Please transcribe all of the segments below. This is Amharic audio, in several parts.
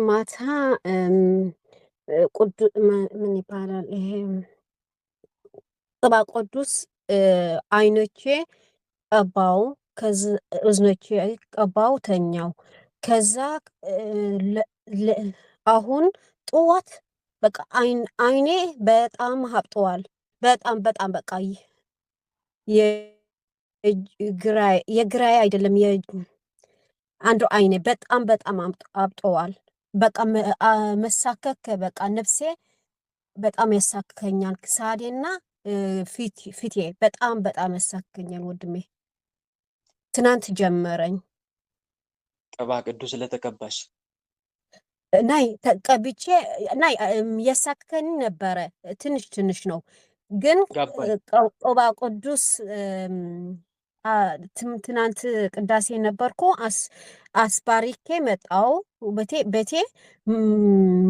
ማታ ምን ይባላል ይሄ ቅባ ቅዱስ አይኖቼ ቀባው፣ እዝኖቼ ቀባው፣ ተኛው። ከዛ አሁን ጥዋት በቃ አይኔ በጣም ሀብጠዋል። በጣም በጣም በቃ የግራዬ አይደለም አንዱ አይኔ በጣም በጣም አብጠዋል። በቃ መሳከክ በቃ ነፍሴ በጣም ያሳክከኛል። ክሳዴና ፊቴ በጣም በጣም ያሳክከኛል። ወንድሜ ትናንት ጀመረኝ። ቅባ ቅዱስ ስለተቀባሽ ናይ ተቀብቼ ናይ ያሳክከኝ ነበረ። ትንሽ ትንሽ ነው ግን ገባኝ። ቅባ ቅዱስ ትናንት ቅዳሴ ነበርኩ። አስባሪኬ መጣው ቤቴ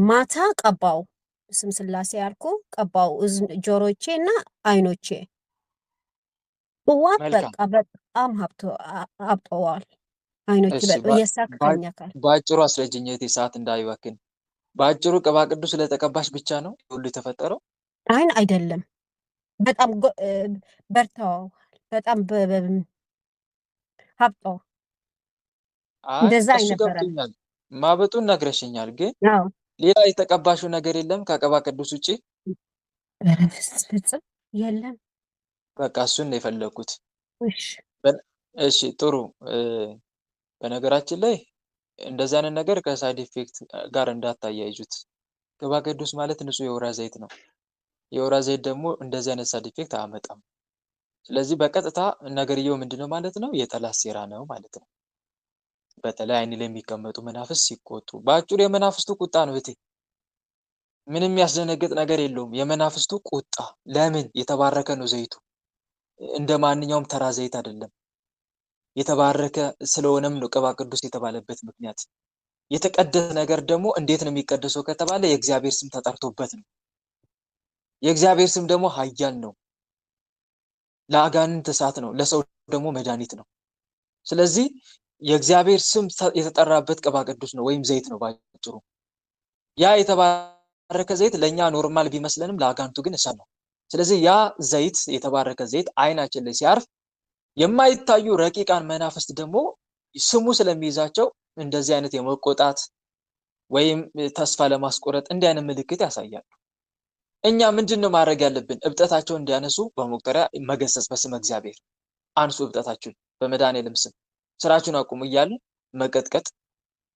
ማታ ቀባው። ስም ስላሴ ያልኩ ቀባው ጆሮቼ እና አይኖቼ ጥዋት መልካም። በቃ በጣም አብጠዋል። አይኖቼ እሺ በጣም ያሳክከኛል። በአጭሩ አስረጅኝ እህቴ፣ ሰዓት እንዳይባክን። በአጭሩ ቅባ ቅዱስ ስለተቀባሽ ብቻ ነው ሁሉ የተፈጠረው? አይን አይደለም በጣም በርተዋል። በጣም ሀብጠው አይ እንደዛ እሱ አይነበረ። ገብቶኛል፣ ማበጡን ነግረሽኛል። ግን አዎ ሌላ የተቀባሽው ነገር የለም ከቅባ ቅዱስ ውጪ? ፍጽም የለም። በቃ እሱን ነው የፈለኩት። እሺ እሺ ጥሩ። በነገራችን ላይ እንደዚህ አይነት ነገር ከሳይድ ኢፌክት ጋር እንዳታያይዙት። ቅባ ቅዱስ ማለት ንጹህ የወይራ ዘይት ነው። የወይራ ዘይት ደግሞ እንደዚህ አይነት ሳይድ ኢፌክት አያመጣም። ስለዚህ በቀጥታ ነገርየው ምንድነው ማለት ነው? የጠላት ሴራ ነው ማለት ነው። በተለይ አይን ላይ የሚቀመጡ መናፍስት ሲቆጡ፣ በአጭሩ የመናፍስቱ ቁጣ ነው እህቴ። ምንም የሚያስደነግጥ ነገር የለውም። የመናፍስቱ ቁጣ። ለምን? የተባረከ ነው ዘይቱ። እንደ ማንኛውም ተራ ዘይት አይደለም። የተባረከ ስለሆነም ነው ቅባ ቅዱስ የተባለበት ምክንያት። የተቀደሰ ነገር ደግሞ እንዴት ነው የሚቀደሰው ከተባለ የእግዚአብሔር ስም ተጠርቶበት ነው። የእግዚአብሔር ስም ደግሞ ኃያል ነው። ለአጋንንት እሳት ነው፣ ለሰው ደግሞ መድኃኒት ነው። ስለዚህ የእግዚአብሔር ስም የተጠራበት ቅባ ቅዱስ ነው ወይም ዘይት ነው ባጭሩ። ያ የተባረከ ዘይት ለኛ ኖርማል ቢመስለንም ለአጋንንቱ ግን እሳት ነው። ስለዚህ ያ ዘይት የተባረከ ዘይት አይናችን ላይ ሲያርፍ የማይታዩ ረቂቃን መናፍስት ደግሞ ስሙ ስለሚይዛቸው እንደዚህ አይነት የመቆጣት ወይም ተስፋ ለማስቆረጥ እንዲህ አይነት ምልክት ያሳያሉ። እኛ ምንድነው ማድረግ ያለብን? እብጠታቸውን እንዲያነሱ በመቁጠሪያ መገሰጽ። በስመ እግዚአብሔር አንሱ እብጠታችሁን በመድኃኔዓለም ስም፣ ስራችሁን አቁሙ እያሉ መቀጥቀጥ።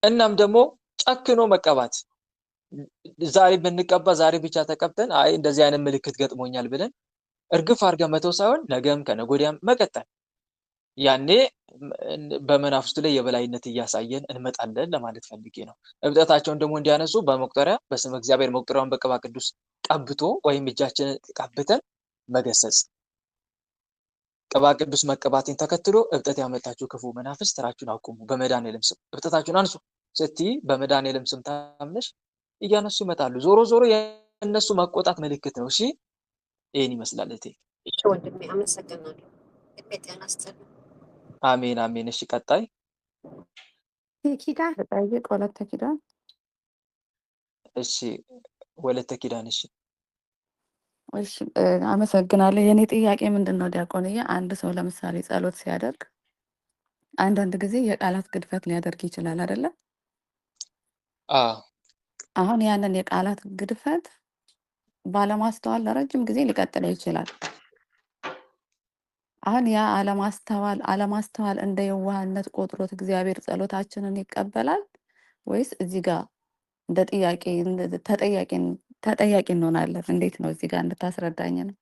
እናም ደግሞ ጨክኖ መቀባት። ዛሬ ብንቀባ ዛሬ ብቻ ተቀብተን አይ እንደዚህ አይነት ምልክት ገጥሞኛል ብለን እርግፍ አድርገን መተው ሳይሆን ነገም ከነገ ወዲያም መቀጠል። ያኔ በመናፍስቱ ላይ የበላይነት እያሳየን እንመጣለን ለማለት ፈልጌ ነው። እብጠታቸውን ደግሞ እንዲያነሱ በመቁጠሪያ በስመ እግዚአብሔር መቁጠሪያውን በቅባ ቅዱስ ቀብቶ ወይም እጃችንን ቀብተን መገሰጽ። ቅባ ቅዱስ መቀባትን ተከትሎ እብጠት ያመጣችሁ ክፉ መናፍስት ስራችሁን አቁሙ በመድኃኔዓለም ስም፣ እብጠታችሁን አንሱ ስትይ በመድኃኔዓለም ስም ታምነሽ እያነሱ ይመጣሉ። ዞሮ ዞሮ የእነሱ መቆጣት ምልክት ነው። እሺ ይሄን ይመስላል እህቴ። እሺ ወንድሜ አመሰግናለሁ። ቤቴን አስተል አሜን አሜን። እሺ ቀጣይ ኪዳን ልጠይቅ። ወለተ ኪዳን። እሺ ወለተ ኪዳን። እሺ እሺ አመሰግናለሁ። የኔ ጥያቄ ምንድን ነው ዲያቆንዬ፣ አንድ ሰው ለምሳሌ ጸሎት ሲያደርግ አንዳንድ ጊዜ የቃላት ግድፈት ሊያደርግ ይችላል አይደለ? አሁን ያንን የቃላት ግድፈት ባለማስተዋል ለረጅም ጊዜ ሊቀጥል ይችላል። አሁን ያ አለማስተዋል እንደ የዋህነት ቆጥሮት እግዚአብሔር ጸሎታችንን ይቀበላል ወይስ እዚህ ጋር እንደ ተጠያቂ እንሆናለን? እንዴት ነው እዚህ ጋር እንድታስረዳኝ ነው።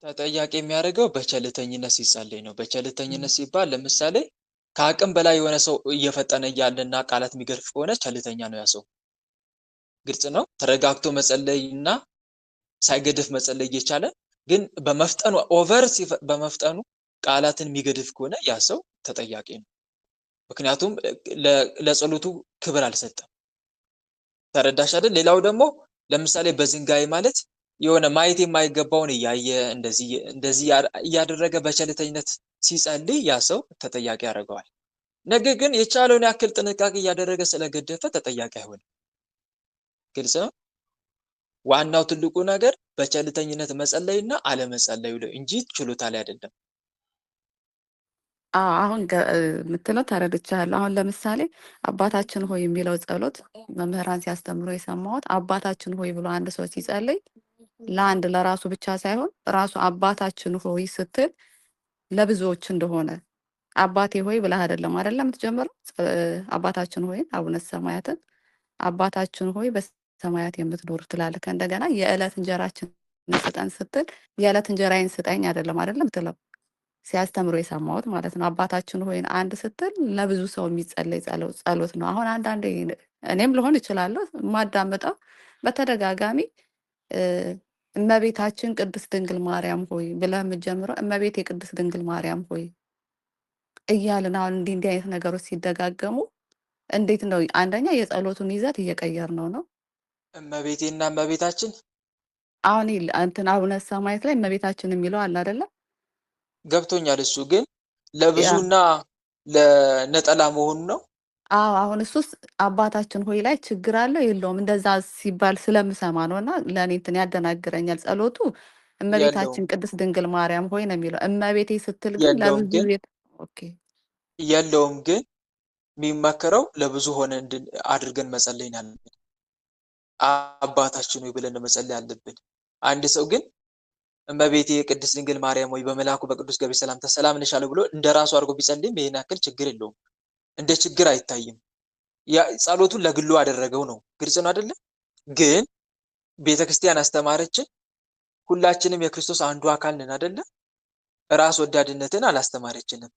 ተጠያቂ የሚያደርገው በቸልተኝነት ሲጸልይ ነው። በቸልተኝነት ሲባል ለምሳሌ ከአቅም በላይ የሆነ ሰው እየፈጠነ እያለና ቃላት የሚገርፍ ከሆነ ቸልተኛ ነው ያ ሰው። ግልጽ ነው። ተረጋግቶ መጸለይ እና ሳይገድፍ መጸለይ እየቻለ ግን በመፍጠኑ በመፍጠኑ ቃላትን የሚገድፍ ከሆነ ያ ሰው ተጠያቂ ነው። ምክንያቱም ለጸሎቱ ክብር አልሰጠም። ተረዳሽ አይደል? ሌላው ደግሞ ለምሳሌ በዝንጋይ ማለት የሆነ ማየት የማይገባውን እያየ እንደዚህ እያደረገ በቸልተኝነት ሲጸልይ ያ ሰው ተጠያቂ ያደርገዋል። ነገር ግን የቻለውን ያክል ጥንቃቄ እያደረገ ስለገደፈ ተጠያቂ አይሆንም። ግልጽ ነው። ዋናው ትልቁ ነገር በቸልተኝነት መጸለይና አለመጸለዩ ላይ እንጂ ችሎታ ላይ አይደለም። አሁን የምትለው ተረድቻለሁ። አሁን ለምሳሌ አባታችን ሆይ የሚለው ጸሎት መምህራን ሲያስተምሩ የሰማሁት አባታችን ሆይ ብሎ አንድ ሰው ሲጸልይ ለአንድ ለራሱ ብቻ ሳይሆን ራሱ አባታችን ሆይ ስትል ለብዙዎች እንደሆነ አባቴ ሆይ ብለህ አይደለም የምትጀምረው። አባታችን ሆይ አቡነ ሰማያትን አባታችን ሆይ በሰማያት የምትኖር ትላለህ። ከእንደገና የዕለት እንጀራችንን ስጠን ስትል የዕለት እንጀራዬን ስጠኝ አይደለም ትለው ሲያስተምሩ የሰማሁት ማለት ነው። አባታችን ሆይን አንድ ስትል ለብዙ ሰው የሚጸለይ ጸሎት ነው። አሁን አንዳንዴ እኔም ልሆን እችላለሁ የማዳምጠው በተደጋጋሚ እመቤታችን ቅድስት ድንግል ማርያም ሆይ ብለህ የምትጀምረው እመቤት የቅድስት ድንግል ማርያም ሆይ እያልን አሁን እንዲህ አይነት ነገሮች ሲደጋገሙ እንዴት ነው? አንደኛ የጸሎቱን ይዘት እየቀየር ነው። እመቤቴና እመቤታችን አሁን እንትን አቡነ ሰማያት ላይ እመቤታችን የሚለው አለ አይደለም? ገብቶኛል። እሱ ግን ለብዙና ለነጠላ መሆኑ ነው። አሁን እሱስ አባታችን ሆይ ላይ ችግር አለው የለውም? እንደዛ ሲባል ስለምሰማ ነው። እና ለእኔ እንትን ያደናግረኛል። ጸሎቱ እመቤታችን ቅድስት ድንግል ማርያም ሆይ ነው የሚለው። እመቤቴ ስትል ግን ለብዙ የለውም። ግን የሚመከረው ለብዙ ሆነ አድርገን መጸለይ አለብን። አባታችን ሆይ ብለን መጸለይ አለብን። አንድ ሰው ግን እመቤቴ ቅድስት ድንግል ማርያም ሆይ በመልአኩ በቅዱስ ገብርኤል ሰላምታ ሰላም እልሻለሁ ብሎ እንደራሱ አድርጎ ቢጸልይም ይሄን ያክል ችግር የለውም። እንደ ችግር አይታይም። ጸሎቱን ለግሉ አደረገው ነው። ግልጽ ነው አይደለ? ግን ቤተክርስቲያን አስተማረችን። ሁላችንም የክርስቶስ አንዱ አካል ነን አይደለ? ራስ ወዳድነትን አላስተማረችንም።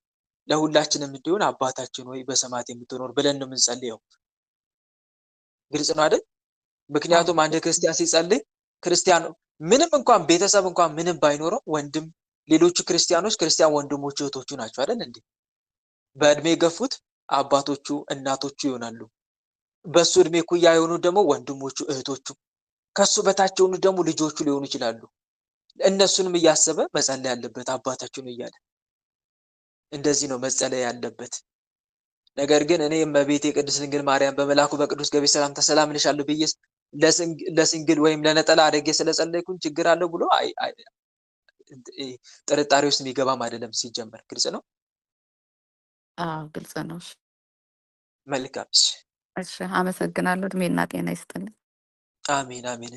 ለሁላችንም እንዲሆን አባታችን ሆይ በሰማያት የምትኖር ብለን ነው የምንጸልየው። ግልጽ ነው አይደል? ምክንያቱም አንድ ክርስቲያን ሲጸልይ ክርስቲያን ምንም እንኳን ቤተሰብ እንኳን ምንም ባይኖረው ወንድም ሌሎቹ ክርስቲያን ወንድሞቹ እህቶቹ ናቸው አይደል እንዴ? በእድሜ የገፉት አባቶቹ እናቶቹ ይሆናሉ። በሱ እድሜ ኩያ የሆኑ ደግሞ ወንድሞቹ እህቶቹ፣ ከሱ በታች የሆኑ ደግሞ ልጆቹ ሊሆኑ ይችላሉ። እነሱንም እያሰበ መጸለይ ያለበት አባታችን እያለ እንደዚህ ነው መጸለይ ያለበት። ነገር ግን እኔ እመቤቴ ቅድስት ድንግል ማርያም በመልአኩ በቅዱስ ገብርኤል ሰላምታ ሰላም እልሻለሁ ብዬ ለሲንግል ወይም ለነጠላ አድርጌ ስለጸለይኩኝ ችግር አለው ብሎ ጥርጣሬ ውስጥ የሚገባም አይደለም። ሲጀመር ግልጽ ነው። ግልጽ ነው። መልካም። እሺ፣ አመሰግናለሁ። እድሜና ጤና ይስጥልኝ። አሜን አሜን።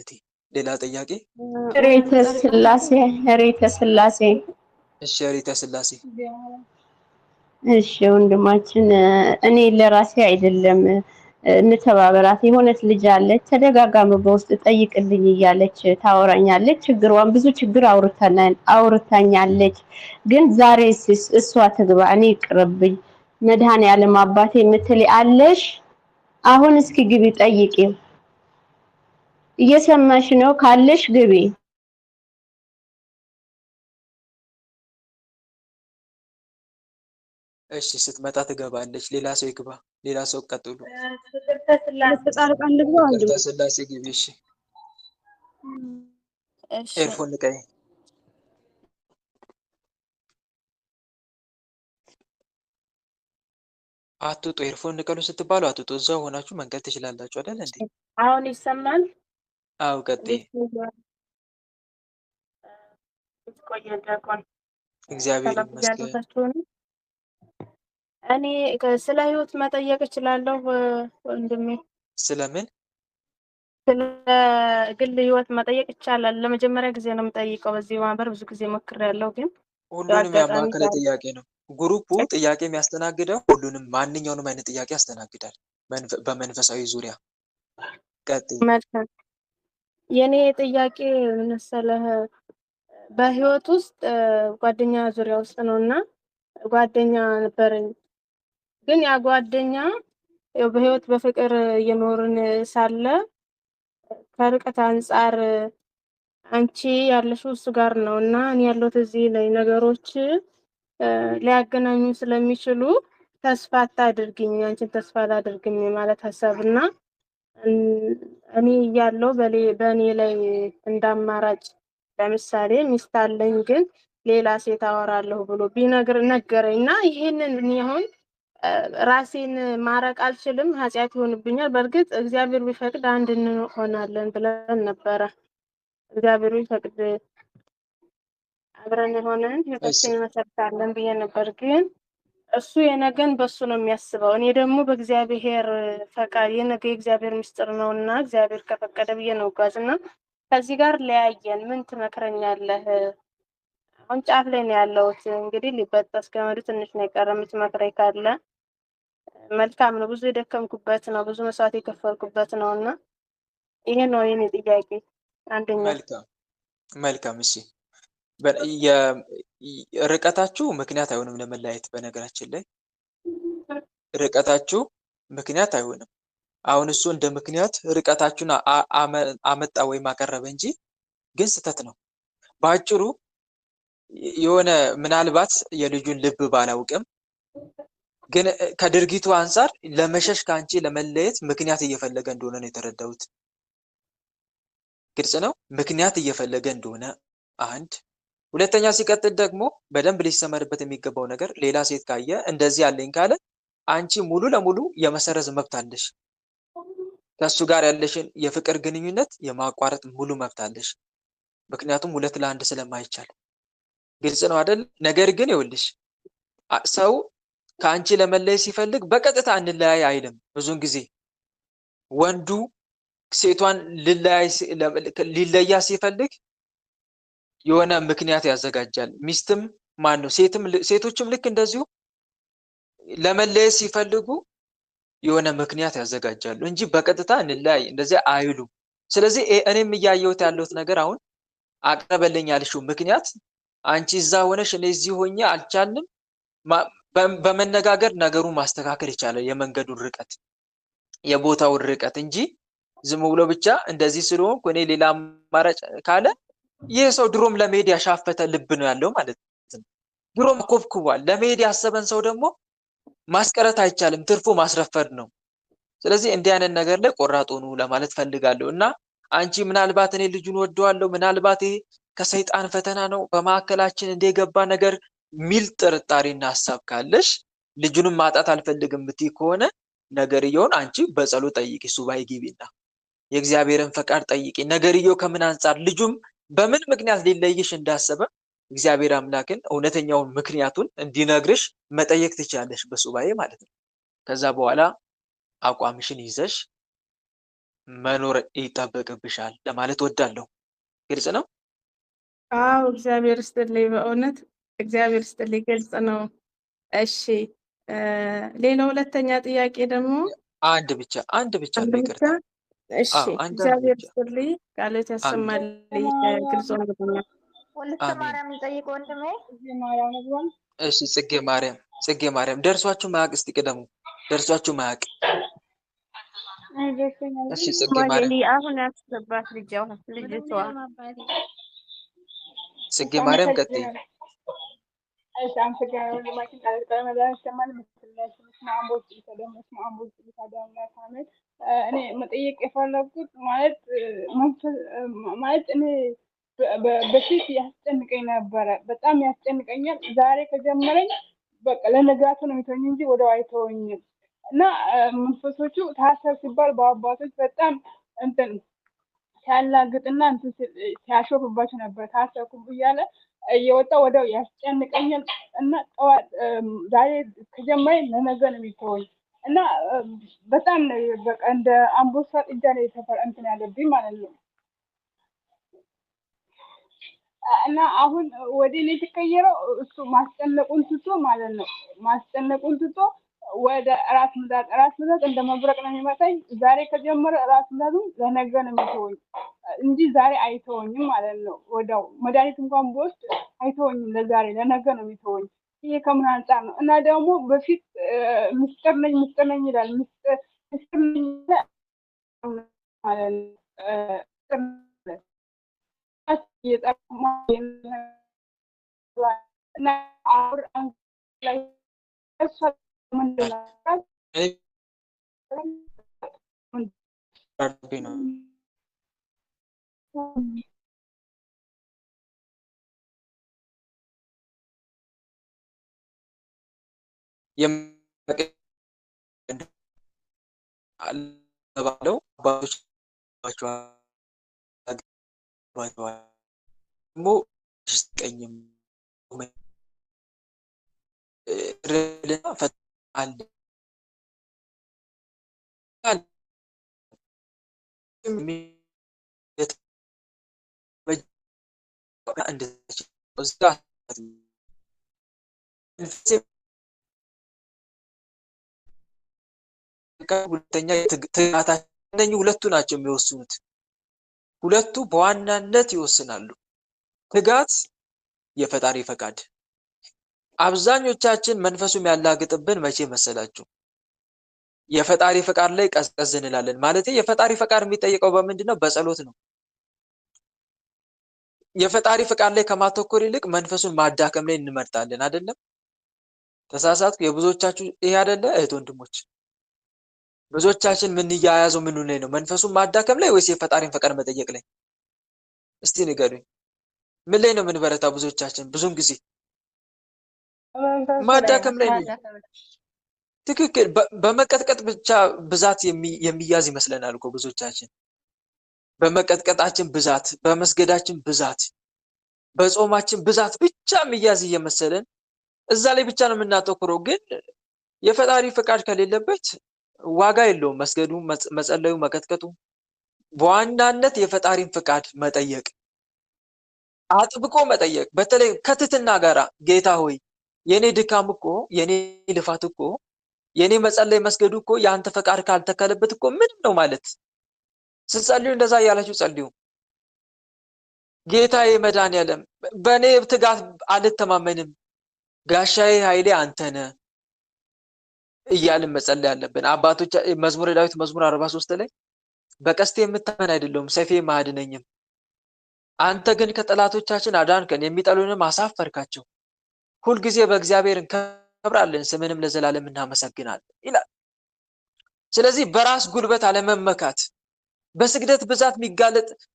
ሌላ ጥያቄ? ሬተ ስላሴ እሺ፣ ሬተ ስላሴ። እሺ ወንድማችን፣ እኔ ለራሴ አይደለም እንተባበራት። የሆነች ልጅ አለች፣ ተደጋጋሚ በውስጥ ጠይቅልኝ እያለች ታወራኛለች። ችግሯን ብዙ ችግር አውርታኛለች። ግን ዛሬ እሷ ትግባ፣ እኔ ይቅርብኝ። መድኃኔዓለም አባቴ የምትል አለሽ? አሁን እስኪ ግቢ ጠይቂው። እየሰማሽ ነው? ካለሽ ግቢ። እሺ፣ ስትመጣ ትገባለች። ሌላ ሰው ይግባ። ሌላ ሰው ቀጥሉ። ስላሴ ግቢ። እሺ፣ ኤርፎን ንቀይ። አትውጡ። ኤርፎን ንቀሉ ስትባሉ አትውጡ። እዛው ሆናችሁ መንቀል ትችላላችሁ አይደል እንዴ? አሁን ይሰማል? አው ቀጥይ። እግዚአብሔር ይመስገን። እኔ ስለ ህይወት መጠየቅ እችላለሁ ወንድሜ? ስለምን? ስለ ግል ህይወት መጠየቅ ይቻላል? ለመጀመሪያ ጊዜ ነው የምጠይቀው። በዚህ ማህበር ብዙ ጊዜ ሞክሬያለሁ፣ ግን ሁሉንም ያማከለ ጥያቄ ነው። ግሩፑ ጥያቄ የሚያስተናግደው ሁሉንም ማንኛውንም አይነት ጥያቄ ያስተናግዳል በመንፈሳዊ ዙሪያ። ቀጥይ። መልካም። የኔ ጥያቄ መሰለህ በህይወት ውስጥ ጓደኛ ዙሪያ ውስጥ ነውና ጓደኛ ነበረኝ። ግን ያ ጓደኛ በህይወት በፍቅር እየኖርን ሳለ ከርቀት አንጻር አንቺ ያለሽው እሱ ጋር ነው እና እኔ ያለሁት እዚህ ላይ ነገሮች ሊያገናኙ ስለሚችሉ ተስፋ አታድርግኝ፣ አንቺን ተስፋ አላደርግም ማለት ሀሳብና እኔ ያለው በእኔ ላይ እንዳማራጭ ለምሳሌ ሚስት አለኝ ግን ሌላ ሴት አወራለሁ ብሎ ነገረኝና ይሄንን እኔ አሁን ራሴን ማረቅ አልችልም፣ ኃጢአት ይሆንብኛል። በእርግጥ እግዚአብሔር ቢፈቅድ አንድ እንሆናለን ብለን ነበረ። እግዚአብሔር ቢፈቅድ አብረን ሆነን እሺ ህይወታችንን እንመሰርታለን ብዬ ነበር። ግን እሱ የነገን በሱ ነው የሚያስበው። እኔ ደግሞ በእግዚአብሔር ፈቃድ የነገ የእግዚአብሔር ምስጢር ነውና እግዚአብሔር ከፈቀደ ብዬ ነው ጓዝና ከዚህ ጋር ለያየን። ምን ትመክረኛለህ? አሁን ጫፍ ላይ ነው ያለሁት። እንግዲህ ሊበጠስ ገመዱ ትንሽ ነው የቀረ። የምትመክረኝ ካለ መልካም ነው። ብዙ የደከምኩበት ነው፣ ብዙ መስዋዕት የከፈልኩበት ነው እና ይሄ ነው የኔ ጥያቄ አንደኛው። መልካም መልካም። እሺ ርቀታችሁ ምክንያት አይሆንም ለመለያየት። በነገራችን ላይ ርቀታችሁ ምክንያት አይሆንም። አሁን እሱ እንደ ምክንያት ርቀታችሁን አመጣ ወይም አቀረበ እንጂ ግን ስህተት ነው። በአጭሩ የሆነ ምናልባት የልጁን ልብ ባላውቅም ግን ከድርጊቱ አንፃር ለመሸሽ ከአንቺ ለመለየት ምክንያት እየፈለገ እንደሆነ ነው የተረዳሁት። ግልጽ ነው። ምክንያት እየፈለገ እንደሆነ አንድ። ሁለተኛ ሲቀጥል ደግሞ በደንብ ሊሰመርበት የሚገባው ነገር ሌላ ሴት ካየ እንደዚህ ያለኝ ካለ አንቺ ሙሉ ለሙሉ የመሰረዝ መብት አለሽ። ከሱ ጋር ያለሽን የፍቅር ግንኙነት የማቋረጥ ሙሉ መብት አለሽ። ምክንያቱም 2 ለ1 ስለማይቻል። ግልጽ ነው አይደል? ነገር ግን ይኸውልሽ ሰው ከአንቺ ለመለየት ሲፈልግ በቀጥታ እንለያይ አይልም። ብዙን ጊዜ ወንዱ ሴቷን ሊለያ ሲፈልግ የሆነ ምክንያት ያዘጋጃል። ሚስትም ሴቶችም ልክ እንደዚሁ ለመለየት ሲፈልጉ የሆነ ምክንያት ያዘጋጃሉ እንጂ በቀጥታ እንለያይ እንደዚህ አይሉም። ስለዚህ እኔም እያየሁት ያለሁት ነገር አሁን አቀረበልኝ ያልሽው ምክንያት አንቺ እዛ ሆነሽ እኔ እዚህ ሆኜ አልቻልንም፣ በመነጋገር ነገሩን ማስተካከል ይቻላል። የመንገዱን ርቀት የቦታውን ርቀት እንጂ ዝም ብሎ ብቻ እንደዚህ ስለሆንኩ እኔ ሌላ አማራጭ ካለ ይህ ሰው ድሮም ለመሄድ ያሻፈተ ልብ ነው ያለው ማለት ነው። ድሮም ኮብኩቧል። ለመሄድ ያሰበን ሰው ደግሞ ማስቀረት አይቻልም፣ ትርፉ ማስረፈድ ነው። ስለዚህ እንዲህ አይነት ነገር ላይ ቆራጥ ሆኑ ለማለት ፈልጋለሁ። እና አንቺ ምናልባት እኔ ልጁን ወደዋለሁ፣ ምናልባት ይሄ ከሰይጣን ፈተና ነው በመካከላችን እንደገባ ነገር ሚል ጥርጣሬና ሐሳብ ካለሽ ልጁንም ማጣት አልፈልግም ብትይ ከሆነ ነገርየውን አንቺ በጸሎት ጠይቂ፣ ሱባኤ ግቢና የእግዚአብሔርን ፈቃድ ጠይቂ። ነገርየው ከምን አንጻር ልጁም በምን ምክንያት ሊለይሽ እንዳሰበ እግዚአብሔር አምላክን እውነተኛውን ምክንያቱን እንዲነግርሽ መጠየቅ ትችላለሽ በሱባኤ ማለት ነው። ከዛ በኋላ አቋምሽን ይዘሽ መኖር ይጠበቅብሻል ለማለት ወዳለሁ። ግልጽ ነው? አዎ እግዚአብሔር ይስጥልኝ፣ በእውነት እግዚአብሔር ይስጥልኝ፣ ግልጽ ነው። እሺ ሌላው ሁለተኛ ጥያቄ ደግሞ አንድ ብቻ አንድ ብቻ። ይቅርታ። እሺ አንድ እግዚአብሔር ብቻ። ይስጥልኝ፣ ቃሎት ያሰማልኝ፣ ግልጽ ሆኖልኛል። ወልተ ማርያም ጠይቅ ወንድሜ። እሺ ጽጌ ማርያም ደርሷችሁ ማያቅ እስቲ ቅደሙ። ደርሷችሁ ማያቅ። እሺ ጽጌ ማርያም አሁን ያስገባት ልጅቷ ጽጌ ማርያም ቀጥይ። እሺ አመሰግናለሁ። ወንድማችን ቃል መዳን ይሰማል ምስላሽ ማምቦች ተደምስ ማምቦች ተደምስ ማለት እኔ መጠየቅ የፈለኩት ማለት እኔ በፊት ያስጨንቀኝ ነበረ፣ በጣም ያስጨንቀኛል። ዛሬ ከጀመረኝ በቃ ለነጋቱ ነው የሚተወኝ እንጂ ወደው አይተወኝም። እና መንፈሶቹ ታሰር ሲባል በአባቶች በጣም እንትን ሲያላግጥና እንትን ሲያሾፍባቸው ነበር። ታሰርኩ እያለ እየወጣ ወደው ያስጨንቀኛል እና ጠዋት ዛሬ ከጀመረኝ ለነገ ነው የሚተወኝ እና በጣም ነው በቃ እንደ አንበሳ ጥጃ ላይ እንትን ያለብኝ ማለት ነው። እና አሁን ወደ እኔ የተቀየረው እሱ ማስጨነቁን ትቶ ማለት ነው። ማስጨነቁን ትቶ ወደ ራስ ምታት እንደ መብረቅ ነው የሚመታኝ። ዛሬ ከጀመረ ራስ ምታቱ ለነገ ነው የሚተወኝ እንጂ ዛሬ አይተወኝም ማለት ነው። ወዲያው መድኃኒት እንኳን ብወስድ አይተወኝም፣ ለዛሬ ለነገ ነው የሚተወኝ። ይሄ ከምን አንጻር ነው? እና ደግሞ በፊት ምስጢር ነኝ ይላል። ምስጢር ነኝ ማለት ነው። ባለው አባቶች ደግሞ ቀኝም ረልና ፈጣን ሁለተኛ ትጋታችን እነኚህ ሁለቱ ናቸው የሚወስኑት። ሁለቱ በዋናነት ይወስናሉ። ትጋት፣ የፈጣሪ ፈቃድ። አብዛኞቻችን መንፈሱም ያላግጥብን መቼ መሰላችሁ? የፈጣሪ ፈቃድ ላይ ቀዝቀዝ እንላለን። ማለት የፈጣሪ ፈቃድ የሚጠይቀው በምንድን ነው? በጸሎት ነው። የፈጣሪ ፈቃድ ላይ ከማተኮር ይልቅ መንፈሱን ማዳከም ላይ እንመርጣለን። አይደለም? ተሳሳትኩ? የብዙዎቻችሁ ይሄ አይደለ? እህት ወንድሞች፣ ብዙዎቻችን ምን እያያዘው ምን ላይ ነው? መንፈሱን ማዳከም ላይ ወይስ የፈጣሪን ፈቃድ መጠየቅ ላይ? እስቲ ንገሩኝ። ምን ላይ ነው የምንበረታ? ብዙዎቻችን ብዙም ጊዜ ማዳከም ላይ ነው። ትክክል። በመቀጥቀጥ ብቻ ብዛት የሚያዝ ይመስለናል እኮ ብዙዎቻችን። በመቀጥቀጣችን ብዛት፣ በመስገዳችን ብዛት፣ በጾማችን ብዛት ብቻ የሚያዝ እየመሰለን እዛ ላይ ብቻ ነው የምናተኩረው። ግን የፈጣሪ ፈቃድ ከሌለበት ዋጋ የለውም መስገዱ፣ መጸለዩ፣ መቀጥቀጡ። በዋናነት የፈጣሪን ፈቃድ መጠየቅ፣ አጥብቆ መጠየቅ፣ በተለይ ከትህትና ጋራ ጌታ ሆይ የኔ ድካም እኮ የኔ ልፋት እኮ የኔ መጸለይ መስገዱ እኮ የአንተ ፈቃድ ካልተከለበት እኮ ምንም ነው ማለት። ስትጸልዩ እንደዛ እያላችሁ ጸልዩ። ጌታዬ መድኃኒዓለም በእኔ ትጋት አልተማመንም፣ ጋሻዬ ኃይሌ አንተ ነህ እያልን መጸለይ ያለብን። አባቶች መዝሙረ ዳዊት መዝሙር 43 ላይ በቀስቴ የምታመን አይደለሁም፣ ሰይፌ አያድነኝም፣ አንተ ግን ከጠላቶቻችን አዳንከን፣ የሚጠሉንም አሳፈርካቸው። ሁልጊዜ በእግዚአብሔር እንከብራለን፣ ስምንም ለዘላለም እናመሰግናለን ይላል። ስለዚህ በራስ ጉልበት አለመመካት፣ በስግደት ብዛት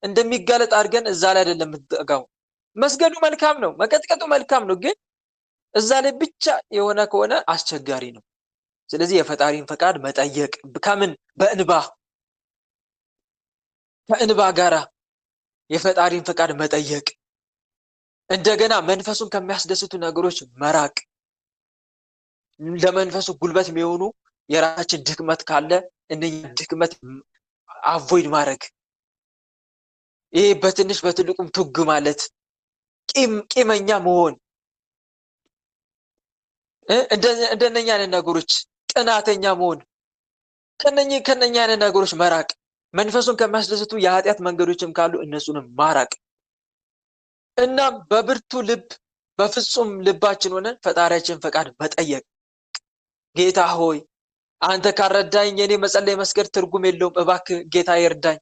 እንደሚጋለጥ አድርገን እዛ ላይ አይደለም የምትጠጋው። መስገዱ መልካም ነው፣ መቀጥቀጡ መልካም ነው፣ ግን እዛ ላይ ብቻ የሆነ ከሆነ አስቸጋሪ ነው። ስለዚህ የፈጣሪን ፈቃድ መጠየቅ ከምን ከእንባ ጋራ የፈጣሪን ፈቃድ መጠየቅ፣ እንደገና መንፈሱን ከሚያስደስቱ ነገሮች መራቅ፣ ለመንፈሱ ጉልበት የሚሆኑ የራሳችን ድክመት ካለ እነኛ ድክመት አቮይድ ማድረግ። ይሄ በትንሽ በትልቁም ቱግ ማለት፣ ቂመኛ መሆን፣ እንደነኛ አይነት ነገሮች ቅናተኛ መሆን፣ ከነኛ አይነት ነገሮች መራቅ፣ መንፈሱን ከሚያስደስቱ የኃጢአት መንገዶችም ካሉ እነሱንም ማራቅ እና በብርቱ ልብ በፍጹም ልባችን ሆነን ፈጣሪያችን ፈቃድ መጠየቅ። ጌታ ሆይ አንተ ካልረዳኝ የኔ መጸለይ መስገድ ትርጉም የለውም። እባክህ ጌታ ይርዳኝ።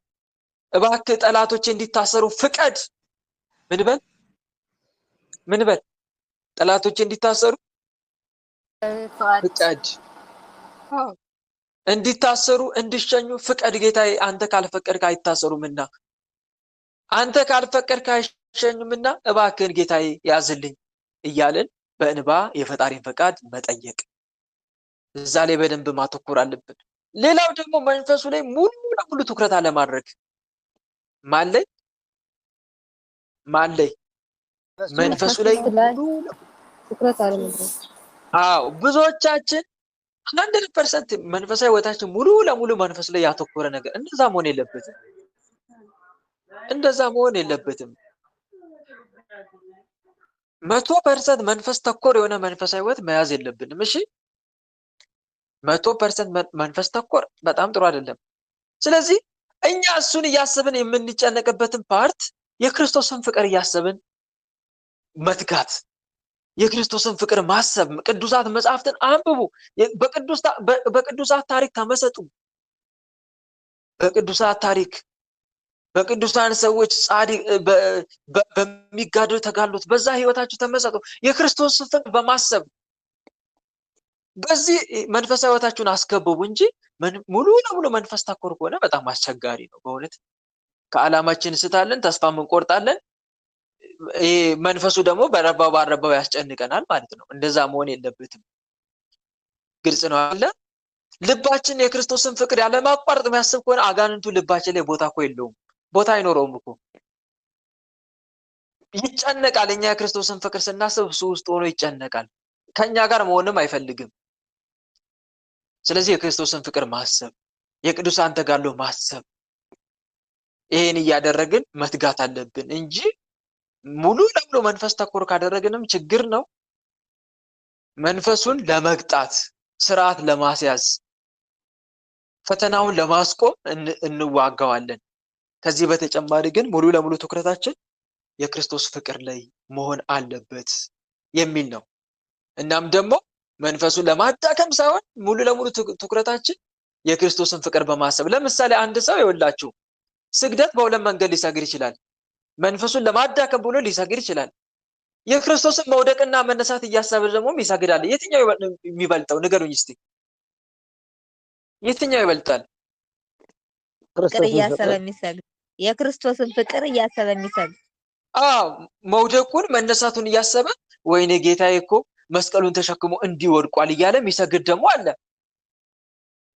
እባክህ ጠላቶቼ እንዲታሰሩ ፍቀድ። ምን በል? ጠላቶቼ እንዲታሰሩ ፍቀድ። እንዲታሰሩ እንዲሸኙ ፍቀድ ጌታዬ። አንተ ካልፈቀድክ አይታሰሩምና፣ አንተ ካልፈቀድክ አይሸኙምና እባክህን ጌታዬ ያዝልኝ እያልን በእንባ የፈጣሪን ፈቃድ መጠየቅ። እዛ ላይ በደንብ ማተኮር አለብን። ሌላው ደግሞ መንፈሱ ላይ ሙሉ ለሙሉ ትኩረት አለማድረግ። ማለይ መንፈሱ ላይ ትኩረት አለማድረግ። አዎ ብዙዎቻችን 100% መንፈሳዊ ህይወታችን ሙሉ ለሙሉ መንፈስ ላይ ያተኮረ ነገር፣ እንደዛ መሆን የለበትም። 100% መንፈስ ተኮር የሆነ መንፈሳዊ ህይወት መያዝ የለብንም። እሺ 100% መንፈስ ተኮር በጣም ጥሩ አይደለም። ስለዚህ እኛ እሱን እያሰብን የምንጨነቅበትን ፓርት የክርስቶስን ፍቅር እያሰብን መትጋት፣ የክርስቶስን ፍቅር ማሰብ። ቅዱሳት መጽሐፍትን አንብቡ፣ በቅዱሳት ታሪክ ተመሰጡ። በቅዱሳት ታሪክ በቅዱሳን ሰዎች ጻድቅ በሚጋደሉ ተጋድሎት በዛ ህይወታችሁ ተመሰጡ። የክርስቶስን ፍቅር በማሰብ በዚህ መንፈሳዊ ህይወታችሁን አስከብቡ እንጂ ሙሉ ለሙሉ መንፈስ ተኮር ከሆነ በጣም አስቸጋሪ ነው። በእውነት ከዓላማችን ስታለን፣ ተስፋ እንቆርጣለን። ይሄ መንፈሱ ደግሞ በረባው ያስጨንቀናል ማለት ነው። እንደዛ መሆን የለበትም። ግልጽ ነው አይደል? ልባችን የክርስቶስን ፍቅር ያለማቋረጥ የሚያስብ ከሆነ አጋንንቱ ልባችን ላይ ቦታ እኮ የለውም፣ ቦታ አይኖረውም እኮ። ይጨነቃል። እኛ የክርስቶስን ፍቅር ስናስብ እሱ ውስጥ ሆኖ ይጨነቃል። ከኛ ጋር መሆንም አይፈልግም። ስለዚህ የክርስቶስን ፍቅር ማሰብ፣ የቅዱሳን ተጋድሎ ማሰብ፣ ይሄን እያደረግን መትጋት አለብን እንጂ ሙሉ ለሙሉ መንፈስ ተኮር ካደረግንም ችግር ነው። መንፈሱን ለመግጣት ስርዓት ለማስያዝ ፈተናውን ለማስቆም እንዋጋዋለን። ከዚህ በተጨማሪ ግን ሙሉ ለሙሉ ትኩረታችን የክርስቶስ ፍቅር ላይ መሆን አለበት የሚል ነው። እናም ደግሞ መንፈሱን ለማዳከም ሳይሆን ሙሉ ለሙሉ ትኩረታችን የክርስቶስን ፍቅር በማሰብ ለምሳሌ አንድ ሰው ይወላችሁ ስግደት በሁለት መንገድ ሊሰግድ ይችላል። መንፈሱን ለማዳከም ብሎ ሊሰግድ ይችላል። የክርስቶስን መውደቅና መነሳት እያሰበ ደግሞ ይሰግዳል። የትኛው የሚበልጠው ንገሩኝ እስቲ፣ የትኛው ይበልጣል? ፍቅር እያሰበ የሚሰግድ የክርስቶስን ፍቅር እያሰበ የሚሰግድ መውደቁን መነሳቱን እያሰበ ወይኔ ጌታዬ እኮ መስቀሉን ተሸክሞ እንዲወድቋል እያለ የሚሰግድ ደግሞ አለ።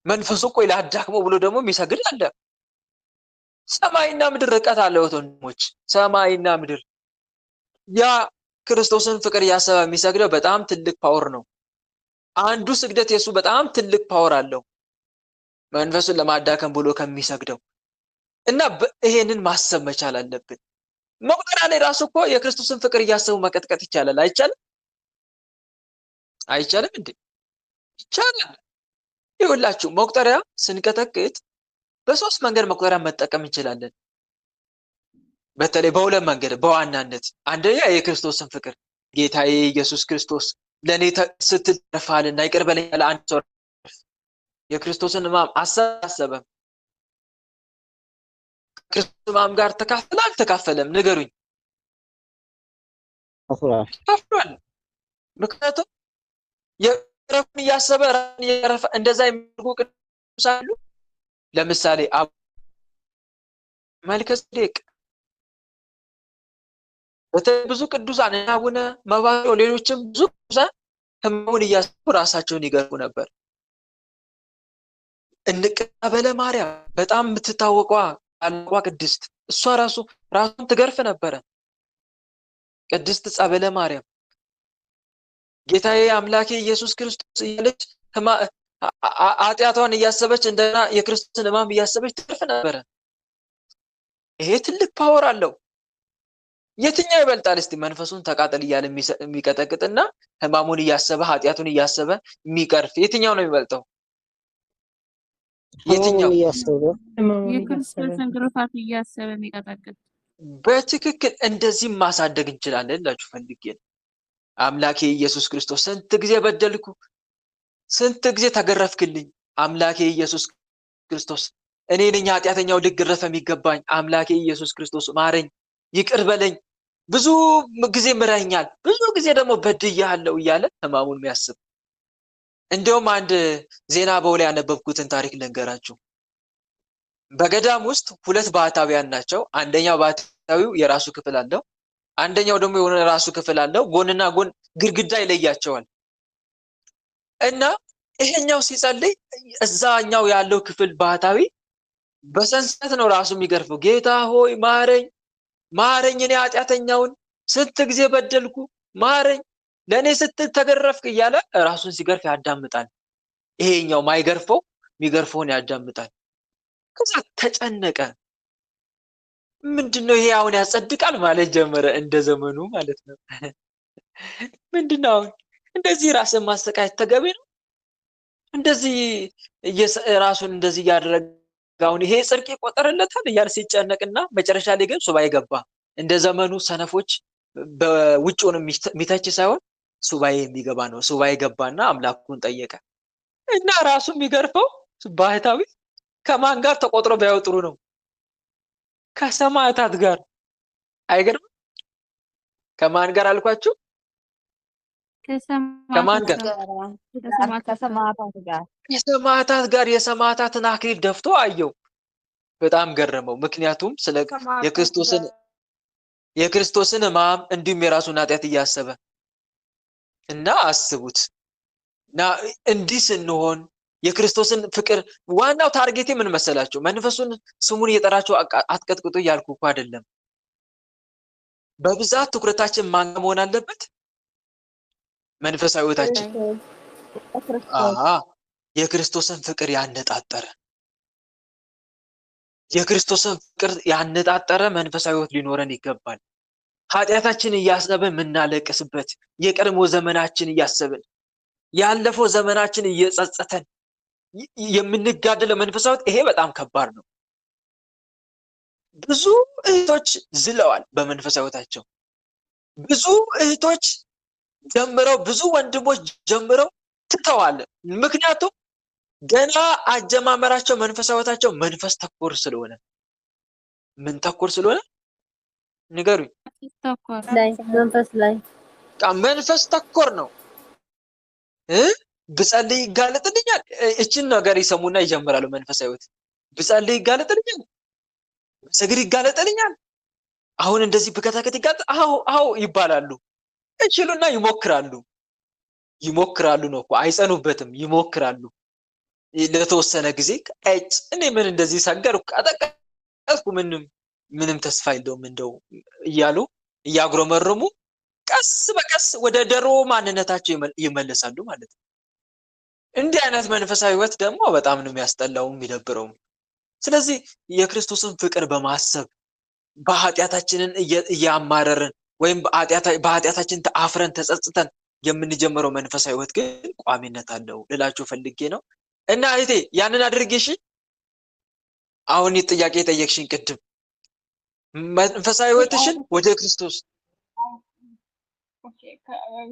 መንፈሱ እኮ ላዳክመው ብሎ ደግሞ የሚሰግድ አለ። ሰማይና ምድር ርቀት አለው ወንድሞች፣ ሰማይና ምድር። ያ ክርስቶስን ፍቅር እያሰበ የሚሰግደው በጣም ትልቅ ፓወር ነው። አንዱ ስግደት የሱ በጣም ትልቅ ፓወር አለው መንፈሱን ለማዳከም ብሎ ከሚሰግደው እና ይሄንን ማሰብ መቻል አለብን። መቁጠሪያ ላይ ራሱ እኮ የክርስቶስን ፍቅር እያሰቡ መቀጥቀጥ ይቻላል። አይቻልም? አይቻልም እንዴ? ይቻላል። ይኸውላችሁ መቁጠሪያ ስንቀጠቅጥ በሶስት መንገድ መቁጠሪያ መጠቀም እንችላለን። በተለይ በሁለት መንገድ በዋናነት አንደኛ የክርስቶስን ፍቅር ጌታዬ ኢየሱስ ክርስቶስ ለኔ ስትል ተርፈሃልና ይቅር በለኝ ያለ አንድ ሰው የክርስቶስን ሕማም አሰበ። ክርስቶስ ሕማም ጋር ተካፈለ አልተካፈለም? ንገሩኝ። ተካፍሏል። ምክንያቱም የረፍን እያሰበ ራን እያረፈ እንደዛ የሚያደርጉ ቅዱሳን አሉ። ለምሳሌ መልከጼዴቅ፣ በተለይ ብዙ ቅዱሳን አቡነ መባዮ፣ ሌሎችም ብዙ ቅዱሳን ሕማሙን እያሰቡ ራሳቸውን ይገርፉ ነበር። ጸበለ ማርያም በጣም የምትታወቀዋ ታላቋ ቅድስት፣ እሷ ራሱን ትገርፍ ነበረ። ቅድስት ጸበለ ማርያም ጌታዬ አምላኬ ኢየሱስ ክርስቶስ እያለች ኃጢአቷን እያሰበች እንደና የክርስቶስን ሕማም እያሰበች ትገርፍ ነበረ። ይሄ ትልቅ ፓወር አለው። የትኛው ይበልጣል እስቲ? መንፈሱን ተቃጠል እያለ የሚቀጠቅጥና ሕማሙን እያሰበ ኃጢአቱን እያሰበ የሚቀርፍ የትኛው ነው የሚበልጠው? የትኛው? የክርስቶስን ግርፋት እያሰበ የሚቀጠቅጥ። በትክክል እንደዚህ ማሳደግ እንችላለን እላችሁ ፈልጌ ነው። አምላኬ ኢየሱስ ክርስቶስ ስንት ጊዜ በደልኩ፣ ስንት ጊዜ ተገረፍክልኝ። አምላኬ ኢየሱስ ክርስቶስ እኔ ነኝ ኃጢአተኛው ልገረፍ የሚገባኝ። አምላኬ ኢየሱስ ክርስቶስ ማረኝ፣ ይቅር በለኝ፣ ብዙ ጊዜ ምረኛል፣ ብዙ ጊዜ ደግሞ በድያለሁ እያለ ሕማሙን የሚያስብ። እንዲያውም አንድ ዜና በውላ ያነበብኩትን ታሪክ ልንገራችሁ። በገዳም ውስጥ ሁለት ባህታውያን ናቸው። አንደኛው ባህታዊው የራሱ ክፍል አለው፣ አንደኛው ደግሞ የሆነ ራሱ ክፍል አለው። ጎንና ጎን ግድግዳ ይለያቸዋል። እና ይሄኛው ሲጸልይ እዛኛው ያለው ክፍል ባህታዊ በሰንሰለት ነው ራሱ የሚገርፈው። ጌታ ሆይ ማረኝ፣ ማረኝ፣ እኔ ኃጢአተኛውን ስንት ጊዜ በደልኩ፣ ማረኝ፣ ለእኔ ስትል ተገረፍክ እያለ ራሱን ሲገርፍ ያዳምጣል። ይሄኛው ማይገርፈው የሚገርፈውን ያዳምጣል። ከዛ ተጨነቀ። ምንድነው ይሄ አሁን ያጸድቃል ማለት ጀመረ። እንደ ዘመኑ ማለት ነው። ምንድነው አሁን እንደዚህ ራስን ማሰቃየት ተገቢ ነው? እንደዚህ ራሱን እንደዚህ እያደረገ አሁን ይሄ ጽድቅ ይቆጠርለታል እያለ ሲጨነቅና መጨረሻ ላይ ግን ሱባኤ ገባ። እንደ ዘመኑ ሰነፎች በውጭውን የሚተች ሳይሆን ሱባኤ የሚገባ ነው። ሱባኤ ገባና አምላኩን ጠየቀ እና ራሱ የሚገርፈው ባህታዊ ከማን ጋር ተቆጥሮ ቢያዩ ጥሩ ነው? ከሰማዕታት ጋር። አይገርምም? ከማን ጋር አልኳችሁ? ከማን ጋር? ከሰማዕታት ጋር። የሰማዕታትን አክሊል ደፍቶ አየው። በጣም ገረመው። ምክንያቱም ስለ የክርስቶስን ሕማም እንዲሁም የራሱን ኃጢአት እያሰበ እና አስቡት እና እንዲህ ስንሆን የክርስቶስን ፍቅር ዋናው ታርጌቴ ምን መሰላችሁ? መንፈሱን ስሙን እየጠራችሁ አትቀጥቅጡ እያልኩ እኮ አይደለም። በብዛት ትኩረታችን ማን መሆን አለበት? መንፈሳዊ ህይወታችን የክርስቶስን ፍቅር ያነጣጠረ መንፈሳዊ ህይወት ሊኖረን ይገባል። ኃጢአታችን እያሰብን የምናለቅስበት፣ የቀድሞ ዘመናችን እያሰብን ያለፈው ዘመናችን እየጸጸተን የምንጋደለው መንፈሳዊ ህይወት፣ ይሄ በጣም ከባድ ነው። ብዙ እህቶች ዝለዋል በመንፈሳዊ ህይወታቸው። ብዙ እህቶች ጀምረው፣ ብዙ ወንድሞች ጀምረው ትተዋል። ምክንያቱም ገና አጀማመራቸው መንፈሳዊ ህይወታቸው መንፈስ ተኮር ስለሆነ። ምን ተኮር ስለሆነ ንገሩኝ? መንፈስ ተኮር ነው። ብጸልይ ይጋለጥልኛል። እችን ነገር ይሰሙና ይጀምራሉ መንፈሳዊ ህይወት። ብጸልይ ይጋለጥልኛል፣ ብሰግድ ይጋለጥልኛል፣ አሁን እንደዚህ ብከታከት ይጋለጥ፣ አዎ ይባላሉ። እችሉና ይሞክራሉ ነው እኮ አይጸኑበትም። ይሞክራሉ ለተወሰነ ጊዜ። እኔ ምን እንደዚህ ሰገርኩ ቀጠቀጥኩ፣ ምንም ተስፋ የለውም እንደው እያሉ እያጉረመረሙ ቀስ በቀስ ወደ ድሮ ማንነታቸው ይመለሳሉ ማለት ነው። እንዲህ አይነት መንፈሳዊ ህይወት ደግሞ በጣም ነው የሚያስጠላውም የሚደብረውም። ስለዚህ የክርስቶስን ፍቅር በማሰብ በኃጢአታችንን እያማረርን ወይም በኃጢአታችን አፍረን ተጸጽተን የምንጀምረው መንፈሳዊ ህይወት ግን ቋሚነት አለው ልላችሁ ፈልጌ ነው። እና እህቴ ያንን አድርጌሽ አሁን ጥያቄ ጠየቅሽኝ ቅድም መንፈሳዊ ህይወትሽን ወደ ክርስቶስ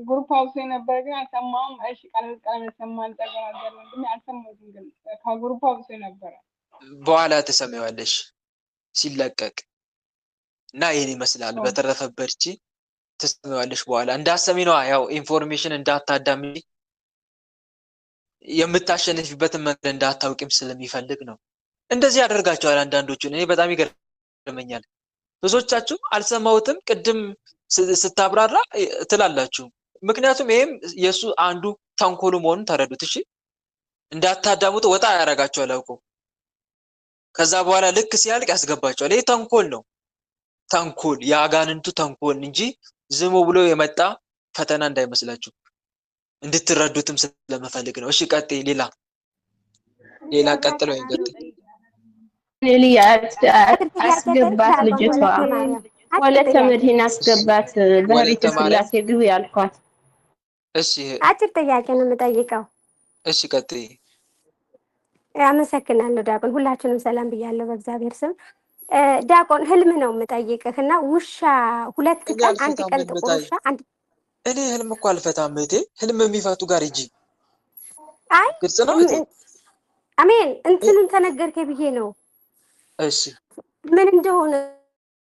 ግሩፕ ሀውስ ነበር ግን አልሰማሁም። እሺ ቀለል ሰማን ተገራገር ወንድሜ አልሰማሁትም፣ ግን ከግሩፕ ሀውስ ነበር። በኋላ ተሰማያለሽ ሲለቀቅ እና ይሄን ይመስላል። በተረፈ በርቺ፣ ተሰማያለሽ በኋላ እንዳሰሚ ነው። ያው ኢንፎርሜሽን እንዳታዳሚ የምታሸንፊበትን መንገድ እንዳታውቂም ስለሚፈልግ ነው። እንደዚህ ያደርጋቸዋል አንዳንዶቹን። እኔ በጣም ይገርመኛል። ብዙዎቻችሁ አልሰማሁትም ቅድም ስታብራራ ትላላችሁ። ምክንያቱም ይሄም የሱ አንዱ ተንኮሉ መሆኑን ተረዱት። እሺ እንዳታዳሙት ወጣ ያደርጋቸዋል አውቆ። ከዛ በኋላ ልክ ሲያልቅ ያስገባቸዋል። ይሄ ተንኮል ነው። ተንኮል የአጋንንቱ ተንኮል እንጂ ዝም ብሎ የመጣ ፈተና እንዳይመስላችሁ እንድትረዱትም ስለምፈልግ ነው። እሺ ቀጥይ። ሌላ ቀጥሎ አስገባት ልጅቷ ወለተ መድህን አስገባት በህሪተ ስላሴ ግቢ ያልኳት። እሺ አጭር ጥያቄ ነው የምጠይቀው። እሺ ቀጥይ። አመሰግናለሁ ዲያቆን። ሁላችንም ሰላም ብያለሁ በእግዚአብሔር ስም። ዲያቆን ህልም ነው የምጠይቅህ እና ውሻ ሁለት ቀን አንድ ቀን ጥቁር ውሻ አንድ እኔ ህልም እኮ አልፈታም እህቴ። ህልም የሚፈቱ ጋር ሂጂ። አይ ግልጽ ነው እህቴ። አሜን። እንትኑን ተነገርከኝ ብዬ ነው። እሺ ምን እንደሆነ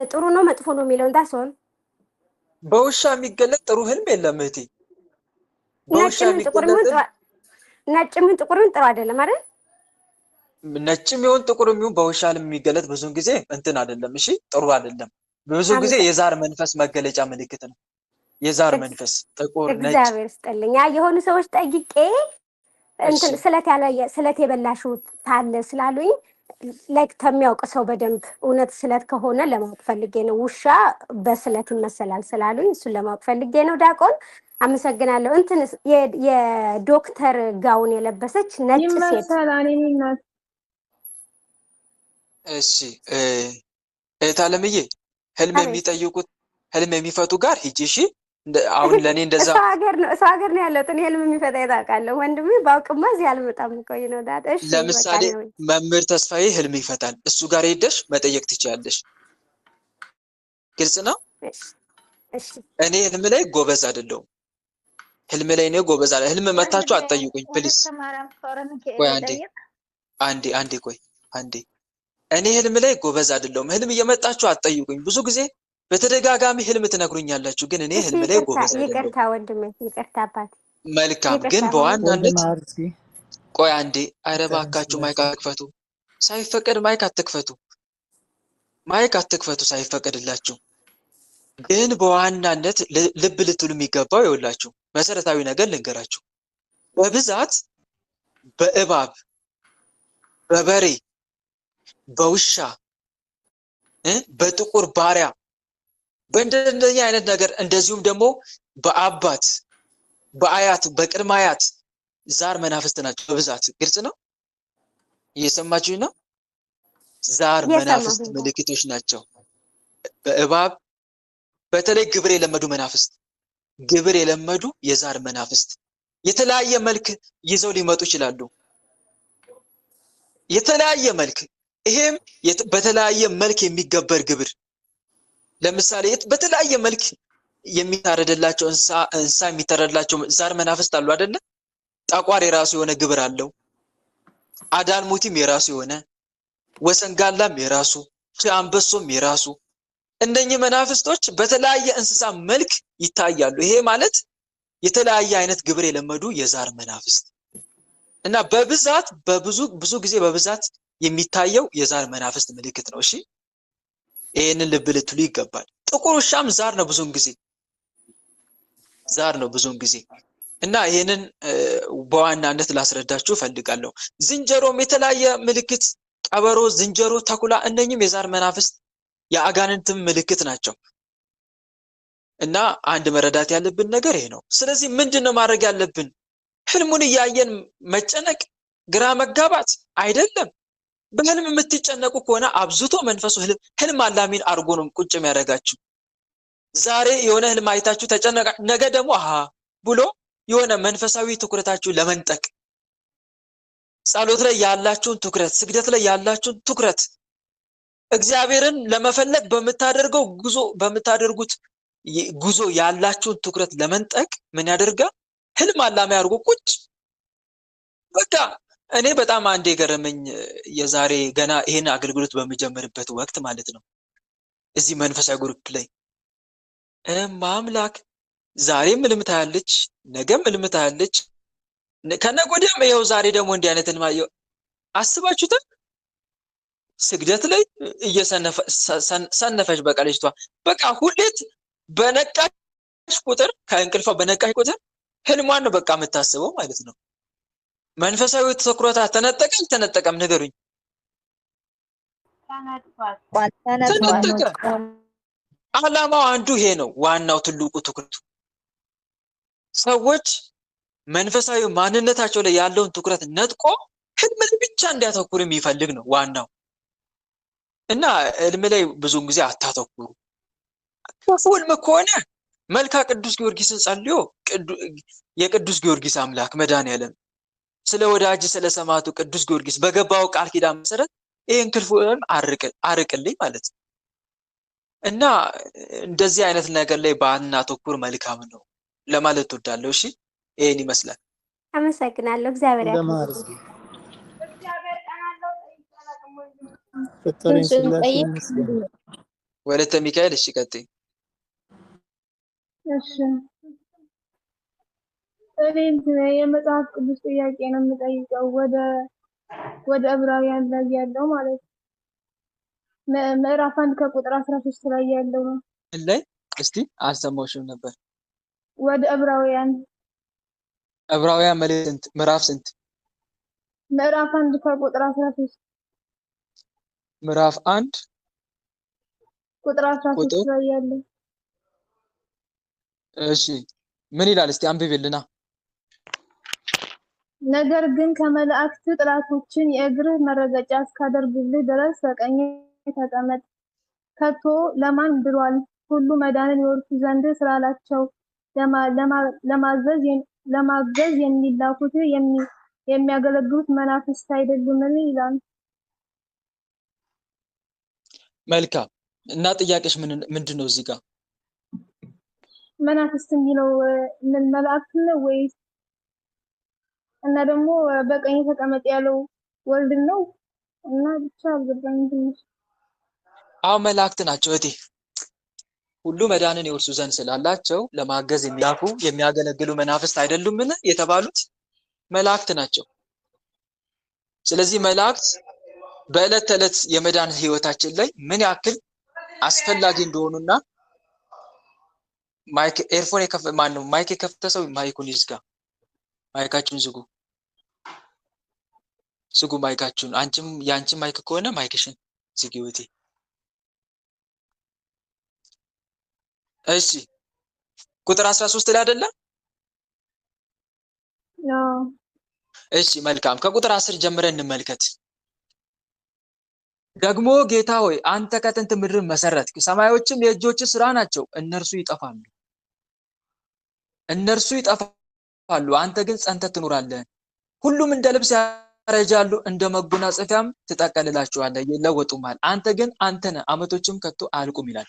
ጥሩ ነው መጥፎ ነው የሚለው እንዳስሆን በውሻ የሚገለጥ ጥሩ ህልም የለም እህቴ። በውሻ የሚገለጥ ነጭም ጥቁርም ጥሩ አይደለም አይደል? ነጭም ይሁን ጥቁርም ይሁን በውሻ ህልም የሚገለጥ ብዙን ጊዜ እንትን አይደለም። እሺ ጥሩ አይደለም። ብዙ ጊዜ የዛር መንፈስ መገለጫ ምልክት ነው። የዛር መንፈስ ጥቁር ነጭ። እግዚአብሔር ይስጥልኝ። የሆኑ ሰዎች ጠይቄ እንትን ስለት የበላሽው ታለ ስላሉኝ ላይክ ተሚያውቅ ሰው በደንብ እውነት ስለት ከሆነ ለማወቅ ፈልጌ ነው። ውሻ በስለት ይመሰላል ስላሉኝ እሱን ለማወቅ ፈልጌ ነው። ዲያቆን አመሰግናለሁ። እንትን የዶክተር ጋውን የለበሰች ነጭ ሴት እሺ እህት አለምዬ ህልም የሚጠይቁት ህልም የሚፈቱ ጋር ሂጂ። እሺ አሁን ለኔ እንደዛ ሰው ሀገር ነው ያለሁት። እኔ ህልም የሚፈታ ታውቃለህ ወንድሜ። ባውቅማ እዚህ አልመጣም እኮ ነው ዳት። እሺ ለምሳሌ መምህር ተስፋዬ ህልም ይፈታል። እሱ ጋር ሄደሽ መጠየቅ ትችያለሽ። ግልጽ ነው። እሺ እኔ ህልም ላይ ጎበዝ አይደለሁም። ህልም ላይ ነው ጎበዝ አይደለም። ህልም መታችሁ አትጠይቁኝ ፕሊስ። ቆይ አንዴ ቆይ አንዴ። እኔ ህልም ላይ ጎበዝ አይደለሁም። ህልም እየመጣችሁ አትጠይቁኝ። ብዙ ጊዜ በተደጋጋሚ ህልም ትነግሩኛላችሁ፣ ግን እኔ ህልም ላይ ጎበዝ አይደለሁም። ይቅርታ ወንድሜ፣ ይቅርታ አባት። መልካም። ግን በዋናነት ቆይ አንዴ። ኧረ እባካችሁ ማይክ አትክፈቱ። ሳይፈቀድ ማይክ አትክፈቱ። ማይክ አትክፈቱ ሳይፈቀድላችሁ። ግን በዋናነት ልብ ልትሉ የሚገባው ይኸውላችሁ መሰረታዊ ነገር ልንገራችሁ። በብዛት በእባብ፣ በበሬ፣ በውሻ፣ በጥቁር ባሪያ በእንደዚህ አይነት ነገር እንደዚሁም ደግሞ በአባት፣ በአያት፣ በቅድመ አያት ዛር መናፍስት ናቸው በብዛት። ግልጽ ነው? እየሰማችሁኝ ነው? ዛር መናፍስት ምልክቶች ናቸው። በእባብ በተለይ ግብር የለመዱ መናፍስት፣ ግብር የለመዱ የዛር መናፍስት የተለያየ መልክ ይዘው ሊመጡ ይችላሉ። የተለያየ መልክ፣ ይሄም በተለያየ መልክ የሚገበር ግብር። ለምሳሌ በተለያየ መልክ የሚታረድላቸው እንስሳ የሚታረድላቸው ዛር መናፍስት አሉ አይደለ? ጠቋር የራሱ የሆነ ግብር አለው። አዳልሙቲም የራሱ የሆነ፣ ወሰንጋላም የራሱ፣ አንበሶም የራሱ። እነኚህ መናፍስቶች በተለያየ እንስሳ መልክ ይታያሉ። ይሄ ማለት የተለያየ አይነት ግብር የለመዱ የዛር መናፍስት እና በብዛት ብዙ ጊዜ በብዛት የሚታየው የዛር መናፍስት ምልክት ነው። እሺ ይሄንን ልብ ልትሉ ይገባል። ጥቁር ውሻም ዛር ነው ብዙውን ጊዜ፣ ዛር ነው ብዙውን ጊዜ እና ይሄንን በዋናነት ላስረዳችሁ ፈልጋለሁ። ዝንጀሮም የተለያየ ምልክት፣ ቀበሮ፣ ዝንጀሮ፣ ተኩላ እነኚህም የዛር መናፍስት የአጋንንትም ምልክት ናቸው። እና አንድ መረዳት ያለብን ነገር ይሄ ነው። ስለዚህ ምንድነው ማድረግ ያለብን? ህልሙን እያየን መጨነቅ፣ ግራ መጋባት አይደለም። በህልም የምትጨነቁ ከሆነ አብዝቶ መንፈሱ ህልም አላሚን አርጎ ነው ቁጭ የሚያደርጋችሁ። ዛሬ የሆነ ህልም አይታችሁ ተጨነቃ፣ ነገ ደግሞ ብሎ የሆነ መንፈሳዊ ትኩረታችሁ ለመንጠቅ፣ ጸሎት ላይ ያላችሁን ትኩረት፣ ስግደት ላይ ያላችሁን ትኩረት፣ እግዚአብሔርን ለመፈለግ በምታደርጉት ጉዞ ያላችሁን ትኩረት ለመንጠቅ ምን ያደርጋል? ህልም አላሚ አድርጎ ቁጭ። በቃ እኔ በጣም አንድ የገረመኝ የዛሬ ገና ይሄን አገልግሎት በሚጀምርበት ወቅት ማለት ነው፣ እዚህ መንፈሳዊ ግሩፕ ላይ አምላክ ዛሬም ህልም ታያለች፣ ነገም ህልም ታያለች፣ ከነገ ወዲያም ይኸው ዛሬ ደግሞ እንዲህ አይነት ህልም አየሁ። አስባችሁታል? ስግደት ላይ ሰነፈች በቃ ልጅቷ። በቃ ሁሌት በነቃሽ ቁጥር ከእንቅልፏ በነቃሽ ቁጥር ህልሟን ነው በቃ የምታስበው ማለት ነው። መንፈሳዊ ትኩረታ ተነጠቀም ንገሩኝ። ተነጠቀ። ዓላማው አንዱ ይሄ ነው። ዋናው ትልቁ ትኩረቱ ሰዎች መንፈሳዊ ማንነታቸው ላይ ያለውን ትኩረት ነጥቆ ህልም ላይ ብቻ እንዲያተኩር የሚፈልግ ነው ዋናው። እና ህልም ላይ ብዙውን ጊዜ አታተኩሩ። ህልም ከሆነ መልካ ቅዱስ ጊዮርጊስን ጸልዮ የቅዱስ ጊዮርጊስ አምላክ መድኃኔዓለም ስለ ወዳጅ ስለ ሰማዕቱ ቅዱስ ጊዮርጊስ በገባው ቃል ኪዳን መሰረት ይሄን ክፉ ህልም አርቅልኝ ማለት ነው። እና እንደዚህ አይነት ነገር ላይ ባናተኩር መልካም ነው ለማለት እወዳለሁ። እሺ ይሄን ይመስላል። አመሰግናለሁ። እግዚአብሔር ያክብርልኝ። ወለተ ሚካኤል እሺ ቀጥይ። እሺ እኔ የመጽሐፍ ቅዱስ ጥያቄ ነው የምጠይቀው ወደ ዕብራውያን ላይ ያለው ማለት ምዕራፍ 1 ከቁጥር 13 ላይ ያለው ነው። ላይ እስቲ አልሰማሁሽም ነበር። ወደ ዕብራውያን መልእክት ምዕራፍ ስንት? ምዕራፍ 1 ከቁጥር 13 ምዕራፍ 1 ቁጥር 13 ላይ ያለው። እሺ ምን ይላል? እስቲ አንብቢልና። ነገር ግን ከመላእክት ጥላቶችን የእግርህ መረገጫ እስካደርግልህ ድረስ በቀኜ ተቀመጥ። ከቶ ለማን ብሏል? ሁሉ መዳንን ይወርሱ ዘንድ ስላላቸው ለማገዝ የሚላኩት የሚያገለግሉት መናፍስት አይደሉምን? ይላል። መልካም። እና ጥያቄሽ ምንድን ነው እዚህ ጋር? መናፍስት የሚለው ምን መላእክት ነው ወይስ? እና ደግሞ በቀኝ ተቀመጥ ያለው ወልድ ነው? እና ብቻ አልገባኝም ትንሽ። አዎ መላእክት ናቸው እቴ። ሁሉ መዳንን ይወርሱ ዘንድ ስላላቸው ለማገዝ የሚላኩ የሚያገለግሉ መናፍስት አይደሉምን የተባሉት መላእክት ናቸው። ስለዚህ መላእክት በዕለት ተዕለት የመዳን ህይወታችን ላይ ምን ያክል አስፈላጊ እንደሆኑና ማይክ የከፈተ ሰው ማይኩን ይዝጋ። ማይካችሁን ዝጉ። ዝጉ ማይካችሁን። አንቺም ያንቺም ማይክ ከሆነ ማይክሽን ዝጊ ወቴ። እሺ ቁጥር 13 ላይ አይደለ? እሺ መልካም። ከቁጥር 10 ጀምረን እንመልከት። ደግሞ ጌታ ሆይ አንተ ከጥንት ምድርን መሰረትክ፣ ሰማዮችም የእጆች ስራ ናቸው። እነርሱ ይጠፋሉ፣ አንተ ግን ጸንተህ ትኖራለህ። ሁሉም እንደ ልብስ ያረጃሉ፣ እንደ መጎናጸፊያም ትጠቀልላቸዋለህ፣ ይለወጡማል። አንተ ግን አንተ ነህ፣ ዓመቶችም ከቶ አያልቁም ይላል።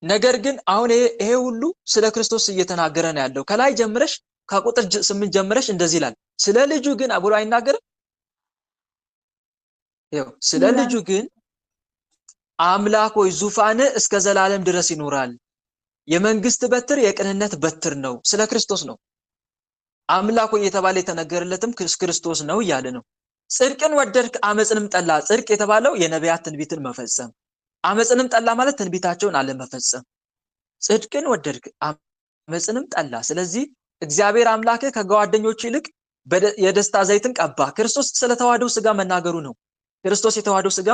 ነገር ግን አሁን ይሄ ሁሉ ስለ ክርስቶስ እየተናገረ ነው ያለው። ከላይ ጀምረሽ ከቁጥር 8 ጀምረሽ እንደዚህ ይላል። ስለ ልጁ ግን አብሮ አይናገርም። ይኸው ስለ ልጁ ግን አምላክ ሆይ ዙፋን እስከ ዘላለም ድረስ ይኖራል፣ የመንግስት በትር የቅንነት በትር ነው። ስለ ክርስቶስ ነው። አምላክ ሆይ የተባለ የተነገረለትም ክርስቶስ ነው እያለ ነው። ጽድቅን ወደድክ አመጽንም ጠላ። ጽድቅ የተባለው የነቢያት ትንቢትን መፈጸም፣ አመጽንም ጠላ ማለት ትንቢታቸውን አለመፈጸም። ጽድቅን ወደድክ አመጽንም ጠላ። ስለዚህ እግዚአብሔር አምላክ ከጓደኞቹ ይልቅ የደስታ ዘይትን ቀባ። ክርስቶስ ስለተዋህደው ስጋ መናገሩ ነው። ክርስቶስ የተዋህደው ስጋ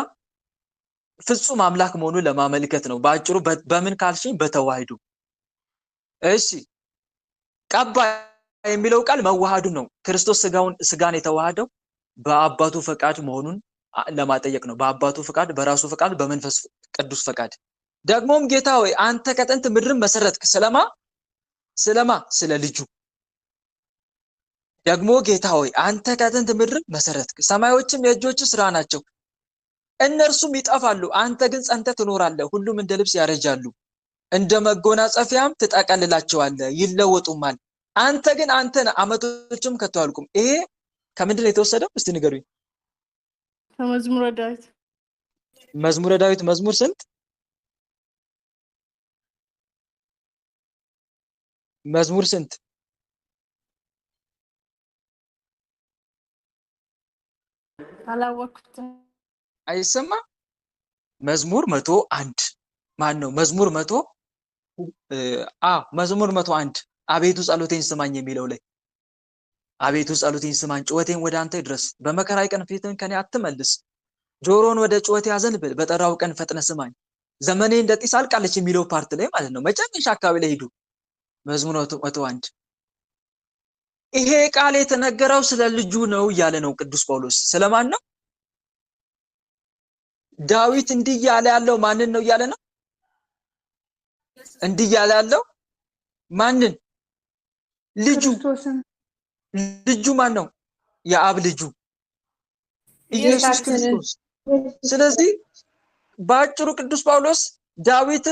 ፍጹም አምላክ መሆኑን ለማመልከት ነው። በአጭሩ በምን ካልሽኝ በተዋህዶ። እሺ ቀባ የሚለው ቃል መዋሃዱ ነው። ክርስቶስ ስጋን የተዋሃደው በአባቱ ፈቃድ መሆኑን ለማጠየቅ ነው። በአባቱ ፈቃድ፣ በራሱ ፈቃድ፣ በመንፈስ ቅዱስ ፈቃድ። ደግሞም ጌታ ሆይ አንተ ከጥንት ምድርን መሰረትክ። ስለማ ስለ ልጁ። ደግሞ ጌታ ሆይ አንተ ከጥንት ምድርን መሰረትክ፣ ሰማዮችም የእጆች ስራ ናቸው። እነርሱም ይጠፋሉ፣ አንተ ግን ጸንተህ ትኖራለህ። ሁሉም እንደ ልብስ ያረጃሉ፣ እንደ መጎናጸፊያም ትጠቀልላቸዋለህ፣ ይለወጡማል። አንተ ግን አንተ ነህ፣ ዓመቶችም ከቶ አያልቁም። ይሄ ከምንድን ነው የተወሰደው? እስቲ ንገሩኝ። ከመዝሙረ ዳዊት። መዝሙረ ዳዊት መዝሙር ስንት? መዝሙር ስንት? አላወቅኩትም። አይሰማ? መዝሙር 101 ማን ነው? መዝሙር 101 አቤቱ ጸሎቴን ስማኝ የሚለው ላይ አቤቱ ጸሎቴን ስማኝ፣ ጩኸቴን ወደ አንተ ይድረስ። በመከራዬ ቀን ፊትህን ከኔ አትመልስ። ጆሮን ወደ ጩኸቴ አዘንብል፣ በጠራው ቀን ፈጥነህ ስማኝ። ዘመኔ እንደ ጢስ አልቃለች የሚለው ፓርት ላይ ማለት ነው። መጨረሻ አካባቢ ላይ ሂዱ። መዝሙር 101 ይሄ ቃል የተነገረው ስለ ልጁ ነው እያለ ነው ቅዱስ ጳውሎስ። ስለማን ነው? ዳዊት እንዲህ እያለ ያለው ማንን ነው እያለ ነው? እንዲህ እያለ ያለው ማንን? ልጁ። ልጁ ማን ነው? የአብ ልጁ ኢየሱስ ክርስቶስ። ስለዚህ በአጭሩ ቅዱስ ጳውሎስ ዳዊት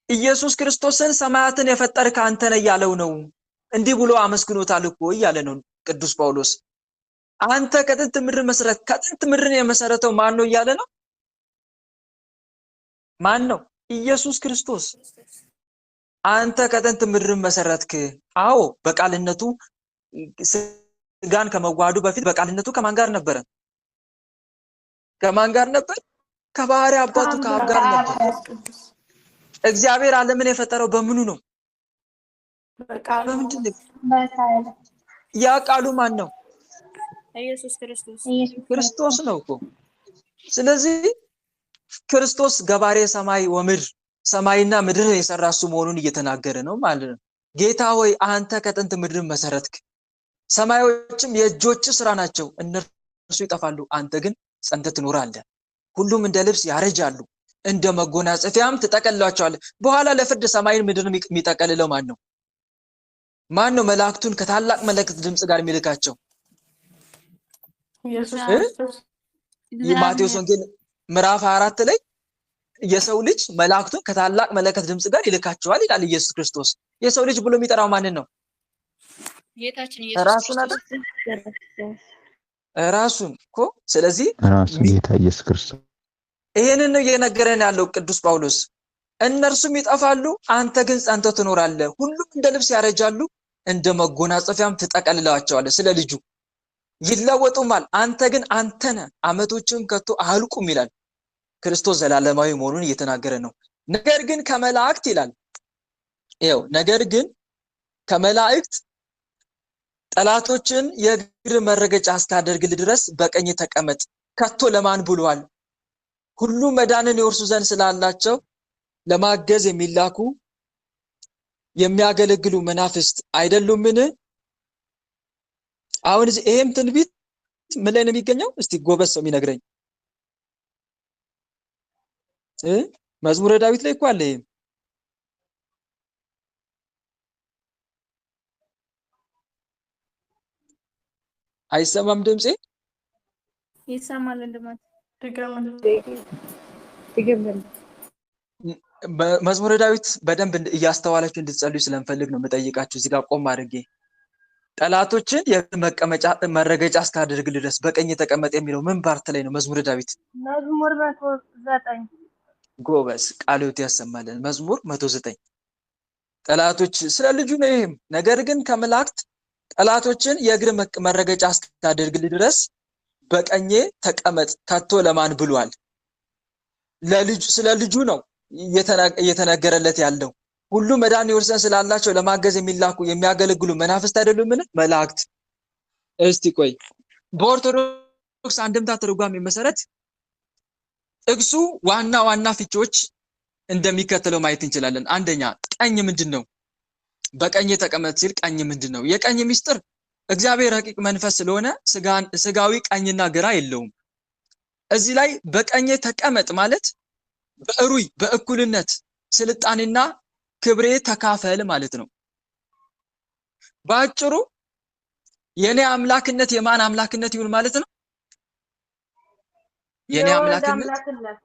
ኢየሱስ ክርስቶስን ሰማያትን የፈጠርክ አንተ ነህ እያለው ነው። እንዲህ ብሎ አመስግኖታል እኮ እያለ ነው ቅዱስ ጳውሎስ። አንተ ከጥንት ምድር መሰረት፣ ከጥንት ምድርን የመሰረተው ማን ነው እያለ ነው? ማን ነው? ኢየሱስ ክርስቶስ። አንተ ከጥንት ምድርን መሰረትክ። አዎ በቃልነቱ ስጋን ከመዋሃዱ በፊት በቃልነቱ ከማን ጋር ነበረ? ከማን ጋር ነበር? ከባህሪ አባቱ ከአብ ጋር ነበር። እግዚአብሔር ዓለምን የፈጠረው በምኑ ነው? በምንድን ነው? ያ ቃሉ ማን ነው? ኢየሱስ ክርስቶስ። ክርስቶስ ነው እኮ። ስለዚህ ክርስቶስ ገባሬ ሰማይ ወምድር፣ ሰማይና ምድር የሰራ እሱ መሆኑን እየተናገረ ነው ማለት ነው። ጌታ ሆይ አንተ ከጥንት ምድርን መሰረትክ፣ ሰማዮችም የእጆች ስራ ናቸው። እነርሱ ይጠፋሉ፣ አንተ ግን ጸንተህ ትኖራለህ። ሁሉም እንደ ልብስ ያረጃሉ፣ እንደ መጎናጸፊያም ትጠቀልላቸዋለህ። በኋላ ለፍርድ ሰማይን ምድርን የሚጠቀልለው ማን ነው? ማን ነው? መላእክቱን ከታላቅ መለከት ድምጽ ጋር የሚልካቸው ኢየሱስ ክርስቶስ። የማቴዎስ ወንጌል ምዕራፍ 24 ላይ የሰው ልጅ መላእክቱን ከታላቅ መለከት ድምጽ ጋር ይልካቸዋል ይላል ኢየሱስ ክርስቶስ። የሰው ልጅ ብሎ የሚጠራው ማንን ነው? ጌታችን ኢየሱስ ራሱን አይደል? ራሱን እኮ። ስለዚህ ራሱ ጌታ ኢየሱስ ክርስቶስ ይሄንን ነው እየነገረን ያለው ቅዱስ ጳውሎስ። እነርሱም ይጠፋሉ፣ አንተ ግን ጸንተህ ትኖራለህ። ሁሉም እንደ ልብስ ያረጃሉ፣ እንደ መጎናጸፊያም ትጠቀልላቸዋለህ። ስለ ልጁ ይለወጡማል፣ አንተ ግን አንተ ነህ፣ ዓመቶችም ከቶ አያልቁም ይላል። ክርስቶስ ዘላለማዊ መሆኑን እየተናገረ ነው። ነገር ግን ከመላእክት ይላል፣ ይኸው ነገር ግን ከመላእክት ጠላቶችን የእግር መረገጫ እስካደርግልህ ድረስ በቀኝ ተቀመጥ ከቶ ለማን ብሏል? ሁሉ መዳንን ይወርሱ ዘንድ ስላላቸው ለማገዝ የሚላኩ የሚያገለግሉ መናፍስት አይደሉምን? አሁን ይሄም ትንቢት ምን ላይ ነው የሚገኘው? እስቲ ጎበዝ ሰው የሚነግረኝ መዝሙረ ዳዊት ላይ እኮ አለ። ይሄም አይሰማም ድምጼ? ይሰማል እንደማለት መዝሙረ ዳዊት በደንብ እያስተዋላችሁ እንድትጸልዩ ስለምፈልግ ነው የምጠይቃችሁ። እዚህ ጋር ቆም አድርጌ ጠላቶችን የመቀመጫ መረገጫ እስካደርግልህ ድረስ በቀኝ ተቀመጥ የሚለው ምን ፓርት ላይ ነው? መዝሙረ ዳዊት መዝሙር 109 ጎበዝ ቃልዮት ያሰማልን። መዝሙር 109 ጠላቶች ስለ ልጁ ነው። ይሄም ነገር ግን ከመላእክት ጠላቶችን የእግር መረገጫ እስካደርግልህ ድረስ በቀኜ ተቀመጥ ከቶ ለማን ብሏል? ለልጁ ስለ ልጁ ነው እየተነገረለት ያለው። ሁሉ መዳን ይወርሰን ስላላቸው ለማገዝ የሚላኩ የሚያገለግሉ መናፍስት አይደሉምን? መላእክት። እስቲ ቆይ በኦርቶዶክስ አንድምታ ትርጓሜ መሰረት ጥቅሱ ዋና ዋና ፍቺዎች እንደሚከተለው ማየት እንችላለን። አንደኛ ቀኝ ምንድነው? በቀኝ ተቀመጥ ሲል ቀኝ ምንድነው? የቀኝ ሚስጥር እግዚአብሔር ረቂቅ መንፈስ ስለሆነ ስጋዊ ቀኝና ግራ የለውም። እዚህ ላይ በቀኝ ተቀመጥ ማለት በእሩይ በእኩልነት ስልጣኔና ክብሬ ተካፈል ማለት ነው። ባጭሩ የኔ አምላክነት የማን አምላክነት ይሁን ማለት ነው? የኔ አምላክነት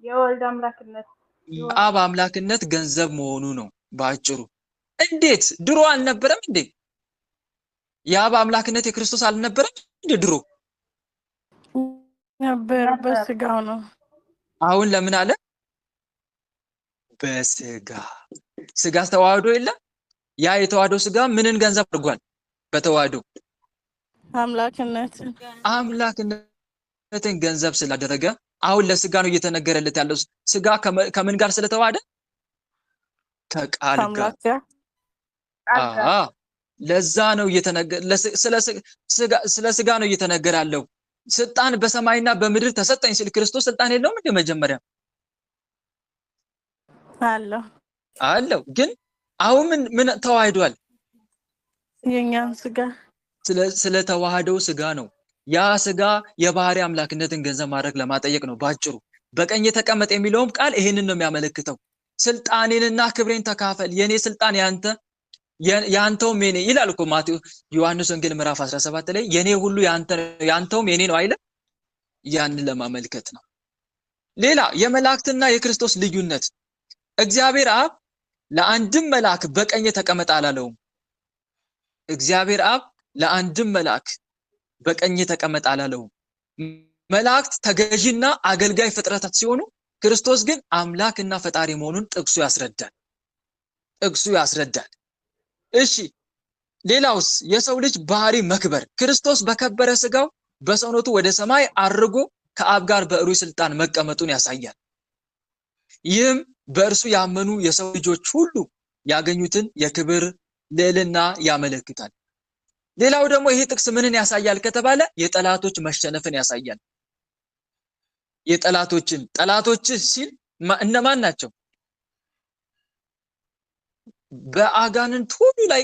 የወልድ አምላክነት አብ አምላክነት ገንዘብ መሆኑ ነው ባጭሩ። እንዴት ድሮ አልነበረም እንዴ? የአብ አምላክነት የክርስቶስ አልነበረም እንዴ ድሮ? ነበር፣ በስጋው ነው። አሁን ለምን አለ? በስጋ ስጋ ተዋህዶ የለም። ያ የተዋህዶ ስጋ ምንን ገንዘብ አድርጓል? በተዋህዶ አምላክነትን ገንዘብ ስላደረገ አሁን ለስጋ ነው እየተነገረለት ያለው። ስጋ ከምን ጋር ስለተዋሃደ? ከቃል ጋር። ለዛ ነው ስለ ስጋ ነው እየተነገረ ያለው። ስልጣን በሰማይና በምድር ተሰጠኝ ሲል ክርስቶስ ስልጣን የለውም እንደ መጀመሪያ አለው። ግን አሁን ምን ተዋህዷል? የኛን ስጋ ስለተዋህደው ስጋ ነው። ያ ስጋ የባህሪ አምላክነትን ገንዘብ ማድረግ ለማጠየቅ ነው ባጭሩ። በቀኝ ተቀመጥ የሚለውም ቃል ይሄንን ነው የሚያመለክተው። ስልጣኔንና ክብሬን ተካፈል፣ የኔ ስልጣን ያንተውም የኔ ይላል እኮ ዮሐንስ ወንጌል ምዕራፍ 17 ላይ የኔ ሁሉ ያንተውም የኔ ነው አይደል? ያንን ለማመልከት ነው። ሌላ የመላእክትና የክርስቶስ ልዩነት እግዚአብሔር አብ ለአንድም መልአክ በቀኝ ተቀመጥ አላለውም። እግዚአብሔር አብ ለአንድም መልአክ በቀኝ ተቀመጥ አላለውም። መላእክት ተገዢና አገልጋይ ፍጥረታት ሲሆኑ ክርስቶስ ግን አምላክና ፈጣሪ መሆኑን ጥቅሱ ያስረዳል። እሺ ሌላውስ የሰው ልጅ ባህሪ መክበር ክርስቶስ በከበረ ስጋው በሰውነቱ ወደ ሰማይ አርጎ ከአብ ጋር በእሩይ ስልጣን መቀመጡን ያሳያል። ይህም በእርሱ ያመኑ የሰው ልጆች ሁሉ ያገኙትን የክብር ልዕልና ያመለክታል። ሌላው ደግሞ ይሄ ጥቅስ ምንን ያሳያል ከተባለ የጠላቶች መሸነፍን ያሳያል። ጠላቶች ሲል እነማን ናቸው? በአጋንንት ሁሉ ላይ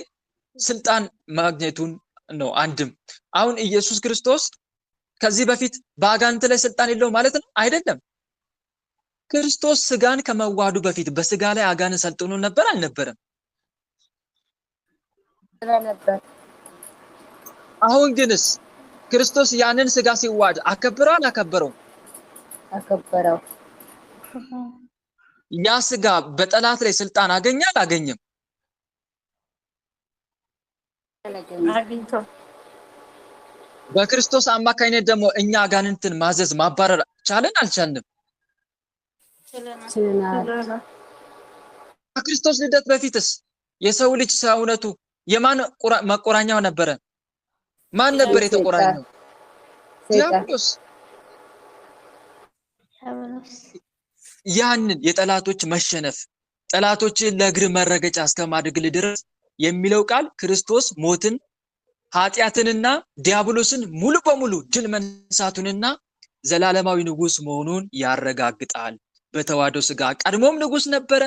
ስልጣን ማግኘቱን ነው። አንድም አሁን ኢየሱስ ክርስቶስ ከዚህ በፊት በአጋንንት ላይ ስልጣን የለው ማለት ነው አይደለም። ክርስቶስ ስጋን ከመዋሃዱ በፊት በስጋ ላይ አጋንንት ሰልጥኖ ነበር አልነበረም? ነበር። አሁን ግንስ ክርስቶስ ያንን ስጋ ሲዋሃድ አከበረው አላከበረው? አከበረው። ያ ስጋ በጠላት ላይ ስልጣን አገኘ አላገኘም? በክርስቶስ አማካኝነት ደግሞ እኛ አጋንንትን ማዘዝ ማባረር ቻለን አልቻልንም? ከክርስቶስ ልደት በፊትስ የሰው ልጅ ሰውነቱ የማን መቆራኛው ነበረ? ማን ነበር የተቆራኘው? ዲያብሎስ። ያንን የጠላቶች መሸነፍ ጠላቶችን ለእግር መረገጫ እስከማድረግ ድረስ የሚለው ቃል ክርስቶስ ሞትን ኃጢአትንና ዲያብሎስን ሙሉ በሙሉ ድል መንሳቱንና ዘላለማዊ ንጉስ መሆኑን ያረጋግጣል። በተዋህዶ ስጋ ቀድሞም ንጉስ ነበረ።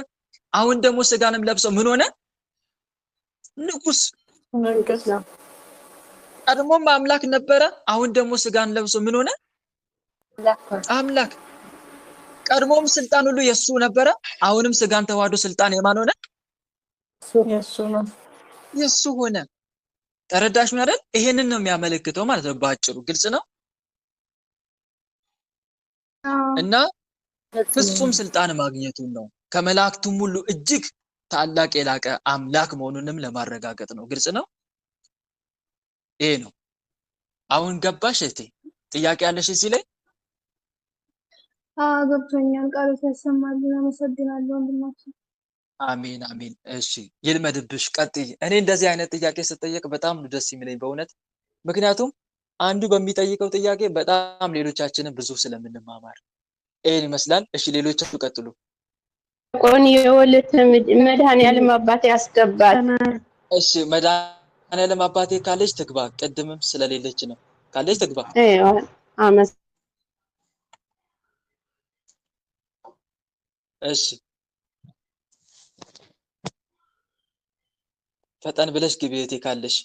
አሁን ደግሞ ስጋንም ለብሶ ምን ሆነ? ንጉስ። ቀድሞም አምላክ ነበረ። አሁን ደግሞ ስጋን ለብሶ ምን ሆነ? አምላክ። ቀድሞም ስልጣን ሁሉ የሱ ነበረ። አሁንም ስጋን ተዋህዶ ስልጣን የማን ሆነ? የሱ ነው። የሱ ሆነ። ተረዳሽ ማለት ይሄንን ነው የሚያመለክተው ማለት ነው። ባጭሩ ግልጽ ነው። እና ፍጹም ስልጣን ማግኘቱን ነው። ከመላእክቱም ሁሉ እጅግ ታላቅ የላቀ አምላክ መሆኑንም ለማረጋገጥ ነው። ግልጽ ነው። ይሄ ነው። አሁን ገባሽ እህቴ? ጥያቄ ያለሽ እዚህ ላይ? ገብቶኛል። ቃሉ ያሰማልን። አመሰግናለሁ ወንድማችን። አሜን አሜን። እሺ ይልመድብሽ፣ ቀጥይ። እኔ እንደዚህ አይነት ጥያቄ ስጠየቅ በጣም ነው ደስ የሚለኝ በእውነት። ምክንያቱም አንዱ በሚጠይቀው ጥያቄ በጣም ሌሎቻችንን ብዙ ስለምንማማር ይሄን ይመስላል። እሺ ሌሎቻችሁ ቀጥሉ። ቆን የወለተ መድኃኒዓለም አባቴ ያስገባል። እሺ መድኃኒዓለም አባቴ ካለች ትግባ። ቅድምም ስለሌለች ነው። ካለች ትግባ። እሺ ፈጠን ብለሽ ግቢ እህቴ ካለሽ።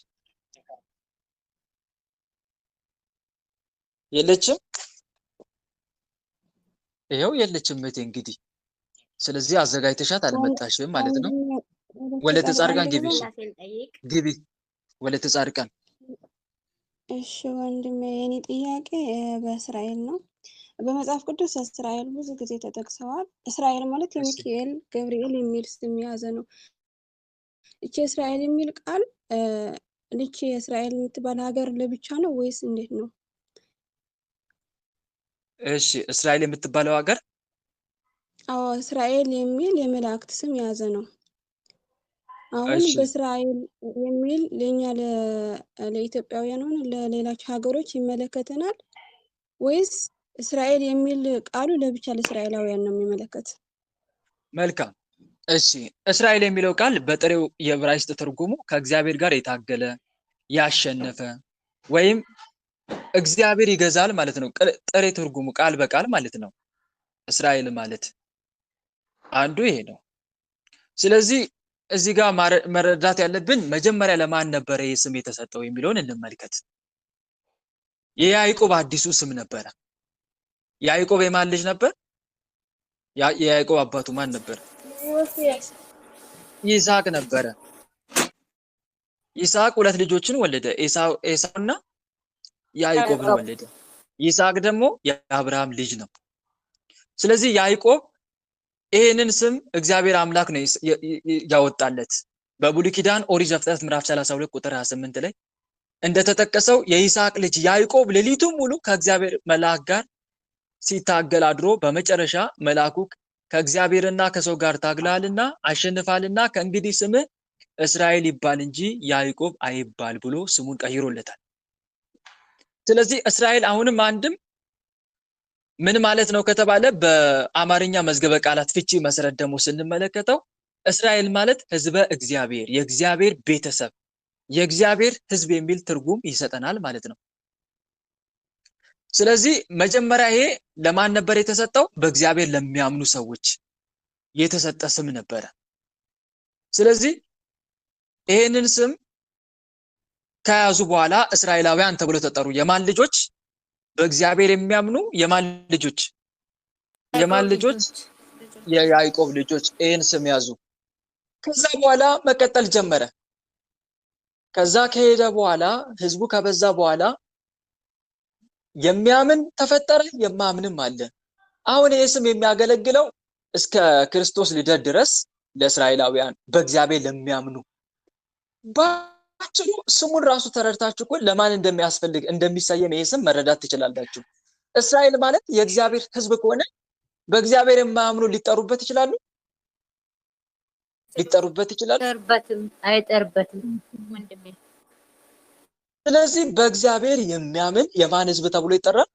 የለችም? ይሄው የለችም እህቴ እንግዲህ። ስለዚህ አዘጋጅተሻት አልመጣሽም ማለት ነው። ወለተ ጻድቃን ግቢ። ግቢ ወለተ ጻድቃን። እሺ ወንድሜ፣ የኔ ጥያቄ በእስራኤል ነው። በመጽሐፍ ቅዱስ እስራኤል ብዙ ጊዜ ተጠቅሰዋል። እስራኤል ማለት የሚካኤል ገብርኤል የሚል ስም የያዘ ነው። እቺ እስራኤል የሚል ቃል ልቺ እስራኤል የምትባል ሀገር ለብቻ ነው ወይስ እንዴት ነው? እሺ እስራኤል የምትባለው ሀገር? አዎ እስራኤል የሚል የመላእክት ስም የያዘ ነው። አሁን በእስራኤል የሚል ለኛ ለኢትዮጵያውያን ሆነ ለሌሎች ሀገሮች ይመለከተናል ወይስ እስራኤል የሚል ቃሉ ለብቻ ለእስራኤላውያን ነው የሚመለከት? መልካም። እሺ እስራኤል የሚለው ቃል በጥሬው የዕብራይስጥ ትርጉሙ ከእግዚአብሔር ጋር የታገለ ያሸነፈ ወይም እግዚአብሔር ይገዛል ማለት ነው። ጥሬ ትርጉሙ ቃል በቃል ማለት ነው። እስራኤል ማለት አንዱ ይሄ ነው። ስለዚህ እዚህ ጋር መረዳት ያለብን መጀመሪያ ለማን ነበረ ይህ ስም የተሰጠው የሚለውን እንመልከት። የያዕቆብ አዲሱ ስም ነበረ። ያዕቆብ የማን ልጅ ነበር? የያዕቆብ አባቱ ማን ነበር? ይስሐቅ ነበረ። ይስሐቅ ሁለት ልጆችን ወለደ፣ ኤሳውና ያዕቆብን ወለደ። ይስሐቅ ደግሞ የአብርሃም ልጅ ነው። ስለዚህ ያዕቆብ ይሄንን ስም እግዚአብሔር አምላክ ነው ያወጣለት። በብሉይ ኪዳን ኦሪት ዘፍጥረት ምዕራፍ 32 ቁጥር 28 ላይ እንደተጠቀሰው የይስሐቅ ልጅ ያዕቆብ ሌሊቱን ሙሉ ከእግዚአብሔር መልአክ ጋር ሲታገል አድሮ በመጨረሻ መልአኩ ከእግዚአብሔርና ከሰው ጋር ታግላልና አሸንፋልና ከእንግዲህ ስምህ እስራኤል ይባል እንጂ ያዕቆብ አይባል ብሎ ስሙን ቀይሮለታል። ስለዚህ እስራኤል አሁንም አንድም ምን ማለት ነው ከተባለ በአማርኛ መዝገበ ቃላት ፍቺ መሰረት ደግሞ ስንመለከተው እስራኤል ማለት ህዝበ እግዚአብሔር፣ የእግዚአብሔር ቤተሰብ፣ የእግዚአብሔር ህዝብ የሚል ትርጉም ይሰጠናል ማለት ነው። ስለዚህ መጀመሪያ ይሄ ለማን ነበር የተሰጠው? በእግዚአብሔር ለሚያምኑ ሰዎች የተሰጠ ስም ነበረ። ስለዚህ ይሄንን ስም ከያዙ በኋላ እስራኤላውያን ተብሎ ተጠሩ። የማን ልጆች? በእግዚአብሔር የሚያምኑ የማን ልጆች? የማን ልጆች? የያዕቆብ ልጆች። ይሄን ስም ያዙ። ከዛ በኋላ መቀጠል ጀመረ። ከዛ ከሄደ በኋላ ህዝቡ ከበዛ በኋላ የሚያምን ተፈጠረ፣ የማያምንም አለ። አሁን ይህ ስም የሚያገለግለው እስከ ክርስቶስ ልደት ድረስ ለእስራኤላውያን በእግዚአብሔር ለሚያምኑ። ባጭሩ ስሙን ራሱ ተረድታችሁ እኮ ለማን እንደሚያስፈልግ እንደሚሰየም ይሄ ስም መረዳት ትችላላችሁ። እስራኤል ማለት የእግዚአብሔር ህዝብ ከሆነ በእግዚአብሔር የማያምኑ ሊጠሩበት ይችላሉ? ሊጠሩበት ይችላሉ? አይጠርበትም ወንድሜ። ስለዚህ በእግዚአብሔር የሚያምን የማን ህዝብ ተብሎ ይጠራል?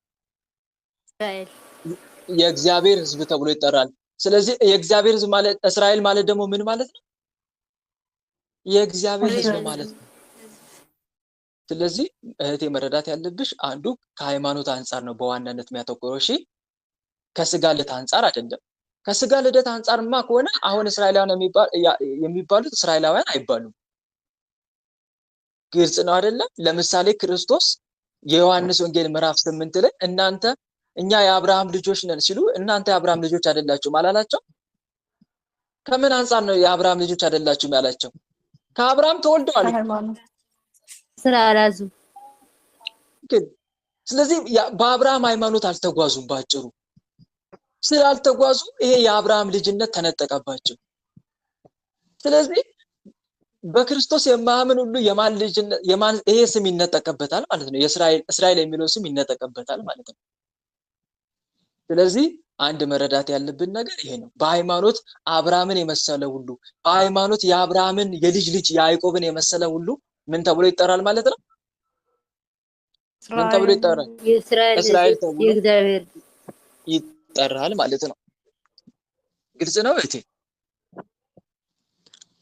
የእግዚአብሔር ህዝብ ተብሎ ይጠራል። ስለዚህ የእግዚአብሔር ህዝብ ማለት እስራኤል ማለት ደግሞ ምን ማለት ነው? የእግዚአብሔር ህዝብ ማለት ነው። ስለዚህ እህቴ መረዳት ያለብሽ አንዱ ከሃይማኖት አንፃር ነው በዋናነት የሚያተኩረው። እሺ ከስጋ ልደት አንፃር አይደለም። ከስጋ ልደት አንፃርማ ከሆነ አሁን እስራኤላውያን የሚባሉት እስራኤላውያን አይባሉም። ግልጽ ነው አይደለም? ለምሳሌ ክርስቶስ የዮሐንስ ወንጌል ምዕራፍ 8 ላይ እናንተ እኛ የአብርሃም ልጆች ነን ሲሉ እናንተ የአብርሃም ልጆች አይደላችሁም አላላቸው? ከምን አንፃር ነው የአብርሃም ልጆች አይደላችሁም ያላቸው? ከአብርሃም ተወልደዋል ስላላዙ። ስለዚህ በአብርሃም ሃይማኖት አልተጓዙም። ባጭሩ ስላልተጓዙ ይሄ የአብርሃም ልጅነት ተነጠቀባቸው። ስለዚህ በክርስቶስ የማያምን ሁሉ የማን ይሄ ስም ይነጠቀበታል ማለት ነው። እስራኤል የሚለው ስም ይነጠቀበታል ማለት ነው። ስለዚህ አንድ መረዳት ያለብን ነገር ይሄ ነው። በሃይማኖት አብርሃምን የመሰለ ሁሉ በሃይማኖት የአብርሃምን የልጅ ልጅ ያዕቆብን የመሰለ ሁሉ ምን ተብሎ ይጠራል ማለት ነው? ምን ተብሎ ይጠራል? እስራኤል ተብሎ የእግዚአብሔር ይጠራል ማለት ነው። ግልጽ ነው እህቴ?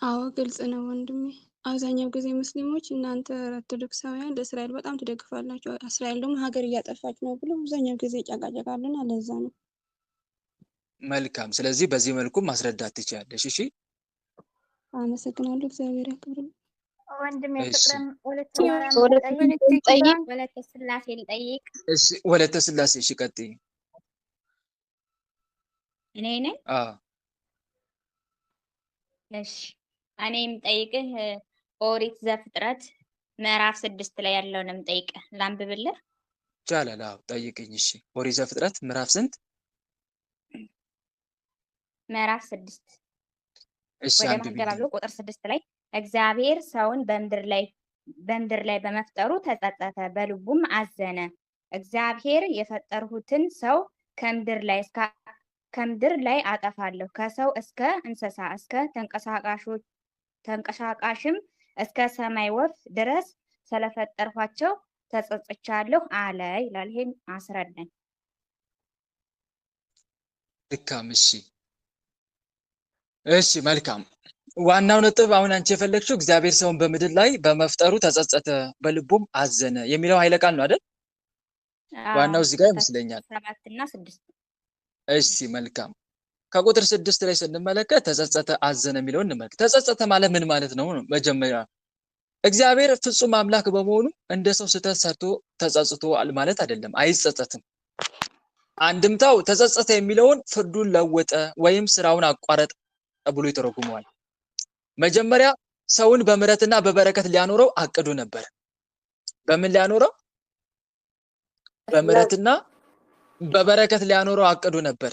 አዎ ግልጽ ነው ወንድሜ። አብዛኛው ጊዜ ሙስሊሞች እናንተ ኦርቶዶክሳውያን ለእስራኤል በጣም ትደግፋላችሁ፣ እስራኤል ደግሞ ሀገር እያጠፋች ነው ብሎ አብዛኛው ጊዜ ጫቃጫቃሉና ለዛ ነው። መልካም። ስለዚህ በዚህ መልኩ ማስረዳት ትችያለሽ። እሺ አመሰግናለሁ። እግዚአብሔር ያክብርልኝ ወንድሜ። እሺ ፍቅርን ወለተ ስላሴ ልጠይቅ። እሺ ወለተ ስላሴ እሺ ቀጥይ። እኔ ነኝ። እሺ እኔ የምጠይቅህ ኦሪት ዘፍጥረት ምዕራፍ 6 ላይ ያለውን የምጠይቅህ ላንብብልህ? ይቻላል። አዎ ጠይቅኝ። እሺ ኦሪት ዘፍጥረት ምዕራፍ ስንት? ምዕራፍ 6 እሺ ወደ አንብቢልኝ። ማገባሉ ቁጥር 6 ላይ እግዚአብሔር ሰውን በምድር ላይ በመፍጠሩ ተጸጸተ፣ በልቡም አዘነ። እግዚአብሔር የፈጠርሁትን ሰው ከምድር ላይ አጠፋለሁ፣ ከሰው እስከ እንስሳ እስከ ተንቀሳቃሽም እስከ ሰማይ ወፍ ድረስ ስለፈጠርኋቸው ተጸጽቻለሁ አለ ይላል። ይሄን አስረዳኝ። መልካም። እሺ መልካም። ዋናው ነጥብ አሁን አንቺ የፈለግሽው እግዚአብሔር ሰውን በምድር ላይ በመፍጠሩ ተጸጸተ በልቡም አዘነ የሚለው ኃይለ ቃል ነው አይደል? ዋናው እዚህ ጋር ይመስለኛል። 7 እና 6 እሺ መልካም። ከቁጥር 6 ላይ ስንመለከት ተጸጸተ አዘነ የሚለውን እንመልከት። ተጸጸተ ማለት ምን ማለት ነው? መጀመሪያ እግዚአብሔር ፍጹም አምላክ በመሆኑ እንደ ሰው ስህተት ሰርቶ ተጸጽቷል ማለት አይደለም፣ አይጸጸትም። አንድምታው ተጸጸተ የሚለውን ፍርዱን ለወጠ ወይም ስራውን አቋረጠ ብሎ ይተረጉመዋል። መጀመሪያ ሰውን በምህረትና በበረከት ሊያኖረው አቅዶ ነበር። በምን ሊያኖረው? በምህረትና በበረከት ሊያኖረው አቅዶ ነበር።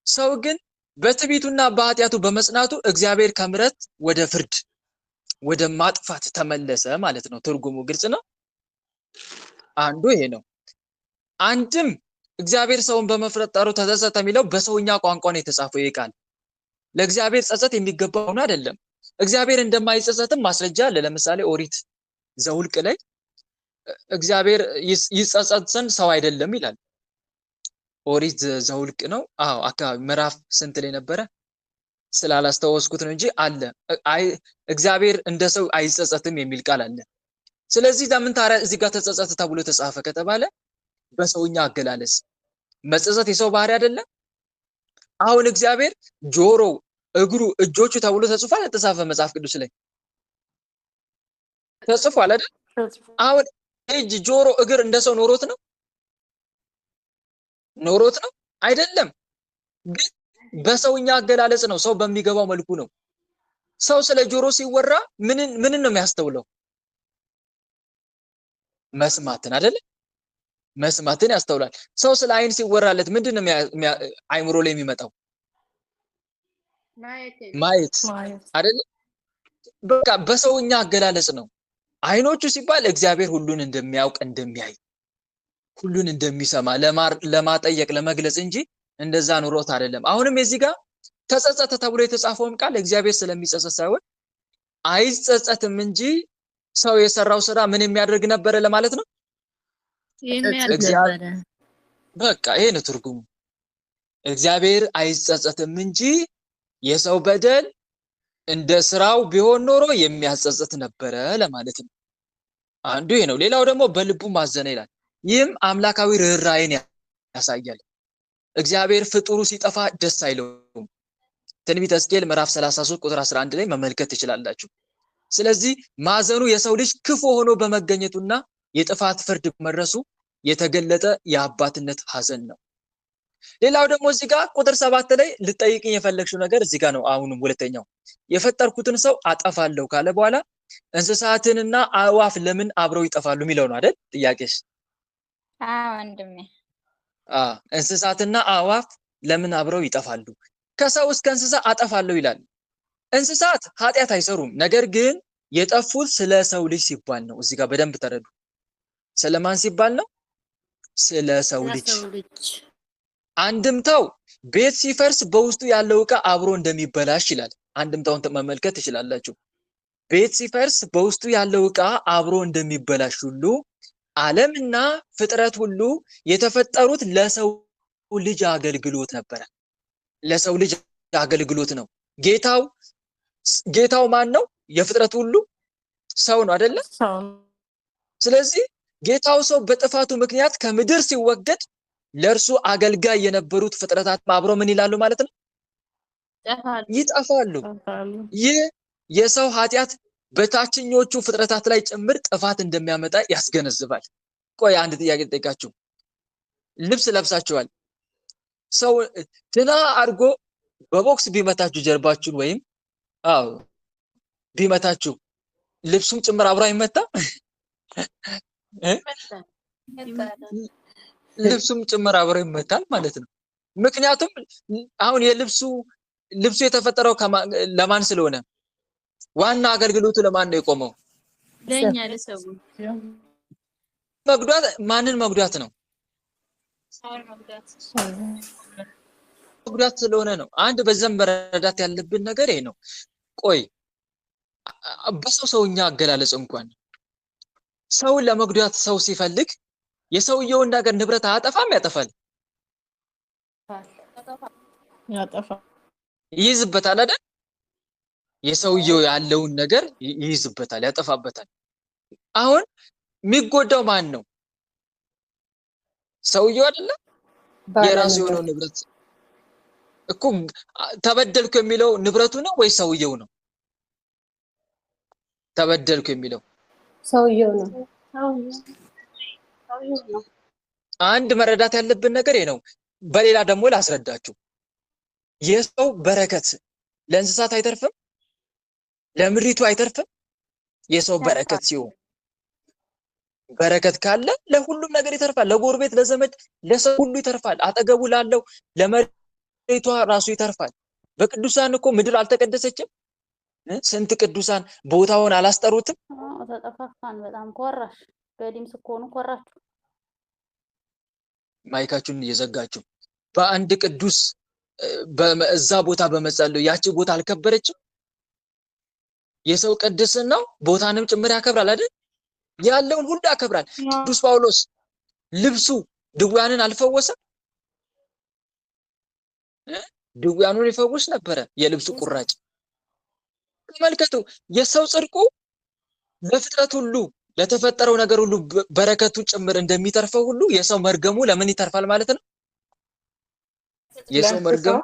ሰው ግን በትዕቢቱና በኃጢአቱ በመጽናቱ እግዚአብሔር ከምሕረት ወደ ፍርድ ወደ ማጥፋት ተመለሰ ማለት ነው። ትርጉሙ ግልጽ ነው። አንዱ ይሄ ነው። አንድም እግዚአብሔር ሰውን በመፍጠሩ ተጸጸተ የሚለው በሰውኛ ቋንቋ ነው የተጻፈው። ይሄ ቃል ለእግዚአብሔር ጸጸት የሚገባው ነው አይደለም። እግዚአብሔር እንደማይጸጸትም ማስረጃ አለ። ለምሳሌ ኦሪት ዘኍልቍ ላይ እግዚአብሔር ይጸጸት ዘንድ ሰው አይደለም ይላል። ኦሪት ዘኍልቍ ነው። አዎ አካባቢ ምዕራፍ ስንት ላይ ነበረ? ስላላስተዋወስኩት ነው እንጂ አለ። እግዚአብሔር እንደ ሰው አይጸጸትም የሚል ቃል አለ። ስለዚህ ለምን ታዲያ እዚህ ጋር ተጸጸተ ተብሎ ተጻፈ ከተባለ በሰውኛ አገላለጽ መጸጸት የሰው ባህሪ አይደለም። አሁን እግዚአብሔር ጆሮ፣ እግሩ፣ እጆቹ ተብሎ ተጽፏል የተጻፈ መጽሐፍ ቅዱስ ላይ ተጽፏል አይደል? አሁን እጅ፣ ጆሮ፣ እግር እንደ ሰው ኖሮት ነው አይደለም። ግን በሰውኛ አገላለጽ ነው፣ ሰው በሚገባው መልኩ ነው። ሰው ስለ ጆሮ ሲወራ ምንን ነው የሚያስተውለው? መስማትን አይደለም? መስማትን ያስተውላል። ሰው ስለ አይን ሲወራለት ምንድነው አይምሮ ላይ የሚመጣው? ማየት አይደለም? በቃ በሰውኛ አገላለጽ ነው። አይኖቹ ሲባል እግዚአብሔር ሁሉን እንደሚያውቅ እንደሚያይ፣ ሁሉን እንደሚሰማ ለማጠየቅ ለመግለጽ እንጂ እንደዛ ኑሮት አይደለም። አሁንም እዚህ ጋር ተጸጸተ ተብሎ የተጻፈውም ቃል እግዚአብሔር ስለሚጸጸት ሳይሆን አይጸጸትም እንጂ ሰው የሰራው ስራ ምን የሚያደርግ ነበረ ለማለት ነው። በቃ ይሄ ነው ትርጉሙ። እግዚአብሔር አይጸጸትም እንጂ የሰው በደል እንደ ስራው ቢሆን ኖሮ የሚያጸጽት ነበረ ለማለት ነው። አንዱ ይሄ ነው። ሌላው ደግሞ በልቡ ማዘነ ይላል። ይህም አምላካዊ ርኅራኄን ያሳያል። እግዚአብሔር ፍጡሩ ሲጠፋ ደስ አይለውም። ትንቢተ ሕዝቅኤል ምዕራፍ 33 ቁጥር 11 ላይ መመልከት ትችላላችሁ። ስለዚህ ማዘኑ የሰው ልጅ ክፉ ሆኖ በመገኘቱና የጥፋት ፍርድ መድረሱ የተገለጠ የአባትነት ሐዘን ነው። ሌላው ደግሞ እዚህ ጋር ቁጥር 7 ላይ ልጠይቅኝ የፈለግሽው ነገር እዚህ ጋር ነው። አሁንም ሁለተኛው የፈጠርኩትን ሰው አጠፋለሁ ካለ በኋላ እንስሳትንና አእዋፍ ለምን አብረው ይጠፋሉ የሚለው ነው አይደል ጥያቄሽ? ወንድሜ እንስሳትና አእዋፍ ለምን አብረው ይጠፋሉ? ከሰው እስከ እንስሳ አጠፋለሁ ይላል። እንስሳት ኃጢአት አይሰሩም። ነገር ግን የጠፉት ስለ ሰው ልጅ ሲባል ነው። እዚህ ጋር በደንብ ተረዱ። ስለማን ሲባል ነው? ስለ ሰው ልጅ። አንድምታው ቤት ሲፈርስ በውስጡ ያለው ዕቃ አብሮ እንደሚበላሽ ይላል። አንድምታውን መመልከት ትችላላችሁ። ቤት ሲፈርስ በውስጡ ያለው ዕቃ አብሮ እንደሚበላሽ ሁሉ ዓለምና ፍጥረት ሁሉ የተፈጠሩት ለሰው ልጅ አገልግሎት ነበረ። ለሰው ልጅ አገልግሎት ነው። ጌታው ማን ነው? የፍጥረት ሁሉ ሰው ነው አይደለ? ስለዚህ ጌታው ሰው በጥፋቱ ምክንያት ከምድር ሲወገድ ለእርሱ አገልጋይ የነበሩት ፍጥረታት አብሮ ምን ይላሉ ማለት ነው? ይጠፋሉ። ይህ የሰው ኃጢአት በታችኞቹ ፍጥረታት ላይ ጭምር ጥፋት እንደሚያመጣ ያስገነዝባል። ቆይ አንድ ጥያቄ ልጠይቃችሁ። ልብስ ለብሳችኋል። ሰው ድና አድርጎ በቦክስ ቢመታችሁ ጀርባችሁን ወይም ቢመታችሁ ልብሱም ጭምር አብሮ አይመታ? ልብሱም ጭምር አብሮ ይመታል ማለት ነው። ምክንያቱም አሁን ልብሱ የተፈጠረው ለማን ስለሆነ ዋና አገልግሎቱ ለማን ነው የቆመው? ለኛ ለሰዎች። መጉዳት ማንን መጉዳት ነው? መጉዳት ስለሆነ ነው። አንድ በዛም መረዳት ያለብን ነገር ይሄ ነው። ቆይ ሰውኛ አገላለጽ እንኳን ሰውን ለመጉዳት ሰው ሲፈልግ የሰውየውን ነገር ንብረት አያጠፋም? ያጠፋል። ይይዝበታል አይደል? የሰውየው ያለውን ነገር ይይዝበታል፣ ያጠፋበታል። አሁን የሚጎዳው ማን ነው? ሰውየው አይደለ? የራሱ የሆነው ንብረት እኮ ተበደልኩ የሚለው ንብረቱ ነው ወይ ሰውየው ነው? ተበደልኩ የሚለው ሰውየው ነው። አንድ መረዳት ያለብን ነገር ይሄ ነው። በሌላ ደግሞ ላስረዳችሁ። የሰው በረከት ለእንስሳት አይተርፍም? ለምድሪቱ አይተርፍም? የሰው በረከት ሲሆን በረከት ካለ ለሁሉም ነገር ይተርፋል። ለጎረቤት፣ ለዘመድ፣ ለሰው ሁሉ ይተርፋል። አጠገቡ ላለው ለመሬቷ ራሱ ይተርፋል። በቅዱሳን እኮ ምድር አልተቀደሰችም? ስንት ቅዱሳን ቦታውን አላስጠሩትም? ተጠፋፋን። በጣም ኮራሽ። በዲምስ እኮ ነው ኮራችሁ። ማይካችሁን እየዘጋችሁ በአንድ ቅዱስ በዛ ቦታ በመጸለዩ ያቺ ቦታ አልከበረችም? የሰው ቅድስናው ቦታንም ጭምር ያከብራል አይደል? ያለውን ሁሉ ያከብራል። ቅዱስ ጳውሎስ ልብሱ ድውያንን አልፈወሰም? ድውያኑን ይፈውስ ነበረ የልብሱ ቁራጭ። ተመልከቱ፣ የሰው ጽድቁ ለፍጥረት ሁሉ ለተፈጠረው ነገር ሁሉ በረከቱ ጭምር እንደሚተርፈው ሁሉ የሰው መርገሙ ለምን ይተርፋል ማለት ነው? የሰው መርገሙ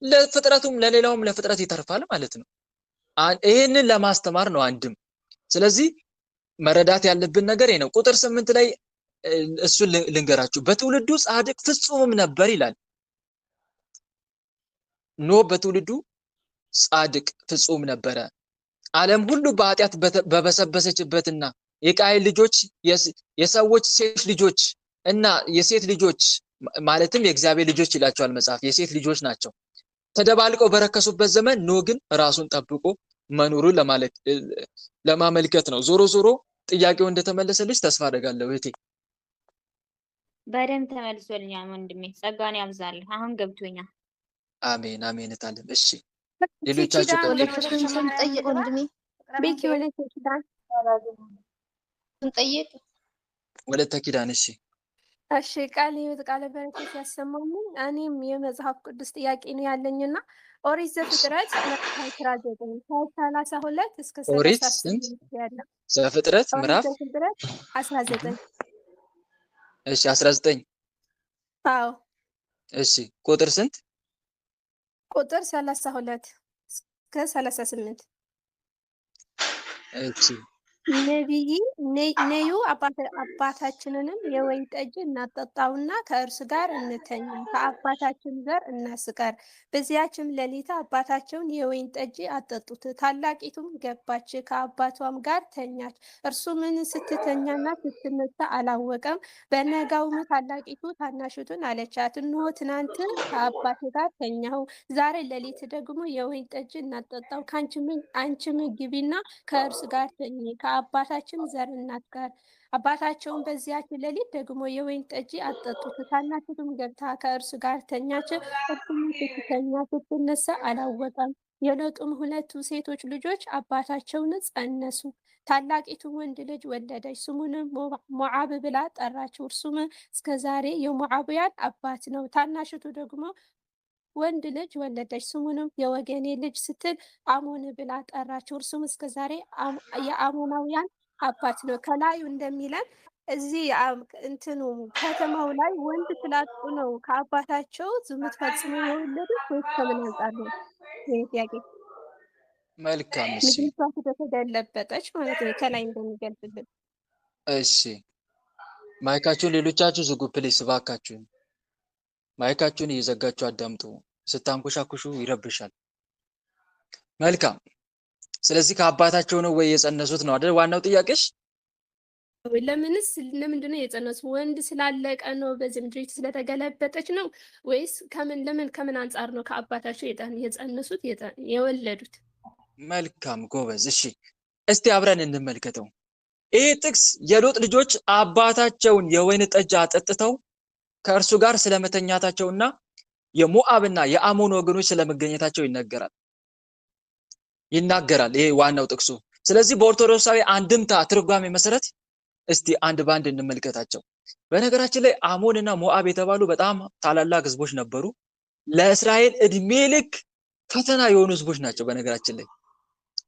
ለፍጥረቱም ለሌላውም ለፍጥረት ይተርፋል ማለት ነው። ይሄንን ለማስተማር ነው አንድም። ስለዚህ መረዳት ያለብን ነገር ይሄ ነው። ቁጥር 8 ላይ እሱን ልንገራችሁ። በትውልዱ ጻድቅ ፍጹምም ነበር ይላል። ኖህ በትውልዱ ጻድቅ ፍጹም ነበረ። ዓለም ሁሉ በኃጢአት በበሰበሰችበትና የቃየል ልጆች የሰዎች ሴት ልጆች እና የሴት ልጆች ማለትም የእግዚአብሔር ልጆች ይላቸዋል መጽሐፍ፣ የሴት ልጆች ናቸው ተደባልቀው በረከሱበት ዘመን ኖህ ግን ራሱን ጠብቆ መኖሩን ለማመልከት ነው። ዞሮ ዞሮ ጥያቄው እንደተመለሰልሽ ተስፋ አደርጋለሁ እህቴ። በደንብ ተመልሶልኛል ወንድሜ፣ ጸጋን ያብዛልህ። አሁን ገብቶኛል። አሜን አሜን እታለም። እሺ ሌሎቻችሁ ጠይቅ ወንድሜ። ቤኪ ወለተ ኪዳን እንጠይቅ። ወለተ ኪዳን። እሺ እሺ ቃል ሕይወት ቃለ በረከት ያሰማሙ። እኔም የመጽሐፍ ቅዱስ ጥያቄ ነው ያለኝና ኦሪት ዘፍጥረት ምዕራፍ 19 ከ32 እስከ ኦሪት ስንት? 38 ያለው ዘፍጥረት ኦሪት ምዕራፍ ዘፍጥረት 19 እሺ 19 አዎ እሺ ቁጥር ስንት? ቁጥር 32 እስከ 38 እሺ ነዩ አባታችንንም የወይን ጠጅ እናጠጣውና ከእርሱ ጋር እንተኛ፣ ከአባታችን ጋር እናስቀር። በዚያችም ሌሊት አባታቸውን የወይን ጠጅ አጠጡት። ታላቂቱም ገባች፣ ከአባቷም ጋር ተኛች። እርሱ ምን ስትተኛና ስትነሳ አላወቀም። በነጋውም ታላቂቱ ታናሽቱን አለቻት፣ እነሆ ትናንት ከአባቴ ጋር ተኛሁ፣ ዛሬ ሌሊት ደግሞ የወይን ጠጅ እናጠጣው። አንቺም ግቢና ከእርሱ ጋር ተኚ፣ ከአባታችን ዘር እናት ጋር። አባታቸውን በዚያች ሌሊት ደግሞ የወይን ጠጅ አጠጡት። ታናሽቱም ገብታ ከእርሱ ጋር ተኛች። እርሱም ስትተኛ ስትነሳ አላወቀም። የሎጡም ሁለቱ ሴቶች ልጆች አባታቸውን ጸነሱ። ታላቂቱ ወንድ ልጅ ወለደች፣ ስሙንም ሞዓብ ብላ ጠራችው። እርሱም እስከ ዛሬ የሞዓብያን አባት ነው። ታናሽቱ ደግሞ ወንድ ልጅ ወለደች፣ ስሙንም የወገኔ ልጅ ስትል አሞን ብላ ጠራችው። እርሱም እስከ ዛሬ የአሞናውያን አባት ነው። ከላዩ እንደሚለን እዚህ እንትኑ ከተማው ላይ ወንድ ስላጡ ነው ከአባታቸው ዝሙት ፈጽመው የወለዱት ወይስ ከምን አንጻር ነው? ይሄ ጥያቄ መልካም። እሺ ምድሪቷ ስለተገለበጠች ማለት ነው ከላይ እንደሚገልጽልን። እሺ ማይካችሁን ሌሎቻችሁ ዝጉ ፕሊስ እባካችሁን። ማይካችሁን እየዘጋችሁ አዳምጡ። ስታንኮሻኩሹ ይረብሻል። መልካም። ስለዚህ ከአባታቸው ነው ወይ የጸነሱት ነው አይደል ዋናው ጥያቄሽ? ለምንድነው የጸነሱ? ወንድ ስላለቀ ነው? በዚህ ምድሪቱ ስለተገለበጠች ነው ወይስ ከምን አንጻር ነው ከአባታቸው የጸነሱት የወለዱት? መልካም ጎበዝ። እሺ እስቲ አብረን እንመልከተው። ይህ ጥቅስ የሎጥ ልጆች አባታቸውን የወይን ጠጅ አጠጥተው ከእርሱ ጋር ስለመተኛታቸውና የሞዓብና የአሞን ወገኖች ስለመገኘታቸው ይናገራል። ይሄ ዋናው ጥቅሱ። ስለዚህ በኦርቶዶክሳዊ አንድምታ ትርጓሜ መሰረት እስቲ አንድ ባንድ እንመልከታቸው። በነገራችን ላይ አሞንና ሞዓብ የተባሉ በጣም ታላላቅ ህዝቦች ነበሩ። ለእስራኤል እድሜ ልክ ፈተና የሆኑ ህዝቦች ናቸው። በነገራችን ላይ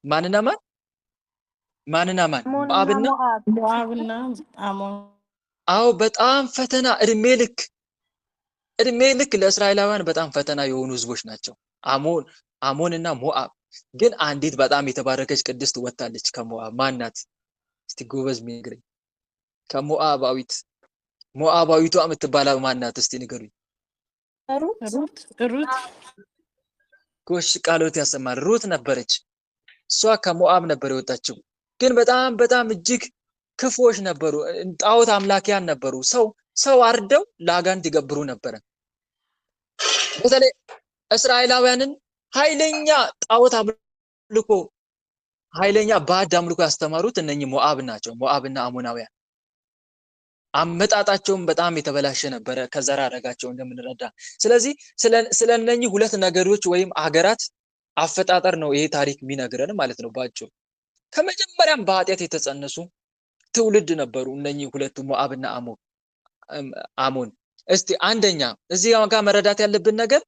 ማንና ማን? ሞዓብና አሞን። አዎ በጣም ፈተና እድሜ ልክ ለእስራኤላውያን በጣም ፈተና የሆኑ ህዝቦች ናቸው አሞንና ሞዓብ። ግን አንዲት በጣም የተባረከች ቅድስት ወጣለች ከሞዓብ። ማናት? እስቲ ጎበዝ ሚነግረኝ። ሞዓባዊቷ የምትባለው ማናት? እስቲ ንገሩኝ። ሩት ጎሽ ቃሎት ያሰማል። ሩት ነበረች። እሷ ከሞዓብ ነበር የወጣችው። ግን በጣም እጅግ ክፉዎች ነበሩ። ጣዖት አምላኪያን ነበሩ። ሰው አርደው ለአጋንንት ይገብሩ ነበር። በተለይ እስራኤላውያንን ኃይለኛ ጣዖት አምልኮ ኃይለኛ ባዕድ አምልኮ ያስተማሩት እነኚህ ሞዓብ ናቸው። ሞዓብና አሞናውያን አመጣጣቸውም በጣም የተበላሸ ነበረ ከዘራ አረጋቸው እንደምንረዳ። ስለዚህ ስለነኚህ ሁለት ነገሮች ወይም አገራት አፈጣጠር ነው ይሄ ታሪክ የሚነግረን ማለት ነው ባጭሩ። ከመጀመሪያም በኃጢአት የተጸነሱ ትውልድ ነበሩ እነኚህ ሁለቱ ሞዓብና አሞን። እስቲ አንደኛ እዚህ ጋር መረዳት ያለብን ነገር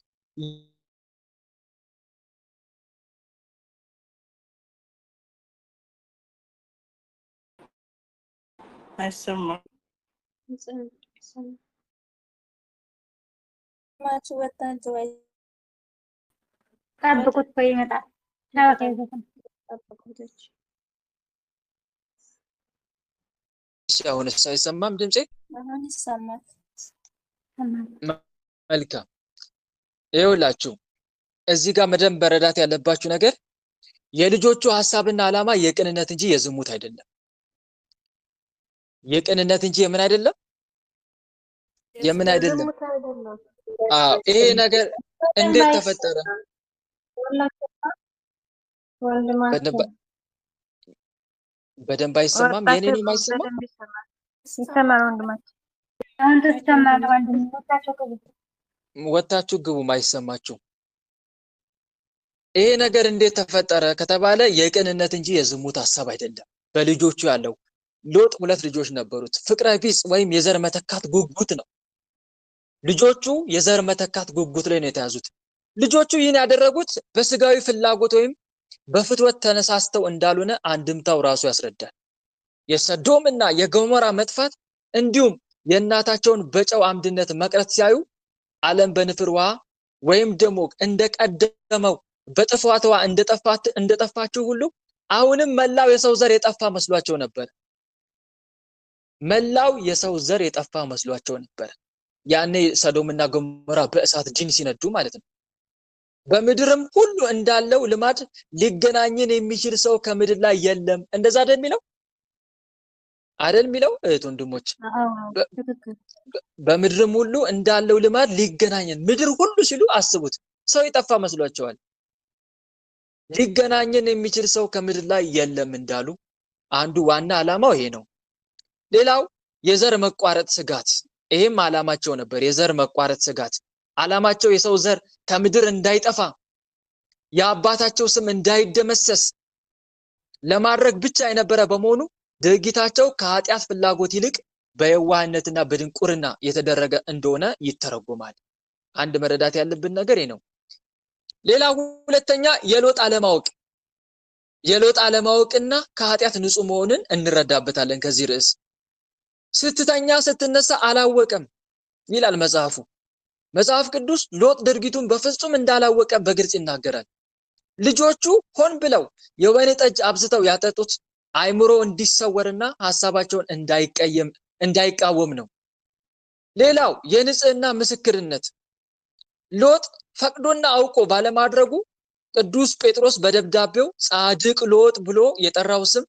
አይሰማም። ጠብቁት ቆይ ይመጣል። እሺ አሁንስ አይሰማም ድምጼ? አሁን ይሰማል። መልካም። ይኸውላችሁ እዚህ ጋር መደም መረዳት ያለባችሁ ነገር የልጆቹ ሐሳብና ዓላማ የቅንነት እንጂ የዝሙት አይደለም። የቅንነት እንጂ የምን አይደለም? ይሄ ነገር እንዴት ተፈጠረ? በደንብ አይሰማም። የኔ ነው የማይሰማው? ይሰማል ወንድማችን። አሁን ተሰማል ወንድም። ወጣችሁ ግቡ ማይሰማችሁ። ይሄ ነገር እንዴት ተፈጠረ ከተባለ የቅንነት እንጂ የዝሙት ሐሳብ አይደለም በልጆቹ ያለው። ሎጥ 2 ልጆች ነበሩት። ፍቅረ ቢጽ ወይም የዘር መተካት ጉጉት ነው። ልጆቹ የዘር መተካት ጉጉት ላይ ነው የተያዙት። ልጆቹ ይህን ያደረጉት በስጋዊ ፍላጎት ወይም በፍትወት ተነሳስተው እንዳልሆነ አንድምታው ራሱ ያስረዳል። የሰዶምና የገሞራ መጥፋት እንዲሁም የእናታቸውን በጨው አምድነት መቅረት ሲያዩ ዓለም በንፍር ውሃ ወይም ደግሞ እንደቀደመው በጥፋት ውሃ እንደጠፋችው ሁሉ አሁንም መላው የሰው ዘር የጠፋ መስሏቸው ነበር። መላው የሰው ዘር የጠፋ መስሏቸው ነበር። ያኔ ሰዶምና ገሞራ በእሳት ጂን ሲነዱ ማለት ነው። በምድርም ሁሉ እንዳለው ልማድ ሊገናኝን የሚችል ሰው ከምድር ላይ የለም። እንደዛ አይደል የሚለው እህት ወንድሞች? በምድርም ሁሉ እንዳለው ልማድ ሊገናኝን፣ ምድር ሁሉ ሲሉ አስቡት፣ ሰው የጠፋ መስሏቸዋል። ሊገናኝን የሚችል ሰው ከምድር ላይ የለም እንዳሉ አንዱ ዋና ዓላማው ይሄ ነው። ሌላው የዘር መቋረጥ ስጋት፣ ይሄም ዓላማቸው ነበር። የዘር መቋረጥ ስጋት ዓላማቸው የሰው ዘር ከምድር እንዳይጠፋ፣ የአባታቸው ስም እንዳይደመሰስ ለማድረግ ብቻ የነበረ በመሆኑ ድርጊታቸው ከኃጢአት ፍላጎት ይልቅ በየዋህነትና በድንቁርና የተደረገ እንደሆነ ይተረጎማል። አንድ መረዳት ያለብን ነገር ነው። ሌላው ሁለተኛ የሎጥ አለማወቅ፣ የሎጥ አለማወቅና ከኃጢአት ንጹህ መሆንን እንረዳበታለን ከዚህ ርዕስ። ስትተኛ ስትነሳ አላወቀም ይላል መጽሐፉ። መጽሐፍ ቅዱስ ሎጥ ድርጊቱን በፍጹም እንዳላወቀ በግልጽ ይናገራል። ልጆቹ ሆን ብለው የወይን ጠጅ አብዝተው ያጠጡት አይምሮ እንዲሰወርና ሐሳባቸውን እንዳይቃወም ነው። ሌላው የንጽህና ምስክርነት፣ ሎጥ ፈቅዶና አውቆ ባለማድረጉ ቅዱስ ጴጥሮስ በደብዳቤው ጻድቅ ሎጥ ብሎ የጠራው ስም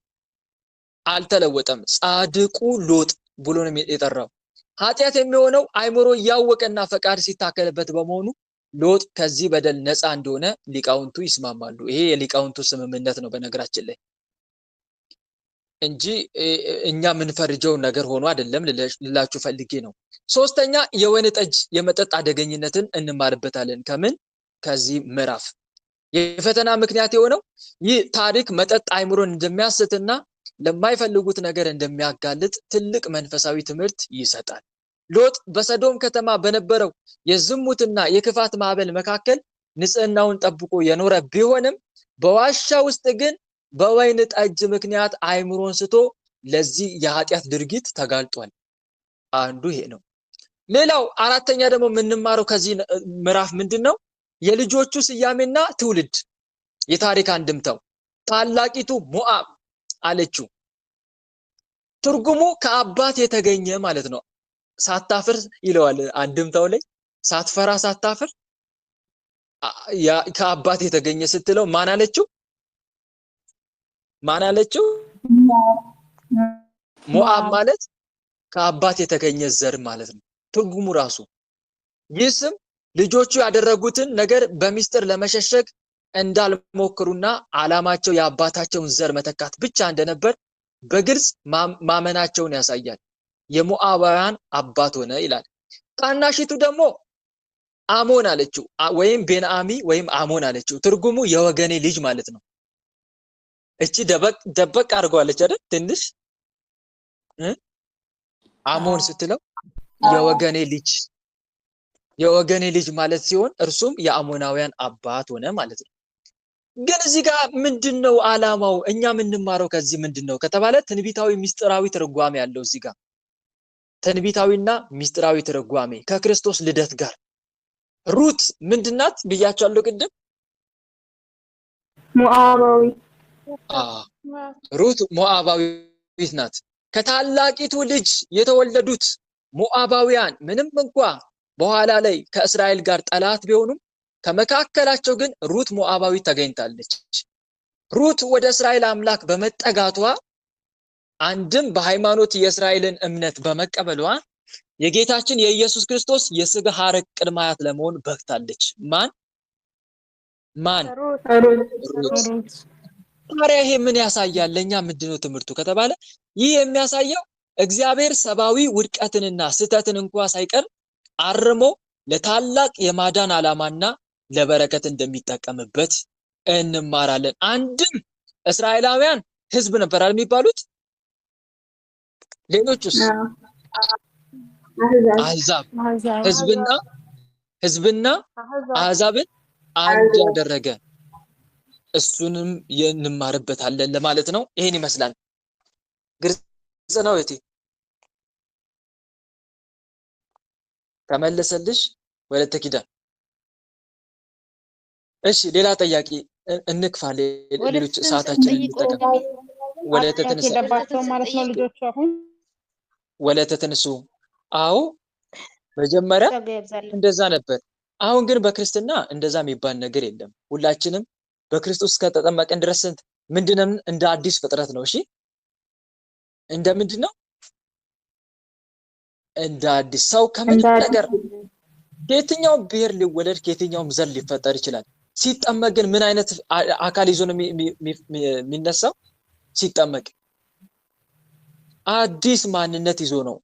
አልተለወጠም። ጻድቁ ሎጥ ብሎ ነው የጠራው። ኃጢአት የሚሆነው አይምሮ ያወቀና ፈቃድ ሲታከልበት በመሆኑ ሎጥ ከዚህ በደል ነፃ እንደሆነ ሊቃውንቱ ይስማማሉ። ይሄ የሊቃውንቱ ስምምነት ነው በነገራችን ላይ እንጂ እኛ የምንፈርጀው ነገር ሆኖ አይደለም ልላችሁ ፈልጌ ነው። ሶስተኛ የወይን ጠጅ የመጠጥ አደገኝነትን እንማርበታለን። ከምን? ከዚህ ምዕራፍ የፈተና ምክንያት የሆነው ይህ ታሪክ መጠጥ አይምሮን እንደሚያስትና ለማይፈልጉት ነገር እንደሚያጋልጥ ትልቅ መንፈሳዊ ትምህርት ይሰጣል። ሎጥ በሰዶም ከተማ በነበረው የዝሙትና የክፋት ማዕበል መካከል ንጽህናውን ጠብቆ የኖረ ቢሆንም በዋሻ ውስጥ ግን በወይን ጠጅ ምክንያት አይምሮን ስቶ ለዚህ የኃጢአት ድርጊት ተጋልጧል። አንዱ ይሄ ነው። ሌላው አራተኛ ደግሞ የምንማረው ከዚህ ምዕራፍ ምንድነው? የልጆቹ ስያሜና ትውልድ የታሪክ አንድምታው። ታላቂቱ ሞዓብ አለችው። ትርጉሙ ከአባት የተገኘ ማለት ነው። ሳታፍር ይለዋል አንድምታው ላይ። ሳትፈራ ሳታፍር ከአባት የተገኘ ስትለው ማን አለችው? ማን አለችው? ሞዓብ ማለት ከአባት የተገኘ ዘር ማለት ነው ትርጉሙ ራሱ። ይህ ስም ልጆቹ ያደረጉትን ነገር በሚስጥር ለመሸሸግ እንዳልሞክሩና ዓላማቸው የአባታቸውን ዘር መተካት ብቻ እንደነበር በግልጽ ማመናቸውን ያሳያል። የሞዓባውያን አባት ሆነ ይላል። ታናሺቱ ደግሞ አሞን አለችው ወይም ቤንአሚ ወይም አሞን አለችው። ትርጉሙ የወገኔ ልጅ ማለት ነው። እቺ ደበቅ አድርገዋለች አይደል? ትንሽ አሞን ስትለው የወገኔ ልጅ ማለት ሲሆን እርሱም የአሞናውያን አባት ሆነ ማለት ነው። ግን እዚህ ጋር ምንድነው ዓላማው? እኛ የምንማረው ከዚህ ምንድነው ከተባለ ትንቢታዊ ሚስጥራዊ ትርጓሜ ያለው እዚህ ጋር ትንቢታዊና ሚስጥራዊ ትርጓሜ ከክርስቶስ ልደት ጋር። ሩት ምንድናት ብያቻለሁ ቅድም? ሞዓባዊ። ሩት ሞዓባዊት ናት። ከታላቂቱ ልጅ የተወለዱት ሞዓባውያን ምንም እንኳ በኋላ ላይ ከእስራኤል ጋር ጠላት ቢሆኑም ከመካከላቸው ግን ሩት ሞዓባዊት ተገኝታለች። ሩት ወደ እስራኤል አምላክ በመጠጋቷ አንድም በሃይማኖት የእስራኤልን እምነት በመቀበሏ የጌታችን የኢየሱስ ክርስቶስ የሥጋ ሐረግ ቅድመ አያት ለመሆን በቅታለች። ማን? ሩት። ታዲያ ይሄ ምን ያሳያል? ለኛ ምንድነው ትምህርቱ ከተባለ ይህ የሚያሳየው እግዚአብሔር ሰብአዊ ውድቀትንና ስህተትን እንኳን ሳይቀር አርሞ ለታላቅ የማዳን ዓላማና ለበረከት እንደሚጠቀምበት እንማራለን። አንድም እስራኤላውያን ሕዝብ ነበር የሚባሉት ሌሎቹስ አሕዛብ ህዝብና አሕዛብን አንድ ያደረገ እሱንም እንማርበታለን ለማለት ነው። ይሄን ይመስላል። ግልጽ ነው እህቴ? ተመለሰልሽ ወለተ ኪዳን? እሺ ሌላ ጥያቄ እንክፋ። ሌሎች ሰዓታችንን እንጠቀም። ወለተ ተነሱ ማለት ነው ልጆቹ አሁን ወለተ ተነሱ። አዎ መጀመሪያ እንደዛ ነበር። አሁን ግን በክርስትና እንደዛ የሚባል ነገር የለም። ሁላችንም በክርስቶስ ከተጠመቀን ድረስ ምንድነው እንደ አዲስ ፍጥረት ነው። እሺ እንደ ምንድነው? እንደ አዲስ ሰው ከምንም ነገር ከየትኛውም ብሔር ሊወለድ ከየትኛውም ዘር ሊፈጠር ይችላል። ሲጠመቅ ግን ምን አይነት አካል ይዞ ነው የሚነሳው? ሲጠመቅ አዲስ ማንነት ይዞ ነው።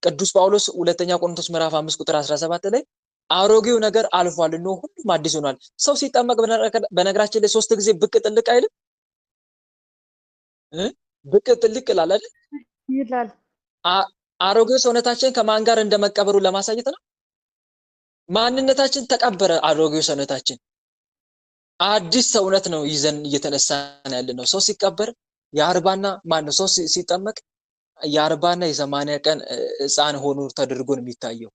ቅዱስ ጳውሎስ ሁለተኛ ቆሮንቶስ ምዕራፍ 5 ቁጥር 17 ላይ አሮጌው ነገር አልፏል ነው ሁሉም አዲስ ሆኗል። ሰው ሲጠመቅ በነገራችን ላይ 3 ጊዜ ብቅ ጥልቅ አይልም? ብቅ ጥልቅ ይላል አይደል? ይላል። አሮጌው ሰውነታችን ከማን ጋር እንደመቀበሩ ለማሳየት ነው። ማንነታችን ተቀበረ። አሮጌው ሰውነታችን አዲስ ሰውነት ነው ይዘን እየተነሳን ያለነው። ሰው ሲቀበር የ40ና ማን ነው ሰው ሲጠመቅ የ40ና የ80 ቀን ሕፃን ሆኖ ተደርጎ ነው የሚታየው።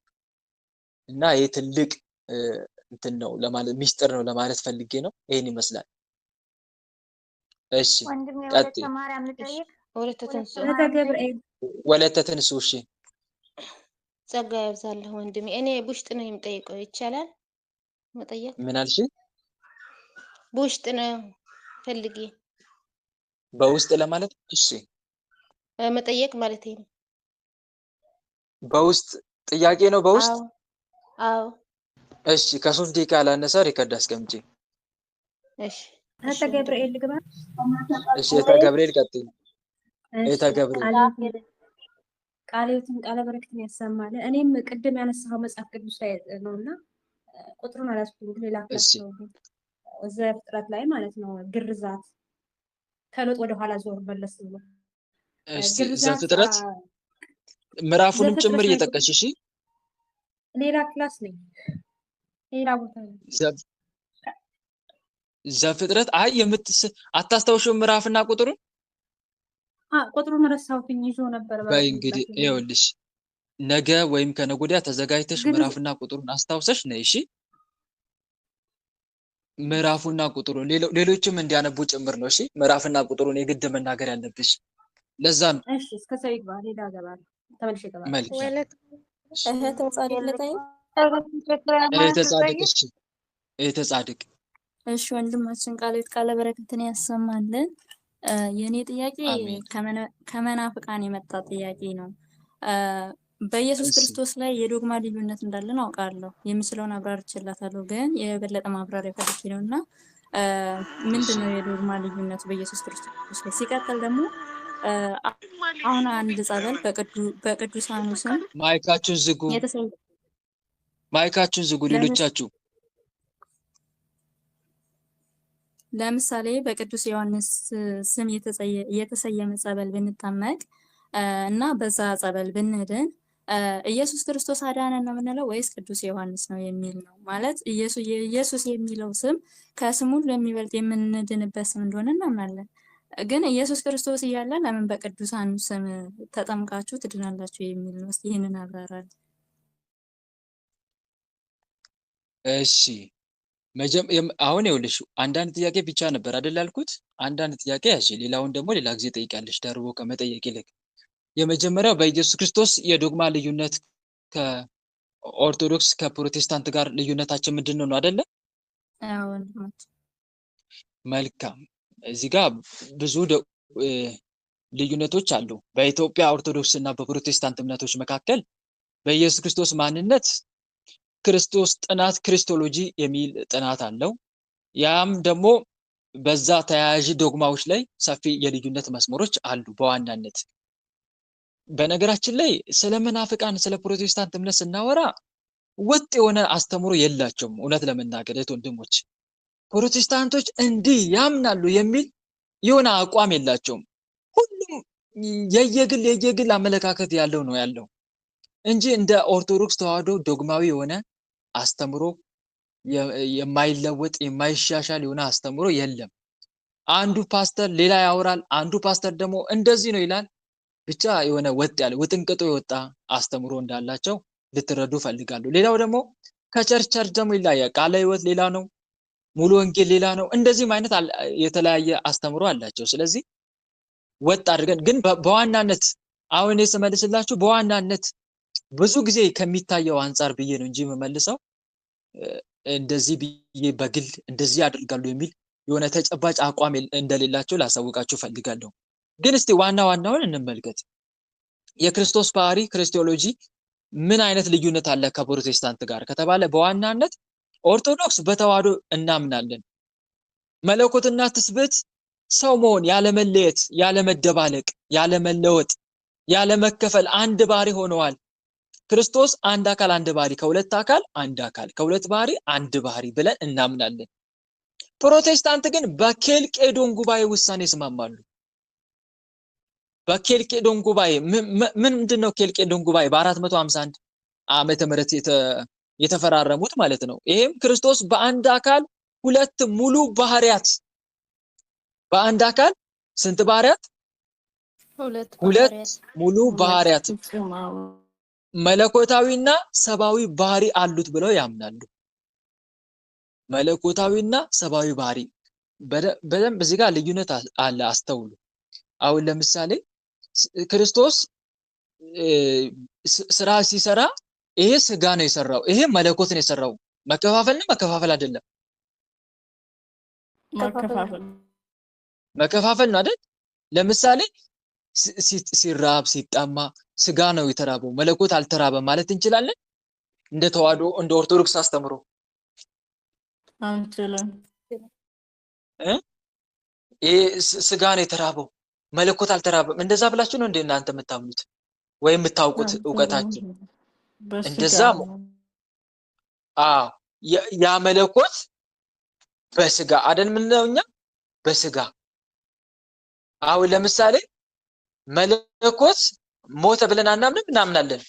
እና ይሄ ትልቅ እንትን ነው ለማለት ሚስጥር ነው ለማለት ፈልጌ ነው። ይሄን ይመስላል። እሺ ቀጥይ። ወለተ ተንሱ። እሺ ጸጋ ያብዛልህ ወንድሜ። እኔ ቡሽጥ ነው የምጠይቀው፣ ይቻላል መጠየቅ? ምን አልሽ? ቡሽጥ ነው ፈልጊ በውስጥ ለማለት እሺ መጠየቅ ማለት ነው። በውስጥ ጥያቄ ነው በውስጥ? አዎ። እሺ ከ3 ደቂቃ ላነሳ ሪከርድ አስቀምጪ። እሺ እህተ ገብርኤል ልግባ? እሺ እህተ ገብርኤል ቀጥይ። እህተ ገብርኤል ቃልዮትን ቃለ በረከትን ያሰማል። እኔም ቅድም ያነሳው መጽሐፍ ቅዱስ ላይ ነውና ቁጥሩን አላስኩም፣ ግን ሌላ ክላስ ነው ዘፍጥረት ላይ ማለት ነው። ግርዛት ከሎጥ ወደ ኋላ ዞር መለስ ብሎ እሺ ዘፍጥረት ምዕራፉንም ጭምር እየጠቀስሽ እሺ። ሌላ ክላስ ነኝ፣ ሌላ ቦታ ነው። ዘፍጥረት አታስታውሽው ምዕራፍና ቁጥሩን? ቁጥሩን ረሳሁትኝ፣ ይዞ ነበር። በይ እንግዲህ ይኸውልሽ ነገ ወይም ከነገ ወዲያ ተዘጋጅተሽ ምዕራፍና ቁጥሩን አስታውሰሽ ነይ እሺ። ምዕራፉና ቁጥሩን ሌሎችም እንዲያነቡ ጭምር ነው እሺ። ምዕራፍና ቁጥሩን የግድ መናገር ያለብሽ ለዛ ነው። እሺ እስከ ሰው ይግባ፣ ሌላ ገባል ተመልሼ ገባል። መልካም እህተ ጻድቅ ልጠይቅ? እህተ ጻድቅ እሺ። እህተ ጻድቅ እሺ ወንድማችን ቃለ በረከትን ያሰማልን። የኔ ጥያቄ ከመናፍቃን የመጣ ጥያቄ ነው። በኢየሱስ ክርስቶስ ላይ የዶግማ ልዩነት እንዳለን አውቃለሁ። የምችለውን አብራርቼላታለሁ፣ ግን የበለጠ ማብራሪያ ፈልጌ ነውና ምንድነው የዶግማ ልዩነቱ በኢየሱስ ክርስቶስ ላይ? ሲቀጥል ደግሞ አሁን አንድ ጸበል በቅዱሳኑ ስም ማይካችሁን ዝጉ፣ ማይካችሁን ዝጉ ሌሎቻችሁ። ለምሳሌ በቅዱስ ዮሐንስ ስም የተሰየመ ጸበል ብንጠመቅ እና በዛ ጸበል ብንድን ኢየሱስ ክርስቶስ አዳነን ነው የምንለው ወይስ ቅዱስ ዮሐንስ ነው የሚል ነው? ማለት ኢየሱስ የሚለው ስም ከስሙ ለሚበልጥ የምንድንበት ስም እንደሆነ እናምናለን። ግን ኢየሱስ ክርስቶስ እያለ ለምን በቅዱሳኑ ስም ተጠምቃችሁ ትድናላችሁ የሚል ነው። እስኪ ይህንን አብራራል። እሺ አሁን ይኸውልሽ አንዳንድ ጥያቄ ብቻ ነበር አይደል ያልኩት? አንዳንድ ጥያቄ ያሺ፣ ሌላውን ደግሞ ሌላ ጊዜ ጠይቂያለሽ ደርቦ ከመጠየቅ ይልቅ። የመጀመሪያው በኢየሱስ ክርስቶስ የዶግማ ልዩነት ከኦርቶዶክስ ከፕሮቴስታንት ጋር ልዩነታችን ምንድን ነው አይደለ? አዎ። መልካም። እዚህ ጋር ብዙ ልዩነቶች አሉ። በኢትዮጵያ ኦርቶዶክስ እና በፕሮቴስታንት እምነቶች መካከል በኢየሱስ ክርስቶስ ማንነት ክርስቶስ ጥናት ክሪስቶሎጂ የሚል ጥናት አለው። ያም ደግሞ በዛ ተያያዥ ዶግማዎች ላይ ሰፊ የልዩነት መስመሮች አሉ። በዋናነት በነገራችን ላይ ስለ መናፍቃን ስለ ፕሮቴስታንት እምነት ስናወራ ወጥ የሆነ አስተምሮ የላቸውም። እውነት ለመናገር ወንድሞች ፕሮቴስታንቶች እንዲህ ያምናሉ የሚል የሆነ አቋም የላቸውም። ሁሉም የየግል አመለካከት ያለው ነው ያለው እንጂ እንደ ኦርቶዶክስ ተዋህዶ ዶግማዊ የሆነ አስተምሮ የማይለወጥ የማይሻሻል የሆነ አስተምሮ የለም። አንዱ ፓስተር ሌላ ያወራል፣ አንዱ ፓስተር ደግሞ እንደዚህ ነው ይላል። ብቻ የሆነ ወጥ ያለ ውጥንቅጦ የወጣ አስተምሮ እንዳላቸው ልትረዱ ፈልጋለሁ። ሌላው ደግሞ ከቸርች ደግሞ ይለያያል። ቃለ ሕይወት ሌላ ነው፣ ሙሉ ወንጌል ሌላ ነው። እንደዚህም አይነት የተለያየ አስተምሮ አላቸው። ስለዚህ ወጥ አድርገን ግን በዋናነት አሁን እኔ ስመልስላችሁ በዋናነት ብዙ ጊዜ ከሚታየው አንፃር ብዬ ነው እንጂ የምመልሰው እንደዚህ ብዬ በግል እንደዚህ ያደርጋሉ የሚል የሆነ ተጨባጭ አቋም እንደሌላቸው ላሳውቃችሁ ፈልጋለሁ። ግን እስቲ ዋና ዋናውን እንመልከት። የክርስቶስ ባህሪ ክርስቶሎጂ ምን አይነት ልዩነት አለ ከፕሮቴስታንት ጋር ከተባለ በዋናነት ኦርቶዶክስ በተዋህዶ እናምናለን። መለኮትና ትስብእት ሰው መሆን ያለመለየት፣ ያለመደባለቅ፣ ያለመለወጥ፣ ያለመከፈል አንድ ባህሪ ሆነዋል። ክርስቶስ አንድ አካል አንድ ባህሪ፣ ከሁለት አካል አንድ አካል፣ ከሁለት ባህሪ አንድ ባህሪ ብለን እናምናለን። ፕሮቴስታንት ግን በኬልቄዶን ጉባኤ ውሳኔ ይስማማሉ። በኬልቄዶን ጉባኤ ምንድነው? ኬልቄዶን ጉባኤ በ451 ዓመተ ምህረት የተፈራረሙት ማለት ነው። ይሄም ክርስቶስ በአንድ አካል ሁለት ሙሉ ባህሪያት፣ በአንድ አካል ስንት ባህሪያት? ሁለት ሙሉ ባህሪያት መለኮታዊና ሰብአዊ ባህሪ አሉት ብለው ያምናሉ። መለኮታዊና ሰብአዊ ባህሪ በደንብ እዚህ ጋር ልዩነት አለ፣ አስተውሉ። አሁን ለምሳሌ ክርስቶስ ስራ ሲሰራ ይሄ ስጋ ነው የሰራው፣ ይሄ መለኮት ነው የሰራው። መከፋፈልና መከፋፈል አይደለም፣ መከፋፈል ነው አይደል? ለምሳሌ ሲራብ ሲጣማ ስጋ ነው የተራበው፣ መለኮት አልተራበም ማለት እንችላለን? እንደ ተዋህዶ እንደ ኦርቶዶክስ አስተምሮ አንችልም። ይሄ ስጋ ነው የተራበው መለኮት አልተራበም እንደዛ ብላችሁ ነው እንደ እናንተ የምታምኑት ወይም የምታውቁት ዕውቀታችሁ? እንደዛ ያ መለኮት በስጋ አይደል? ምን ነው እኛ በስጋ አሁን ለምሳሌ መለኮት ሞተ ብለን አናምንም? እናምናለን።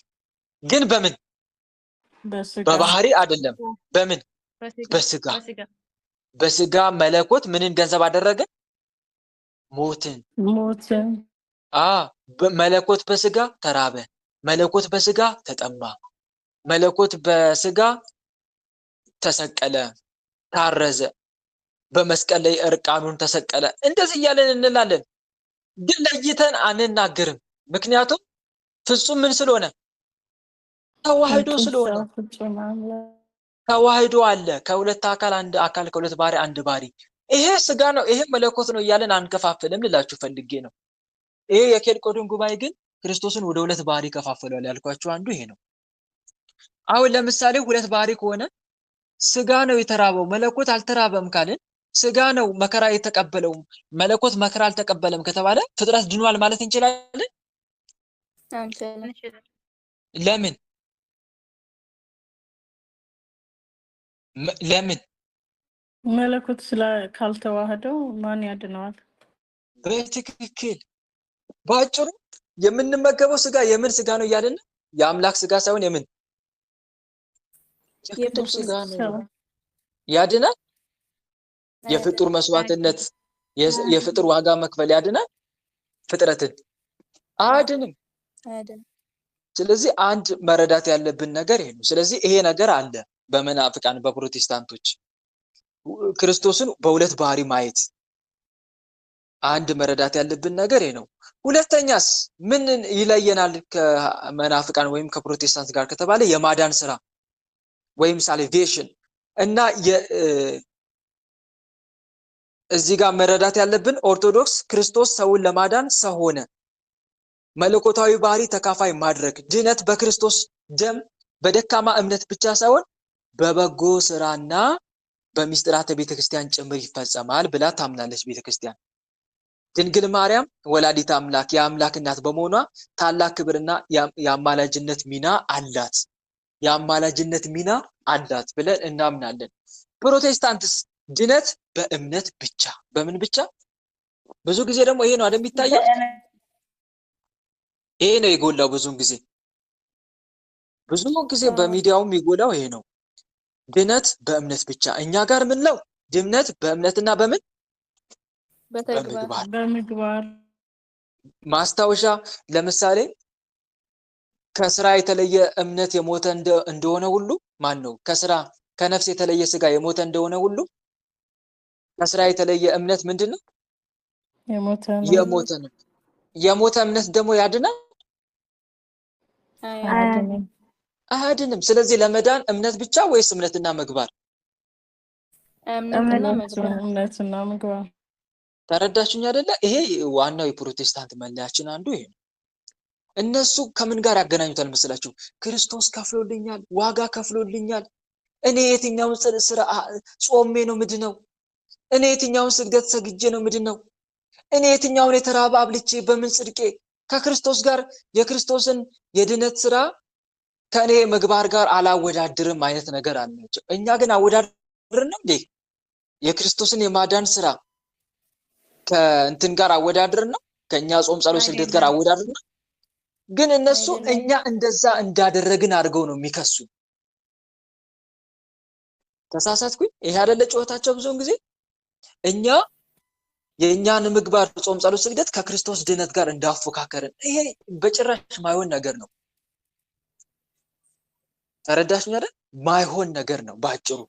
ግን በምን? በባህሪ አይደለም። በምን? በስጋ። በስጋ መለኮት ምንን ገንዘብ አደረገ? ሞትን። መለኮት በስጋ ተራበ፣ መለኮት በስጋ ተጠማ፣ መለኮት በስጋ ተሰቀለ፣ ታረዘ፣ በመስቀል ላይ እርቃኑን ተሰቀለ። እንደዚህ እያለን እንላለን። ግን ለይተን አንናገርም። ምክንያቱም ፍጹም ምን ስለሆነ? ተዋህዶ ስለሆነ። ተዋህዶ አለ። ከሁለት አካል አንድ አካል፣ ከሁለት ባህሪ አንድ ባህሪ። ይሄ ስጋ ነው፣ ይሄ መለኮት ነው እያለን አንከፋፍልም ልላችሁ ፈልጌ ነው። ይሄ የኬልቄዶን ጉባኤ ግን ክርስቶስን ወደ ሁለት ባህሪ ከፋፈሏል ያልኳችሁ አንዱ ይሄ ነው። አሁን ለምሳሌ ሁለት ባህሪ ከሆነ ስጋ ነው የተራበው መለኮት አልተራበም ካልን፣ ስጋ ነው መከራ የተቀበለው መለኮት መከራ አልተቀበለም ከተባለ ፍጥረት ድኗል ማለት እንችላለን? ለምን? ለምን? መለኮት ካልተዋህደው ማን ያድነዋል? በትክክል። ባጭሩ የምንመገበው ስጋ የምን ስጋ ነው እያልን? የአምላክ ስጋ ሳይሆን የምን? የፍጡር ስጋ ነው። ያድናል? የፍጡር መስዋዕትነት የፍጡር ዋጋ መክፈል ያድናል? ፍጥረትን አያድንም። ስለዚህ አንድ መረዳት ያለብን ነገር ይሄ ነው። ስለዚህ ይሄ ነገር አለ በመናፍቃን በፕሮቴስታንቶች ክርስቶስን በሁለት ባህሪ ማየት አንድ መረዳት ያለብን ነገር ይሄ ነው። ሁለተኛስ ምን ይለየናል ከመናፍቃን ወይም ከፕሮቴስታንት ጋር ከተባለ የማዳን ስራ ወይም ሳልቬሽን እና እዚህ ጋር መረዳት ያለብን ኦርቶዶክስ ክርስቶስ ሰውን ለማዳን ሰው ሆነ፣ መለኮታዊ ባህሪ ተካፋይ ማድረግ ድነት በክርስቶስ ደም በደካማ እምነት ብቻ ሳይሆን በበጎ ስራና በሚስጥራተ ቤተክርስቲያን ጭምር ይፈጸማል ብላ ታምናለች ቤተክርስቲያን። ድንግል ማርያም ወላዲተ አምላክ የአምላክ እናት በመሆኗ ታላቅ ክብርና የአማላጅነት ሚና አላት። የአማላጅነት ሚና አላት ብለን እናምናለን። ፕሮቴስታንትስ ድነት በእምነት ብቻ። በምን ብቻ? ብዙ ጊዜ ደግሞ ይሄ ነው አይደል የሚታየው? ይሄ ነው የጎላው ብዙውን ጊዜ በሚዲያው የሚጎላው ይሄ ነው። ድነት በእምነት ብቻ። እኛ ጋር ምን ነው ድነት በእምነትና በምን በምግባር ማስታወሻ ለምሳሌ ከስራ የተለየ እምነት የሞተ እንደሆነ ሁሉ ማን ነው ከስራ ከነፍስ የተለየ ስጋ የሞተ እንደሆነ ሁሉ ከስራ የተለየ እምነት ምንድነው? የሞተ እምነት ደግሞ ያድናል አያድንም። ስለዚህ ለመዳን እምነት ብቻ ወይስ እምነትና ምግባር? እምነትና ምግባር። ተረዳችሁኝ አይደለ? ይሄ ዋናው የፕሮቴስታንት መለያችን አንዱ ይሄ ነው። እነሱ ከምን ጋር ያገናኙታል መስላችሁ? ክርስቶስ ከፍሎልኛል፣ ዋጋ ከፍሎልኛል። እኔ የትኛውን ስራ ጾሜ ነው ምድነው? እኔ የትኛውን ስግደት ሰግጄ ነው ምድነው? እኔ የትኛውን የተራበ አብልቼ በምን ጽድቄ? ከክርስቶስ ጋር የክርስቶስን የድነት ስራ ከኔ ምግባር ጋር አላወዳድርም አይነት ነገር አላቸው። እኛ ግን አወዳድርን እንዴ? የክርስቶስን የማዳን ስራ ከእንትን ጋር አወዳድርን ነው? ከኛ ጾም፣ ጸሎት፣ ስግደት ጋር አወዳድርን ነው? ግን እነሱ እኛ እንደዛ እንዳደረግን አድርገው ነው የሚከሱ። ተሳሳትኩኝ? ይሄ አይደለ ጩኸታቸው ብዙውን ጊዜ እኛ የእኛን ምግባር፣ ጾም፣ ጸሎት፣ ስግደት ከክርስቶስ ድነት ጋር እንዳፎካከርን። ይሄ በጭራሽ ማይሆን ነገር ነው። ተረዳሽኝ አይደል? ማይሆን ነገር ነው ባጭሩ።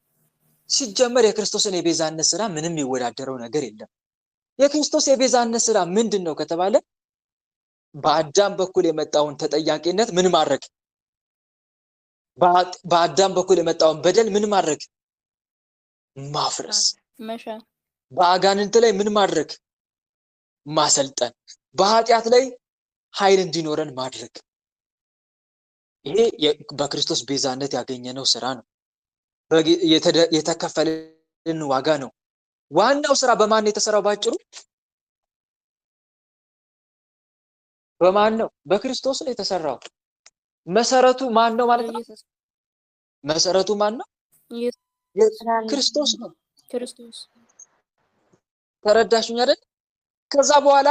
ሲጀመር የክርስቶስን የቤዛነት ስራ ምንም የሚወዳደረው ነገር የለም። የክርስቶስ የቤዛነት ስራ ምንድነው ከተባለ በአዳም በኩል የመጣውን ተጠያቂነት ምን ማድረግ፣ በአዳም በኩል የመጣውን በደል ምን ማድረግ፣ ማፍረስ፣ በአጋንንት ላይ ምን ማድረግ፣ ማሰልጠን፣ በኃጢአት ላይ ኃይል እንዲኖረን ማድረግ። ይሄ በክርስቶስ ቤዛነት ያገኘነው ስራ ነው። የተከፈለን ዋጋ ነው። ዋናው ስራ በማን ነው የተሰራው? ባጭሩ በማን ነው? በክርስቶስ ነው የተሰራው። መሰረቱ ማን ነው ማለት ነው? መሰረቱ ማን ነው? ክርስቶስ ነው። ክርስቶስ። ተረዳሽኝ አይደል? ከዛ በኋላ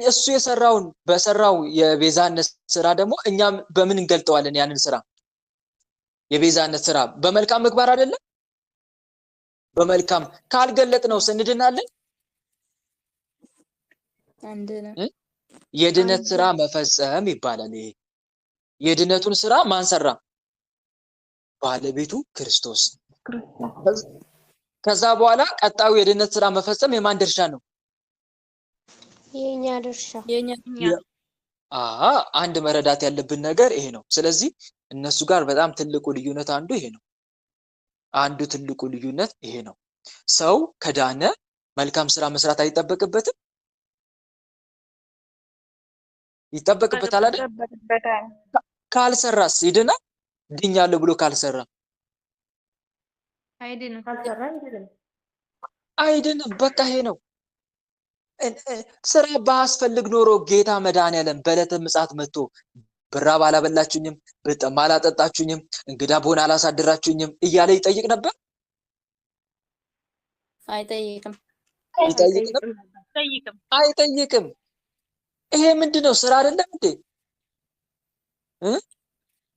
እሱ የሰራውን በሰራው የቤዛነት ስራ ደግሞ እኛም በምን እንገልጠዋለን? ያንን ስራ የቤዛነት ስራ በመልካም ምግባር አይደለም? በመልካም ካልገለጥነው ስንድናለን? የድነት ስራ መፈጸም ይባላል። ይሄ የድነቱን ስራ ማን ሰራ? ባለቤቱ ክርስቶስ። ከዛ በኋላ ቀጣዩ የድነት ስራ መፈጸም የማን ድርሻ ነው? የኛ ድርሻ። አንድ መረዳት ያለብን ነገር ይሄ ነው። ስለዚህ እነሱ ጋር በጣም ትልቁ ልዩነት አንዱ ይሄ ነው። አንዱ ትልቁ ልዩነት ይሄ ነው። ሰው ከዳነ መልካም ስራ መስራት አይጠበቅበትም? ይጠበቅበታል አይደል? ካልሰራስ ይድናል? ድኛለሁ ብሎ ካልሰራ አይድንም። በቃ ይሄ ነው። ስራ ባስፈልግ ኖሮ ጌታ መድኃኒዓለም በዕለተ ምጽአት መጥቶ ብራብ አላበላችሁኝም፣ ብጠማ አላጠጣችሁኝም፣ እንግዳ ብሆን አላሳድራችሁኝም እያለ ይጠይቅ ነበር? አይጠይቅም። አይጠይቅም። ይሄ ምንድነው? ስራ አይደለም እንዴ?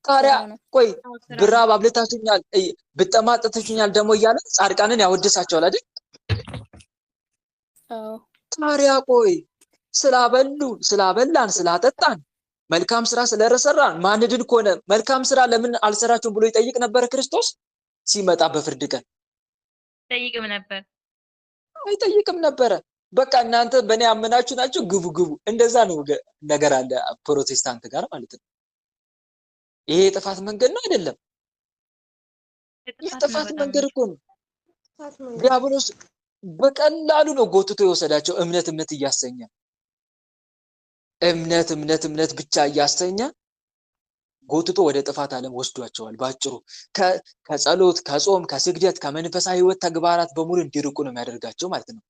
ታዲያ ቆይ ብራብ አብልታችሁኛል፣ ብጠማ አጠጥታችሁኛል ደግሞ እያለ ጻድቃንን ያወድሳቸዋል አይደል? ታዲያ ቆይ ስላበላን ስላጠጣን መልካም ስራ ስለሰራን ማንድን ከሆነ መልካም ስራ ለምን አልሰራችሁም ብሎ ይጠይቅ ነበር ክርስቶስ ሲመጣ በፍርድ ቀን? ጠይቅም ነበር? አይጠይቅም ነበረ። በቃ እናንተ በእኔ አመናችሁ ናችሁ፣ ግቡ ግቡ። እንደዛ ነው ነገር አለ ፕሮቴስታንት ጋር ማለት ነው። ይሄ የጥፋት መንገድ ነው አይደለም? የጥፋት መንገድ እኮ ነው። ዲያብሎስ በቀላሉ ነው ጎትቶ የወሰዳቸው። እምነት እያሰኘ እምነት ብቻ እያሰኘ ጎትቶ ወደ ጥፋት ዓለም ወስዷቸዋል። ባጭሩ ከጸሎት፣ ከጾም፣ ከስግደት፣ ከመንፈሳዊ ህይወት ተግባራት በሙሉ እንዲርቁ ነው የሚያደርጋቸው ማለት ነው።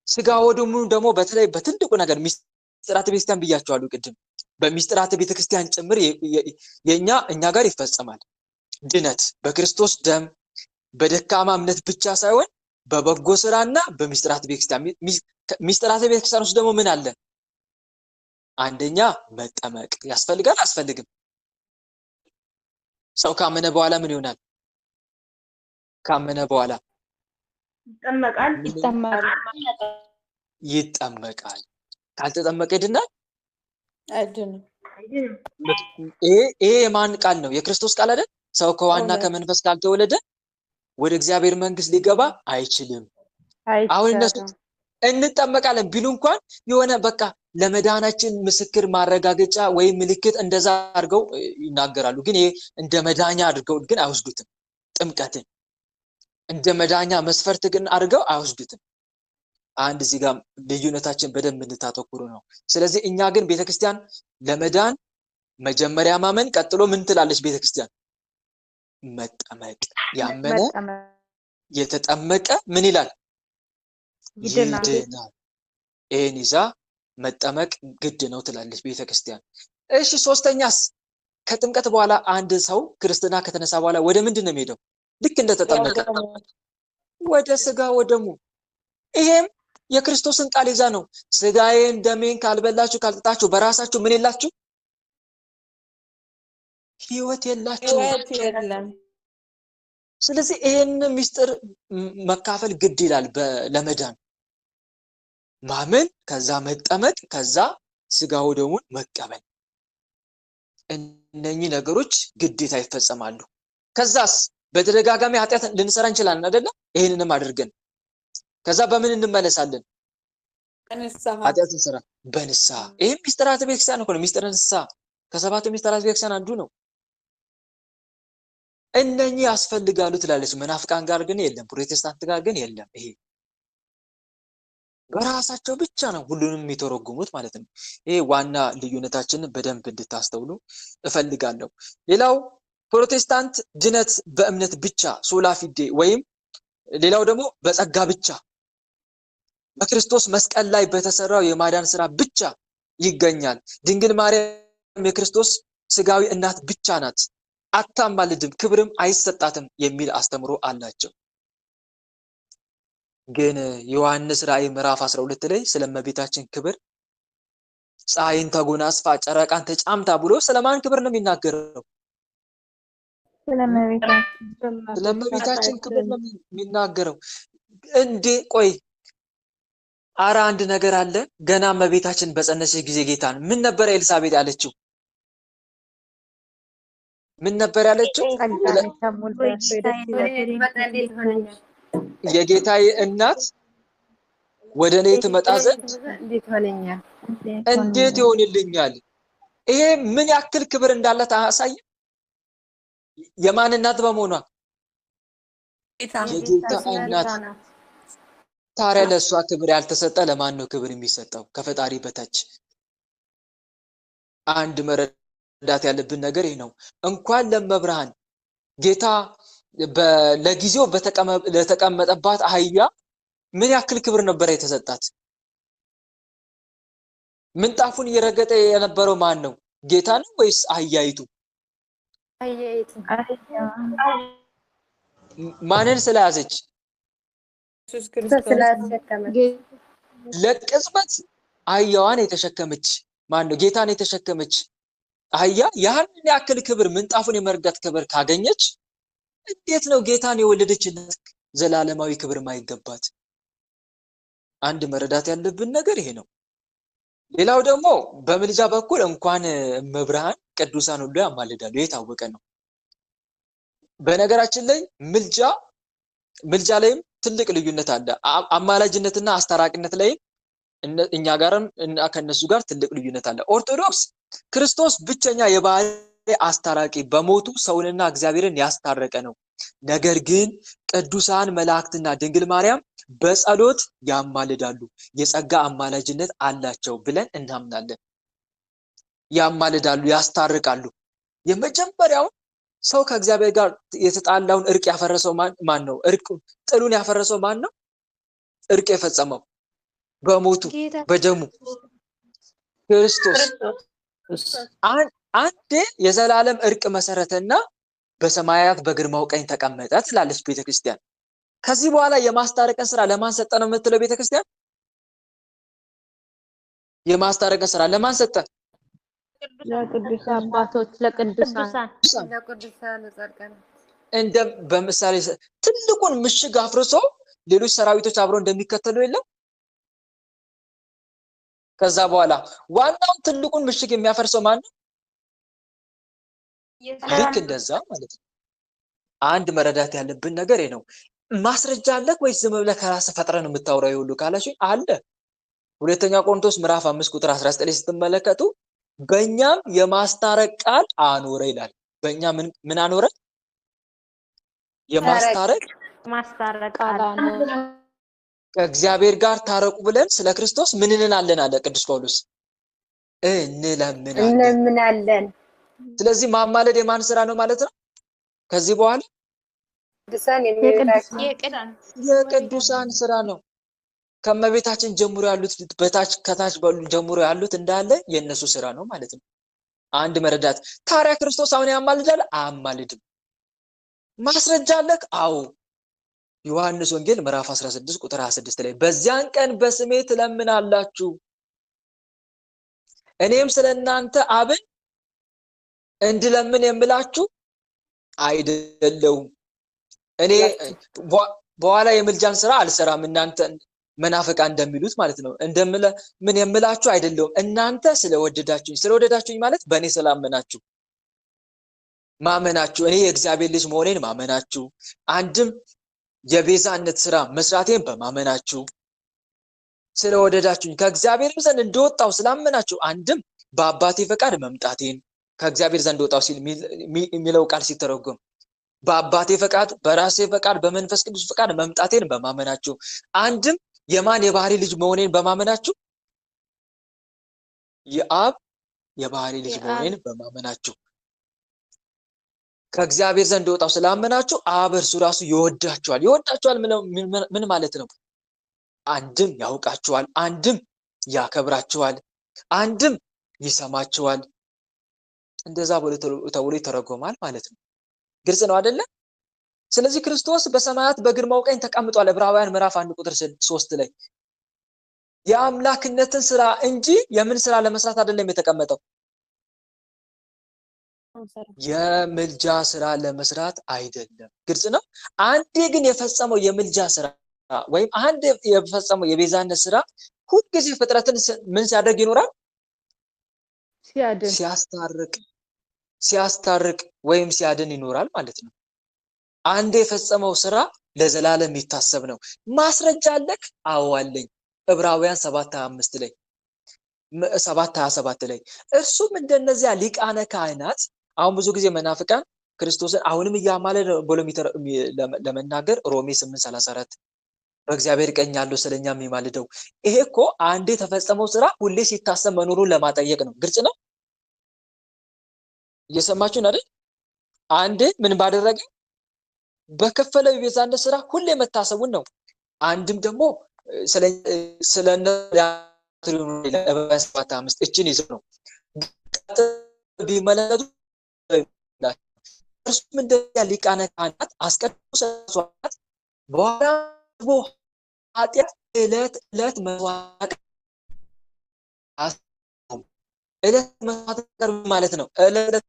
ስጋ ወደሙ ደግሞ በተለይ በትልቁ ነገር ሚስጥራተ ቤተክርስቲያን ብያቸዋለሁ ቅድም። በሚስጥራተ ቤተክርስቲያን ጭምር እኛ ጋር ይፈጸማል ድነት በክርስቶስ ደም በደካማ እምነት ብቻ ሳይሆን በበጎ ስራና በሚስጥራተ ቤተክርስቲያን። ሚስጥራተ ቤተክርስቲያን ውስጥ ደግሞ ምን አለ? አንደኛ መጠመቅ ያስፈልጋል አስፈልግም? ሰው ካመነ በኋላ ምን ይሆናል? ካመነ በኋላ ይጠመቃል። ካልተጠመቀ ይድናል? አይድንም። ይሄ የማን ቃል ነው? የክርስቶስ ቃል አይደል? ሰው ከዋና ከመንፈስ ካልተወለደ ወደ እግዚአብሔር መንግስት ሊገባ አይችልም። አሁን እነሱ እንጠመቃለን ቢሉ እንኳን የሆነ በቃ ለመዳናችን ምስክር ማረጋገጫ ወይም ምልክት እንደዛ አድርገው ይናገራሉ። ግን ይሄ እንደ መዳኛ አድርገው ግን አይወስዱትም። ጥምቀትን እንደ መዳኛ መስፈርት ግን አድርገው አይወስዱትም። አንድ እዚህ ጋር ልዩነታችን በደንብ እንድታተኩሩ ነው። ስለዚህ እኛ ግን ቤተክርስቲያን ለመዳን መጀመሪያ ማመን፣ ቀጥሎ ምን ትላለች ቤተክርስቲያን? መጠመቅ። ያመነ የተጠመቀ ምን ይላል? ይድናል። ይሄን ይዛ መጠመቅ ግድ ነው ትላለች ቤተክርስቲያን። እሺ ሶስተኛስ? ከጥምቀት በኋላ አንድ ሰው ክርስትና ከተነሳ በኋላ ወደ ምንድን ነው የሚሄደው? ልክ እንደተጠመቀ ወደ ስጋ ወደሙ። ይሄም የክርስቶስን ቃል ይዛ ነው። ስጋዬን ደሜን ካልበላችሁ ካልጠጣችሁ በራሳችሁ ምን የላችሁ? ህይወት የላችሁ። ስለዚህ ይሄን ምስጢር መካፈል ግድ ይላል ለመዳን። ማመን፣ ከዛ መጠመቅ፣ ከዛ ስጋ ወደሙን መቀበል። እነኚህ ነገሮች ግዴታ ይፈጸማሉ። ከዛስ በተደጋጋሚ ኃጢአት ልንሰራ እንችላለን አይደለ? ይሄንንም አድርገን ከዛ በምን እንመለሳለን? ኃጢአት እንሰራ በንስሐ። ይሄም ምስጢራተ ቤተክርስቲያን እኮ ነው። ምስጢረ ንስሐ ከሰባቱ ምስጢራተ ቤተክርስቲያን አንዱ ነው። እነኚህ ያስፈልጋሉ ትላለች። መናፍቃን ጋር ግን የለም፣ ፕሮቴስታንት ጋር ግን የለም። ይሄ በራሳቸው ብቻ ነው ሁሉንም የሚተረጉሙት ማለት ነው። ይሄ ዋና ልዩነታችንን በደንብ እንድታስተውሉ እፈልጋለሁ። ሌላው ፕሮቴስታንት ድነት በእምነት ብቻ ሶላ ፊዴ፣ ወይም ሌላው ደግሞ በጸጋ ብቻ በክርስቶስ መስቀል ላይ በተሰራው የማዳን ስራ ብቻ ይገኛል። ድንግል ማርያም የክርስቶስ ስጋዊ እናት ብቻ ናት፣ አታማልድም፣ ክብርም አይሰጣትም የሚል አስተምሮ አላቸው። ግን ዮሐንስ ራእይ ምዕራፍ 12 ላይ ስለእመቤታችን ክብር ፀሐይን ተጎናጽፋ ጨረቃን ተጫምታ ብሎ ስለማን ክብር ነው የሚናገረው? ስለእመቤታችን ክብር ነው የሚናገረው። እንዴ ቆይ አራ አንድ ነገር አለ። ገና እመቤታችን በጸነሰች ጊዜ ጌታን ምን ነበር ኤልሳቤጥ ያለችው? ምን ነበር ያለችው? የጌታዬ እናት ወደ እኔ ትመጣ ዘንድ እንዴት ይሆንልኛል? ይሄ ምን ያክል ክብር እንዳላት አያሳይም? የማን እናት በመሆኗ? የጌታ እናት። ታዲያ ለእሷ ክብር ያልተሰጠ ለማን ነው ክብር የሚሰጠው? ከፈጣሪ በታች። አንድ መረዳት ያለብን ነገር ይህ ነው። እንኳን ለመብርሃን ጌታ ለጊዜው ለተቀመጠባት አህያ ምን ያክል ክብር ነበር የተሰጣት? ምንጣፉን እየረገጠ የነበረው ማን ነው? ጌታ ነው ወይስ አህያይቱ? ማንን ስለያዘች? ለቅጽበት አህያዋን የተሸከመች ማን ነው? ጌታን የተሸከመች አህያ ያንን ያክል ክብር ምንጣፉን የመርገጥ ክብር ካገኘች እንዴት ነው ጌታን የወለደችለት ዘላለማዊ ክብር ማይገባት? አንድ መረዳት ያለብን ነገር ይሄ ነው። ሌላው ደግሞ በምልጃ በኩል እንኳን መብርሃን ቅዱሳን ሁሉ ያማልዳሉ። የታወቀ ነው። በነገራችን ላይ ምልጃ ላይም ትልቅ ልዩነት አለ። አማላጅነትና አስታራቂነት ላይም እኛ ጋርም እና ከነሱ ጋር ትልቅ ልዩነት አለ። ኦርቶዶክስ ክርስቶስ ብቸኛ የባህሪ አስታራቂ በሞቱ ሰውንና እግዚአብሔርን ያስታረቀ ነው። ነገር ግን ቅዱሳን መላእክትና ድንግል ማርያም በጸሎት ያማልዳሉ፣ የጸጋ አማላጅነት አላቸው ብለን እናምናለን። ያማልዳሉ፣ ያስታርቃሉ። የመጀመሪያው ሰው ከእግዚአብሔር ጋር የተጣላውን እርቅ ያፈረሰው ማን ነው? ጥሉን ያፈረሰው ማን ነው? እርቅ የፈጸመው በሞቱ በደሙ ክርስቶስ። አንዴ የዘላለም እርቅ መሰረተና በሰማያት በግርማው ቀኝ ተቀመጠ ትላለች ቤተክርስቲያን። ከዚህ በኋላ የማስታረቅን ስራ ለማን ሰጠ ነው የምትለው ቤተክርስቲያን? የማስታረቅ ስራ ለማን ሰጠ? ለቅዱስ አባቶች ለቅዱሳን ለቅዱሳን ጻድቃን እንደ በምሳሌ ትልቁን ምሽግ አፍርሶ ሌሎች ሰራዊቶች አብረው እንደሚከተሉ የለም። ከዛ በኋላ ዋናውን ትልቁን ምሽግ የሚያፈርሰው ማን ነው? ልክ እንደዛ ማለት ነው። አንድ መረዳት ያለብን ነገር ነው። ማስረጃ አለህ ወይስ ዝም ብለህ ከራስህ ፈጥረህ ነው የምታወራው? ይሁሉ ካላችሁ አለ። ሁለተኛ ቆሮንቶስ ምዕራፍ 5 ቁጥር 19 ላይ ስትመለከቱ በእኛም የማስታረቅ ቃል አኖረ ይላል። በእኛ ምን አኖረ? የማስታረቅ ቃል አኖረ። ከእግዚአብሔር ጋር ታረቁ ብለን ስለ ክርስቶስ ምን እንላለን አለ ቅዱስ ጳውሎስ? እንለምናለን። ስለዚህ ማማለድ የማን ስራ ነው ማለት ነው? ከዚህ በኋላ የቅዱሳን ስራ ነው። ከመቤታችን ጀምሮ ያሉት በታች ከታች በሉ ጀምሮ ያሉት እንዳለ የነሱ ስራ ነው ማለት ነው። አንድ መረዳት። ታዲያ ክርስቶስ አሁን ያማልዳል? አያማልድም። ማስረጃ አለክ? አዎ። ዮሐንስ ወንጌል ምዕራፍ 16 ቁጥር 26 ላይ በዚያን ቀን በስሜ ትለምናላችሁ እኔም ስለእናንተ አብን እንድለምን የምላችሁ አይደለሁም። እኔ በኋላ የምልጃን ስራ አልሰራም እናንተ መናፍቃን እንደሚሉት ማለት ነው። ምን የምላችሁ አይደለሁም እናንተ ስለወደዳችሁኝ ማለት በእኔ ስላመናችሁ ማመናችሁ፣ እኔ የእግዚአብሔር ልጅ መሆኔን ማመናችሁ፣ አንድም የቤዛነት ስራ መስራቴን በማመናችሁ ስለወደዳችሁኝ ከእግዚአብሔር ዘንድ እንደወጣው ስላመናችሁ፣ አንድም በአባቴ ፈቃድ መምጣቴን ከእግዚአብሔር ዘንድ ወጣው ሲል የሚለው ቃል ሲተረጎም በአባቴ ፈቃድ፣ በራሴ ፈቃድ፣ በመንፈስ ቅዱስ ፈቃድ መምጣቴን በማመናችሁ፣ አንድም የማን የባህሪ ልጅ መሆኔን በማመናችሁ፣ የአብ የባህሪ ልጅ መሆኔን በማመናችሁ ከእግዚአብሔር ዘንድ ወጣው ስላመናችሁ አብ እርሱ ራሱ ይወዳችኋል። ይወዳችኋል ምን ማለት ነው? አንድም ያውቃችኋል፣ አንድም ያከብራችኋል፣ አንድም ይሰማችኋል። እንደዛ ተብሎ ይተረጎማል ማለት ነው። ግልጽ ነው አይደለ? ስለዚህ ክርስቶስ በሰማያት በግርማው ቀኝ ተቀምጧል። ዕብራውያን ምዕራፍ 1 ቁጥር 3 ላይ የአምላክነትን ስራ እንጂ የምን ስራ ለመስራት አይደለም የተቀመጠው። የምልጃ ስራ ለመስራት አይደለም። ግልጽ ነው። አንዴ ግን የፈጸመው የምልጃ ስራ ወይም አንድ የፈጸመው የቤዛነት ስራ ሁልጊዜ ፍጥረትን ምን ሲያደርግ ይኖራል? ሲያስታርቅ ወይም ሲያድን ይኖራል ማለት ነው። አንድ የፈጸመው ስራ ለዘላለም የሚታሰብ ነው። ማስረጃ አለክ? አዎ አለኝ። ዕብራውያን 7:25 ላይ 7:27 ላይ እርሱም እንደነዚያ ሊቃነ ካህናት አሁን ብዙ ጊዜ መናፍቃን ክርስቶስን አሁንም እያማለደ ብሎ ለመናገር ሮሜ 8:34 በእግዚአብሔር ቀኝ ያለው ስለኛ የሚማልደው ይሄ እኮ አንዴ የተፈጸመው ስራ ሁሌ ሲታሰብ መኖሩን ለማጠየቅ ነው። ግልጽ ነው። እየሰማችሁ ነው አይደል? አንዴ ምን ባደረገ በከፈለው የቤዛነት ስራ ሁሌ መታሰቡን ነው። አንድም ደግሞ ስለነሱ እችን ይዘው ነው ቢመለከቱ እርሱም እንደዚያ ሊቃነ ካህናት አስቀድሞ ሰዋዕት በኋላ ኃጢአት ዕለት መስዋዕት ማለት ነው። ዕለት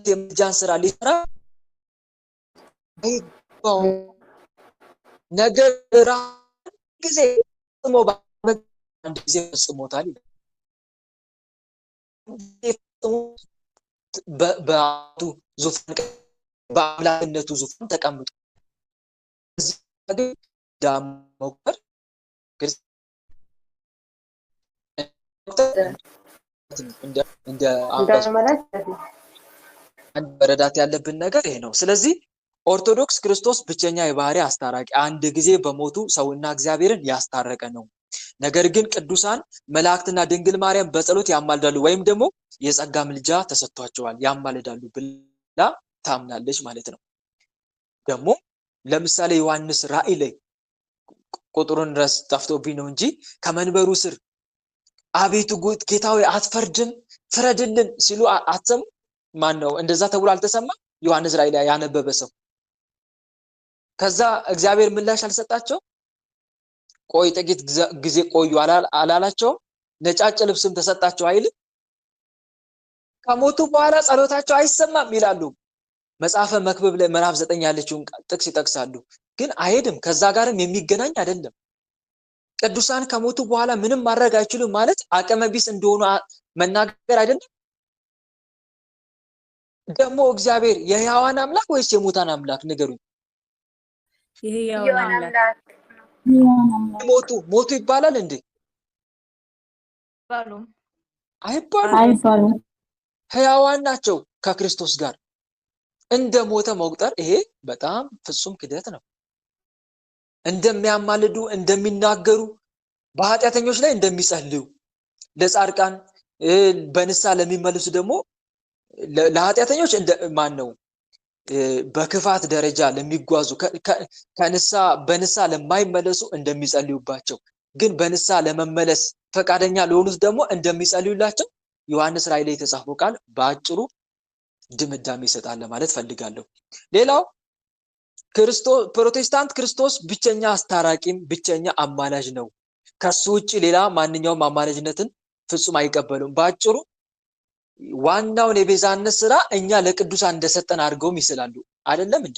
የምልጃን ስራ ሊሰራ አይገባውም። ነገር ጊዜ ፈጽሞ አንድ ጊዜ ፈጽሞታል። በአቱ ዙፋን በአምላክነቱ ዙፋን ተቀምጦ ዳሞከር እንደ አንድ መረዳት ያለብን ነገር ይሄ ነው። ስለዚህ ኦርቶዶክስ ክርስቶስ ብቸኛ የባህሪ አስታራቂ አንድ ጊዜ በሞቱ ሰውና እግዚአብሔርን ያስታረቀ ነው። ነገር ግን ቅዱሳን መላእክትና ድንግል ማርያም በጸሎት ያማልዳሉ ወይም ደግሞ የጸጋ ምልጃ ተሰጥቷቸዋል ያማልዳሉ ብላ ታምናለች ማለት ነው። ደግሞ ለምሳሌ ዮሐንስ ራእይ ላይ ቁጥሩን ድረስ ጠፍቶብኝ ነው እንጂ ከመንበሩ ስር አቤቱ ጌታዊ አትፈርድም ፍረድልን ሲሉ አትሰሙ? ማን ነው እንደዛ ተብሎ አልተሰማ? ዮሐንስ ራእይ ላይ ያነበበ ሰው ከዛ እግዚአብሔር ምላሽ አልሰጣቸው። ቆይ ጥቂት ጊዜ ቆዩ አላላቸው። ነጫጭ ልብስም ተሰጣቸው አይል። ከሞቱ በኋላ ጸሎታቸው አይሰማም ይላሉ። መጽሐፈ መክብብ ላይ ምዕራፍ 9 ያለችውን ጥቅስ ይጠቅሳሉ። ግን አይሄድም፣ ከዛ ጋርም የሚገናኝ አይደለም። ቅዱሳን ከሞቱ በኋላ ምንም ማድረግ አይችሉም ማለት አቅመ ቢስ እንደሆኑ መናገር አይደለም። ደግሞ እግዚአብሔር የሕያዋን አምላክ ወይስ የሙታን አምላክ ንገሩኝ? የሕያዋን አምላክ። ሞቱ ይባላል እንዴ? አይባሉም። ሕያዋን ናቸው ከክርስቶስ ጋር። እንደ ሞተ መቁጠር ይሄ በጣም ፍጹም ክደት ነው። እንደሚያማልዱ፣ እንደሚናገሩ፣ በኃጢአተኞች ላይ እንደሚጸልዩ፣ ለጻድቃን በንስሐ ለሚመለሱ ደግሞ ለኃጢአተኞች ማን ነው በክፋት ደረጃ ለሚጓዙ በንስሐ ለማይመለሱ እንደሚጸልዩባቸው፣ ግን በንስሐ ለመመለስ ፈቃደኛ ለሆኑት ደግሞ እንደሚጸልዩላቸው ዮሐንስ ራእይ ላይ የተጻፈው ቃል በአጭሩ ድምዳሜ ይሰጣል ማለት ፈልጋለሁ። ሌላው ፕሮቴስታንት ክርስቶስ ብቸኛ አስታራቂም ብቸኛ አማላጅ ነው፣ ከሱ ውጪ ሌላ ማንኛውም አማላጅነትን ፍጹም አይቀበሉም። በአጭሩ ዋናውን የቤዛነት ስራ እኛ ለቅዱሳን እንደሰጠን አድርገውም ይስላሉ። አይደለም እንዴ?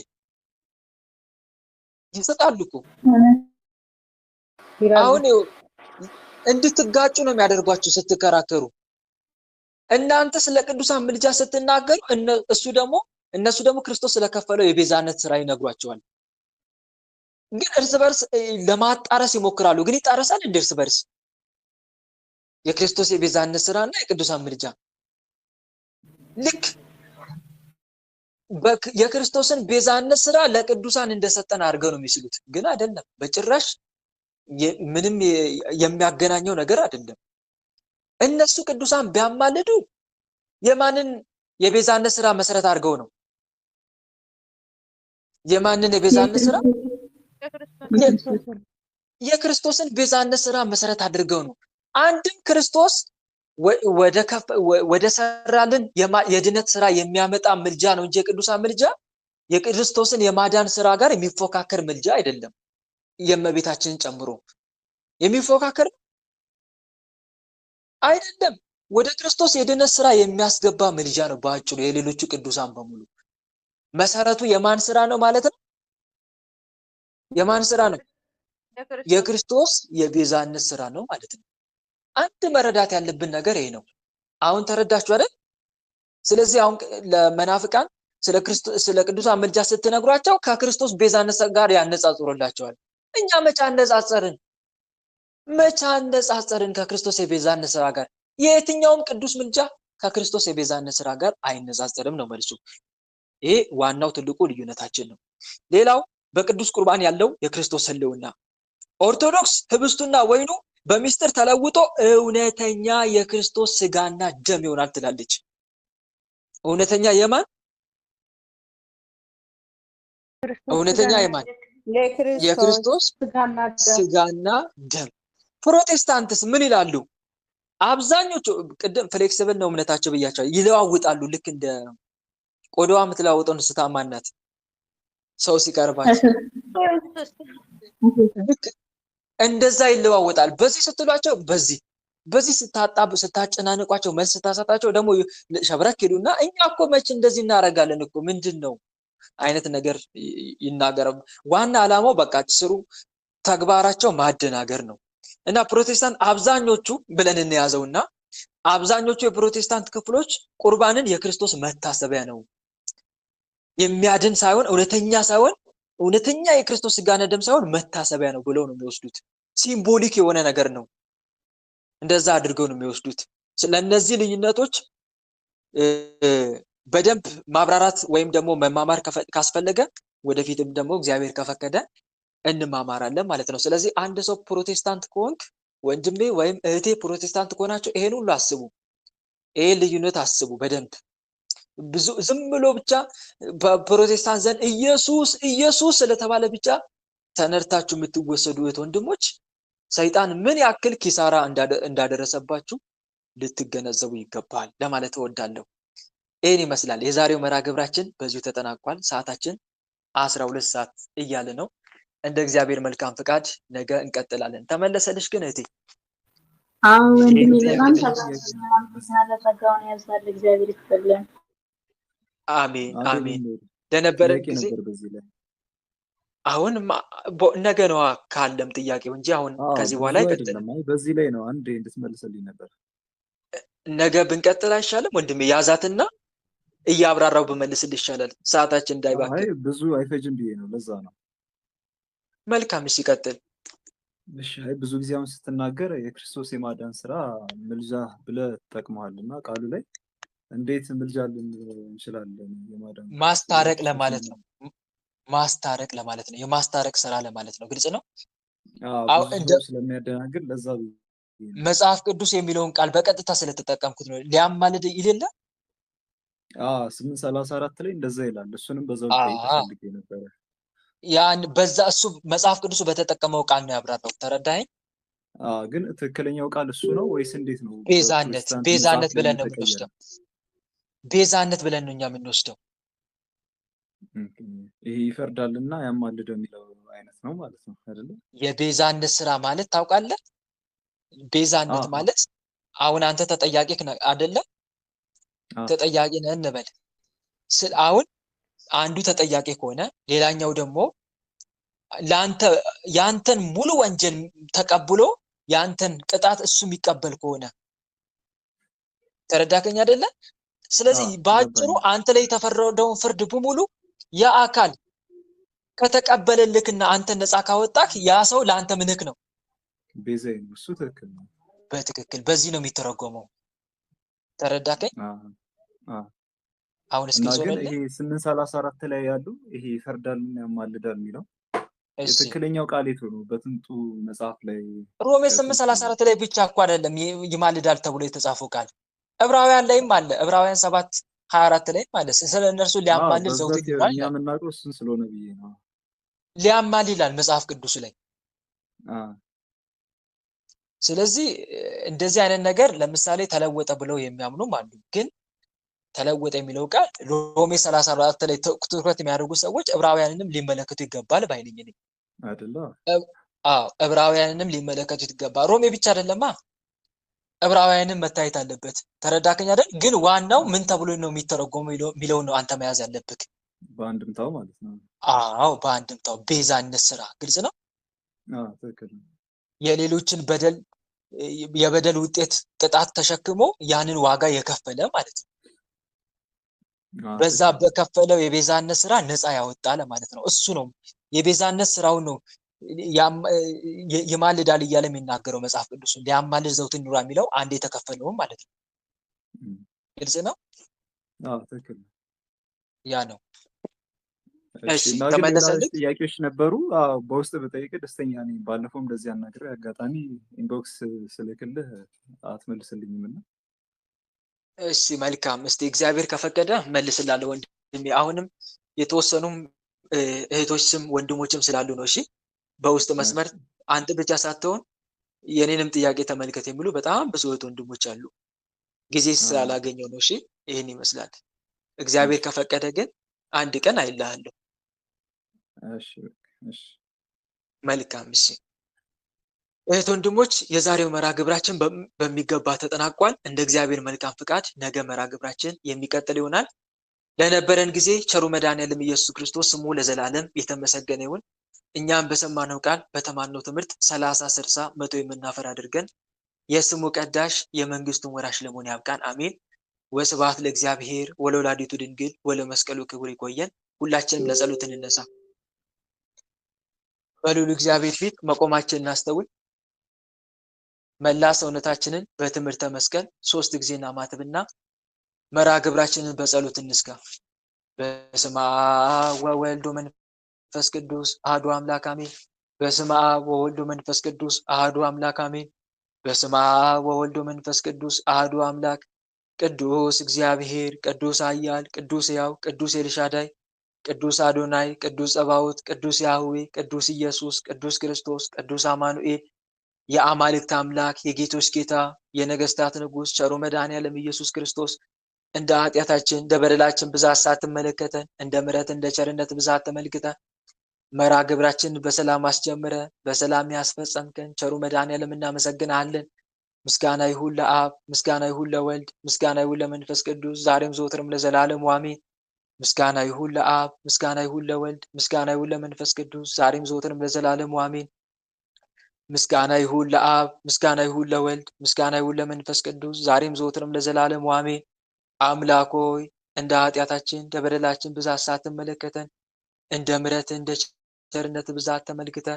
ይሰጣሉ እኮ። አሁን እንድትጋጩ ነው የሚያደርጓችሁ ስትከራከሩ። እናንተ ስለ ቅዱሳን ምልጃ ስትናገሩ እነሱ ደግሞ ክርስቶስ ስለከፈለው የቤዛነት ስራ ይነግሯቸዋል። ግን እርስ በርስ ለማጣረስ ይሞክራሉ። ግን ይጣረሳል እንደ እርስ በርስ የክርስቶስ የቤዛነት ስራና የቅዱሳን ምልጃ ልክ የክርስቶስን ቤዛነት ስራ ለቅዱሳን እንደሰጠን አድርገው ነው የሚስሉት። ግን አይደለም፣ በጭራሽ ምንም የሚያገናኘው ነገር አይደለም። እነሱ ቅዱሳን ቢያማልዱ የማንን የቤዛነት ስራ መሰረት አድርገው ነው? የማንን የቤዛነት ስራ? የክርስቶስን ቤዛነት ስራ መሰረት አድርገው ነው። አንድም ክርስቶስ ወደ ሰራልን የድነት ስራ የሚያመጣ ምልጃ ነው እንጂ የቅዱሳን ምልጃ የክርስቶስን የማዳን ስራ ጋር የሚፎካከር ምልጃ አይደለም። የእመቤታችንን ጨምሮ የሚፎካከር አይደለም። ወደ ክርስቶስ የድነት ስራ የሚያስገባ ምልጃ ነው። በአጭሩ የሌሎቹ ቅዱሳን በሙሉ መሰረቱ የማን ስራ ነው ማለት ነው? የማን ስራ ነው? የክርስቶስ የቤዛነት ስራ ነው ማለት ነው። አንድ መረዳት ያለብን ነገር ይሄ ነው። አሁን ተረዳችሁ አይደል? ስለዚህ አሁን ለመናፍቃን ስለ ቅዱሳን ምልጃ ስትነግሯቸው ከክርስቶስ ቤዛነት ጋር ያነጻጽሩላቸዋል። እኛ መቼ አነጻጸርን ከክርስቶስ የቤዛነት ስራ ጋር? የየትኛውም ቅዱስ ምልጃ ከክርስቶስ የቤዛነት ስራ ጋር አይነጻጸርም ነው መልሱ። ይሄ ዋናው ትልቁ ልዩነታችን ነው። ሌላው በቅዱስ ቁርባን ያለው የክርስቶስ ሕልውና። ኦርቶዶክስ ህብስቱና ወይኑ በሚስጥር ተለውጦ እውነተኛ የክርስቶስ ስጋና ደም ይሆናል ትላለች። እውነተኛ የማን? እውነተኛ የማን? የክርስቶስ ስጋና ደም። ፕሮቴስታንትስ ምን ይላሉ? አብዛኞቹ ቅድም ፍሌክሲብል ነው እምነታቸው ብያቸዋል። ይለዋውጣሉ። ልክ እንደ ቆዳዋ የምትለዋውጠው እንስሳ ማናት? ሰው ሲቀርባቸው ልክ እንደዛ ይለዋወጣል። በዚህ ስትሏቸው በዚህ ስታጨናንቋቸው መልስ ስታሰጣቸው ደግሞ ሸብረክ ሄዱና እኛ እኮ መች እንደዚህ እናደርጋለን እኮ ምንድን ነው አይነት ነገር ይናገራሉ። ዋና ዓላማው በቃ ስሩ ተግባራቸው ማደናገር ነው። እና ፕሮቴስታንት አብዛኞቹ ብለን እንያዘውና አብዛኞቹ የፕሮቴስታንት ክፍሎች ቁርባንን የክርስቶስ መታሰቢያ ነው የሚያድን ሳይሆን እውነተኛ የክርስቶስ ስጋና ደም ሳይሆን መታሰቢያ ነው ብለው ነው የሚወስዱት። ሲምቦሊክ የሆነ ነገር ነው፣ እንደዛ አድርገው ነው የሚወስዱት። ስለነዚህ ልዩነቶች በደንብ ማብራራት ወይም ደግሞ መማማር ካስፈለገ ወደፊትም ደግሞ እግዚአብሔር ከፈቀደ እንማማራለን ማለት ነው። ስለዚህ አንድ ሰው ፕሮቴስታንት ከሆንክ ወንድሜ ወይም እህቴ ፕሮቴስታንት ከሆናችሁ ይሄን ሁሉ አስቡ፣ ይሄን ልዩነት አስቡ በደንብ። ብዙ ዝም ብሎ ብቻ በፕሮቴስታንት ዘንድ ኢየሱስ ስለተባለ ብቻ ተነርታችሁ የምትወሰዱ እህት ወንድሞች ሰይጣን ምን ያክል ኪሳራ እንዳደረሰባችሁ ልትገነዘቡ ይገባል ለማለት እወዳለሁ። ይህን ይመስላል የዛሬው መርሃ ግብራችን በዚሁ ተጠናቋል። ሰዓታችን 12 ሰዓት እያለ ነው። እንደ እግዚአብሔር መልካም ፍቃድ ነገ እንቀጥላለን። ተመለሰልሽ ግን እህቴ? አዎ ወንድሜ ይሄን በጣም ጥያቄ ተባረክ ጸጋውን ያብዛል እግዚአብሔር ይስጥልን። አሜን አሜን። ለነበረን ጊዜ በዚህ ላይ አሁን ነገ ነው ካለም ጥያቄው እንጂ አሁን ከዚህ በኋላ አይቀጥልም። በዚህ ላይ ነው አንዴ እንድትመልስልኝ ነበር። ነገ ብንቀጥል አይሻልም ወንድሜ? ያዛትና እያብራራው ብመልስልህ ይሻላል፣ ሰዓታችን እንዳይባክን። አይ ብዙ አይፈጅም ብዬ ነው፣ ለዛ ነው። መልካም እሺ፣ ቀጥል። እሺ አይ ብዙ ጊዜ አሁን ስትናገር የክርስቶስ የማዳን ስራ ምልጃ ብለህ ተጠቅመሃልና ቃሉ ላይ እንዴት ምልጃ እንችላለን? የማዳን ማስታረቅ ለማለት ነው። ማስታረቅ ለማለት ነው። የማስታረቅ ስራ ለማለት ነው። ግልጽ ነው። ብዙ ስለሚያደናግር ለዛ መጽሐፍ ቅዱስ የሚለውን ቃል በቀጥታ ስለተጠቀምኩት ነው። ሊያማልድ ይልለ 8:34 ላይ እንደዛ ይላል። እሱንም በዛው ላይ ፈልጌ ነበር። ያን በዛ እሱ መጽሐፍ ቅዱስ በተጠቀመው ቃል ነው ያብራራው። ተረዳኸኝ? ግን ትክክለኛው ቃል እሱ ነው ወይስ እንዴት ነው? ቤዛነት ብለን ነው የምንወስደው። ቤዛነት ብለን ነው እኛ የምንወስደው። ይሄ ይፈርዳልና ያማልደው የሚለው አይነት ነው ማለት ነው አይደለ? የቤዛነት ስራ ማለት ታውቃለህ? ቤዛነት ማለት አሁን አንተ ተጠያቂ አይደለ? ተጠያቂ ነህ እንበል። አሁን አንዱ ተጠያቂ ከሆነ ሌላኛው ደግሞ ያንተን ሙሉ ወንጀል ተቀብሎ ያንተን ቅጣት እሱ የሚቀበል ከሆነ ተረዳከኝ አይደለ? ስለዚህ በአጭሩ አንተ ላይ የተፈረደውን ፍርድ በሙሉ ያ አካል ከተቀበለልክና አንተ ነፃ ካወጣክ ያ ሰው ለአንተ ምንክ ነው? ቤዛዬ ነው። እሱ ትክክል ነው። በትክክል በዚህ ነው የሚተረጎመው። ተረዳከኝ? አሁን እስኪ ግን ይሄ 8:34 ላይ ያሉ ይሄ ይፈርዳልና ያማልዳል የሚለው የትክክለኛው ቃል የቱ ነው? በጥንቱ መጽሐፍ ላይ ሮሜ 8:34 ላይ ብቻ እኮ አይደለም ይማልዳል ተብሎ የተጻፈው ቃል ዕብራውያን ላይም አለ። ዕብራውያን 7:24 ላይ ማለት ስለ እነርሱ ሊያማልድ ዘውትር ይላል። እኛ የምናውቀው እሱን ስለሆነ ብዬ ነው። ሊያማልድ ይላል መጽሐፍ ቅዱስ ላይ። ስለዚህ እንደዚህ አይነት ነገር ለምሳሌ ተለወጠ ብለው የሚያምኑም አሉ። ግን ተለወጠ የሚለው ቃል ሮሜ 34 ላይ ትኩረት የሚያደርጉ ሰዎች ዕብራውያንንም ሊመለከቱ ይገባል ባይነኝ ነኝ አይደለ? ዕብራውያንንም ሊመለከቱ ይገባል። ሮሜ ብቻ አይደለማ፣ ዕብራውያንን መታየት አለበት። ተረዳከኝ አይደል? ግን ዋናው ምን ተብሎ ነው የሚተረጎመው የሚለው ነው አንተ መያዝ ያለብህ። በአንድምታው ማለት ነው። አዎ በአንድምታው ቤዛነት ስራ ግልጽ ነው። ትክክል ነው። የሌሎችን በደል የበደል ውጤት ቅጣት ተሸክሞ ያንን ዋጋ የከፈለ ማለት ነው። በዛ በከፈለው የቤዛነት ስራ ነፃ ያወጣ ለማለት ነው። እሱ ነው የቤዛነት ስራው ነው ይማልዳል እያለ የሚናገረው መጽሐፍ ቅዱስ። ሊያማልድ ዘውትር ይኑራ የሚለው አንድ የተከፈለውም ማለት ነው። ግልጽ ነው። ትክክል ነው። ያ ነው። እሺ ተመለሰልኝ። ጥያቄዎች ነበሩ። በውስጥ በጠይቅ ደስተኛ ነኝ። ባለፈው እንደዚህ አናግሬ አጋጣሚ ኢንቦክስ ስልክልህ አትመልስልኝም እና እሺ መልካም። እስቲ እግዚአብሔር ከፈቀደ መልስላለሁ ወንድሜ። አሁንም የተወሰኑም እህቶች ስም ወንድሞችም ስላሉ ነው። እሺ በውስጥ መስመር አንተ ብቻ ሳትሆን የኔንም ጥያቄ ተመልከት የሚሉ በጣም ብዙ እህት ወንድሞች አሉ። ጊዜ ስላላገኘው ነው። እሺ ይሄን ይመስላል። እግዚአብሔር ከፈቀደ ግን አንድ ቀን አይልሃለሁ። እሺ መልካም። እሺ እህት ወንድሞች፣ የዛሬው መርሃ ግብራችን በሚገባ ተጠናቋል። እንደ እግዚአብሔር መልካም ፍቃድ ነገ መርሃ ግብራችን የሚቀጥል ይሆናል። ለነበረን ጊዜ ቸሩ መድኃኔዓለም ኢየሱስ ክርስቶስ ስሙ ለዘላለም የተመሰገነ ይሁን። እኛም በሰማነው ቃል በተማርነው ትምህርት 30፣ 60፣ 100 የምናፈራ አድርገን የስሙ ቀዳሽ የመንግስቱን ወራሽ ለመሆን ያብቃን። አሜን። ወስብሐት ለእግዚአብሔር ወለወላዲቱ ድንግል ወለመስቀሉ ክቡር። ይቆየን። ሁላችንም ለጸሎት እንነሳ። በልዑል እግዚአብሔር ፊት መቆማችንን እናስተውል። መላ ሰውነታችንን በትምህርተ መስቀል 3 ጊዜ እናማትብና መርሃ ግብራችንን በጸሎት እንስጋ። በስመ አብ ወወልድ ወመንፈስ ቅዱስ አሐዱ አምላክ አሜን። በስመ አብ ወወልድ ወመንፈስ ቅዱስ አሐዱ አምላክ አሜን። በስመ አብ ወወልድ ወመንፈስ ቅዱስ አሐዱ አምላክ። ቅዱስ እግዚአብሔር፣ ቅዱስ ኃያል፣ ቅዱስ ሕያው፣ ቅዱስ ኤልሻዳይ፣ ቅዱስ አዶናይ፣ ቅዱስ ጸባኦት፣ ቅዱስ ያህዌ፣ ቅዱስ ኢየሱስ፣ ቅዱስ ክርስቶስ፣ ቅዱስ አማኑኤል፣ የአማልክት አምላክ፣ የጌቶች ጌታ፣ የነገስታት ንጉስ ቸሩ መድኃኔዓለም ኢየሱስ ክርስቶስ እንደ ኃጢአታችን እንደ በደላችን ብዛት ሳትመለከተን እንደ ምሕረት እንደ ቸርነት ብዛት ተመልክተህ መርሃ ግብራችንን በሰላም አስጀምረ በሰላም ያስፈጸምከን ቸሩ መድኃኔዓለም እናመሰግናለን። ምስጋና ይሁን ለአብ፣ ምስጋና ይሁን ለወልድ፣ ምስጋና ይሁን ለመንፈስ ቅዱስ ዛሬም ዘወትርም ለዘላለሙ አሜን። ምስጋና ይሁን ለአብ፣ ምስጋና ይሁን ለወልድ፣ ምስጋና ይሁን ለመንፈስ ቅዱስ ዛሬም ዘወትርም ለዘላለሙ አሜን። ምስጋና ይሁን ለአብ፣ ምስጋና ይሁን ለወልድ፣ ምስጋና ይሁን ለመንፈስ ቅዱስ ዛሬም ዘወትርም ለዘላለሙ አሜን። አምላክ ሆይ እንደ ኃጢአታችን እንደ በደላችን ብዛት ሳትመለከተን እንደ ምሕረት እንደ ቸርነት ብዛት ተመልክተ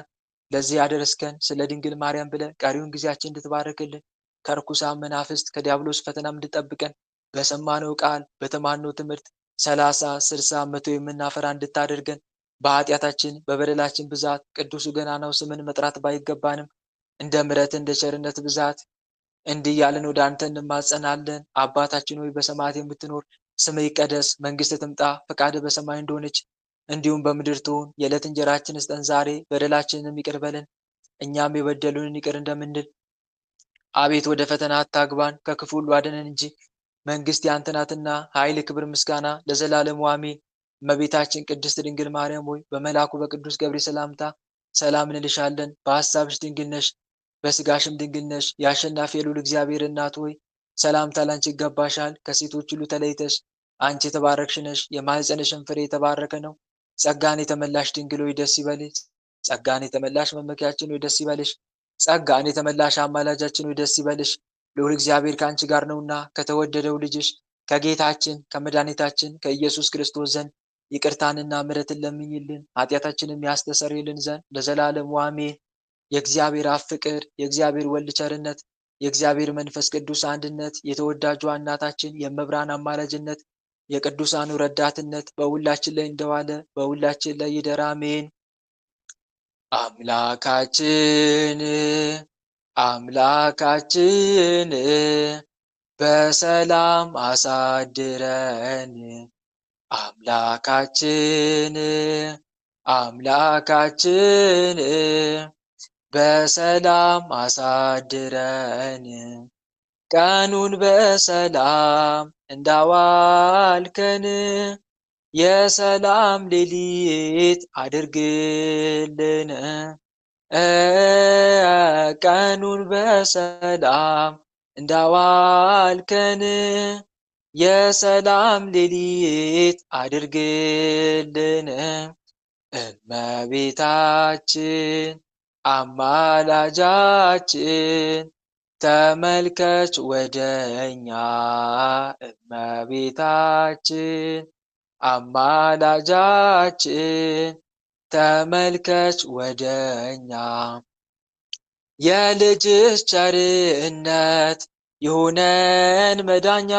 ለዚህ ያደረስከን ስለ ድንግል ማርያም ብለ ቀሪውን ጊዜያችን እንድትባረክልን ከርኩሳን መናፍስት ከዲያብሎስ ፈተናም እንድጠብቀን በሰማነው ቃል በተማነው ትምህርት 30 60 100 የምናፈራ እንድታደርገን በኃጢአታችን በበደላችን ብዛት ቅዱሱ ገናናው ስምን መጥራት ባይገባንም እንደ ምሕረት እንደ ቸርነት ብዛት እንዲህ ያለን ወደ አንተ እንማጸናለን። አባታችን ሆይ በሰማያት የምትኖር ስምህ ይቀደስ፣ መንግስት ትምጣ፣ ፈቃድህ በሰማይ እንደሆነች እንዲሁም በምድር ትሁን። የዕለት እንጀራችንን ስጠን ዛሬ፣ በደላችንንም ይቅር በለን እኛም የበደሉንን ይቅር እንደምንል። አቤት ወደ ፈተና አታግባን ከክፉ ሁሉ አድነን እንጂ መንግስት ያንተ ናትና ኃይል፣ ክብር፣ ምስጋና ለዘላለሙ አሜን። እመቤታችን ቅድስት ድንግል ማርያም ሆይ በመልአኩ በቅዱስ ገብርኤል ሰላምታ ሰላም እንልሻለን። በሐሳብሽ ድንግል ነሽ፣ በስጋሽም ድንግል ነሽ። የአሸናፊ የልዑል እግዚአብሔር እናት ሆይ ሰላምታ ላንቺ ይገባሻል። ከሴቶች ሁሉ ተለይተሽ አንቺ የተባረክሽ ነሽ፣ የማኅፀንሽም ፍሬ የተባረከ ነው። ጸጋን የተመላሽ ድንግል ሆይ ደስ ይበልሽ። ጸጋን የተመላሽ መመኪያችን ሆይ ደስ ይበልሽ። ጸጋን የተመላሽ አማላጃችን ሆይ ደስ ይበልሽ። ልዑል እግዚአብሔር ከአንቺ ጋር ነውና ከተወደደው ልጅሽ ከጌታችን ከመድኃኒታችን ከኢየሱስ ክርስቶስ ዘንድ ይቅርታንና ምሕረትን ለምኝልን ኃጢአታችንም ያስተሰርይልን ዘንድ ለዘላለሙ አሜን። የእግዚአብሔር አብ ፍቅር፣ የእግዚአብሔር ወልድ ቸርነት፣ የእግዚአብሔር መንፈስ ቅዱስ አንድነት፣ የተወዳጇ እናታችን የመብራን አማላጅነት፣ የቅዱሳኑ ረዳትነት በሁላችን ላይ እንደዋለ በሁላችን ላይ ይደር አሜን። አምላካችን በሰላም አሳድረን። አምላካችን በሰላም አሳድረን። ቀኑን በሰላም እንዳዋልከን የሰላም ሌሊት አድርግልን። ቀኑን በሰላም እንዳዋልከን የሰላም ሌሊት አድርግልን። እመቤታችን አማላጃችን ተመልከች ወደኛ። እመቤታችን አማላጃችን ተመልከች ወደኛ። የልጅሽ ቸርነት ይሁነን መዳኛ፣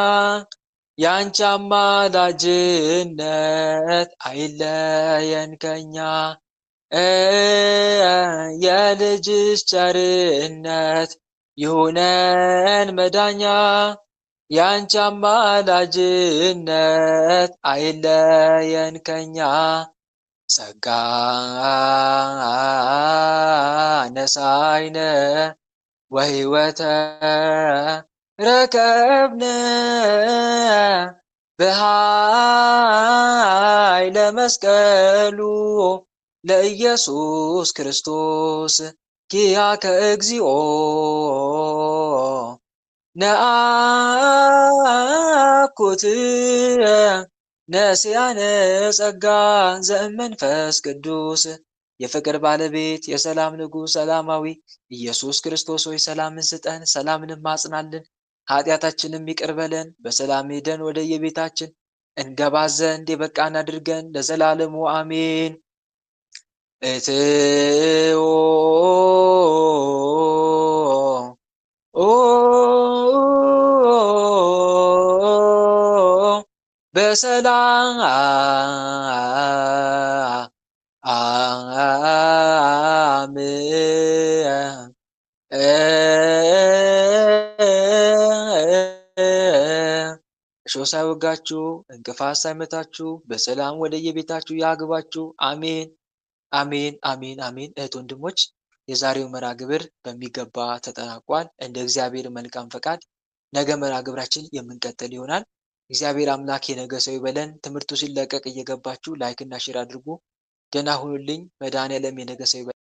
ያንቺ አማላጅነት አይለየን ከኛ። የልጅሽ ቸርነት ይሁነን መዳኛ፣ ያንቺ አማላጅነት አይለየን ከኛ። ጸጋ ነሳይነ ወሕይወተ ረከብነ በኃይለ መስቀሉ ለኢየሱስ ክርስቶስ ኪያከ እግዚኦ ነአኩት ነስያነ ጸጋ ዘእመንፈስ ቅዱስ። የፍቅር ባለቤት የሰላም ንጉሥ ሰላማዊ ኢየሱስ ክርስቶስ ሆይ ሰላምን ስጠን፣ ሰላምንም አጽናልን፣ ኃጢአታችንም ይቅር በለን፣ በሰላም ሄደን ወደ የቤታችን እንገባ ዘንድ የበቃን አድርገን ለዘላለሙ አሜን። እትዮ በሰላም እሾህ ሳይወጋችሁ እንቅፋት ሳይመታችሁ በሰላም ወደ የቤታችሁ ያግባችሁ። አሜን አሜን አሜን አሜን። እህት ወንድሞች፣ የዛሬው መርሃ ግብር በሚገባ ተጠናቋል። እንደ እግዚአብሔር መልካም ፈቃድ ነገ መርሃ ግብራችን የምንቀጥል ይሆናል። እግዚአብሔር አምላክ የነገ ሰው ይበለን። ትምህርቱ ሲለቀቅ እየገባችሁ ላይክ እና ሼር አድርጉ። ደህና ሁኑልኝ። መድኃኔዓለም የነገ ሰው ይበለን።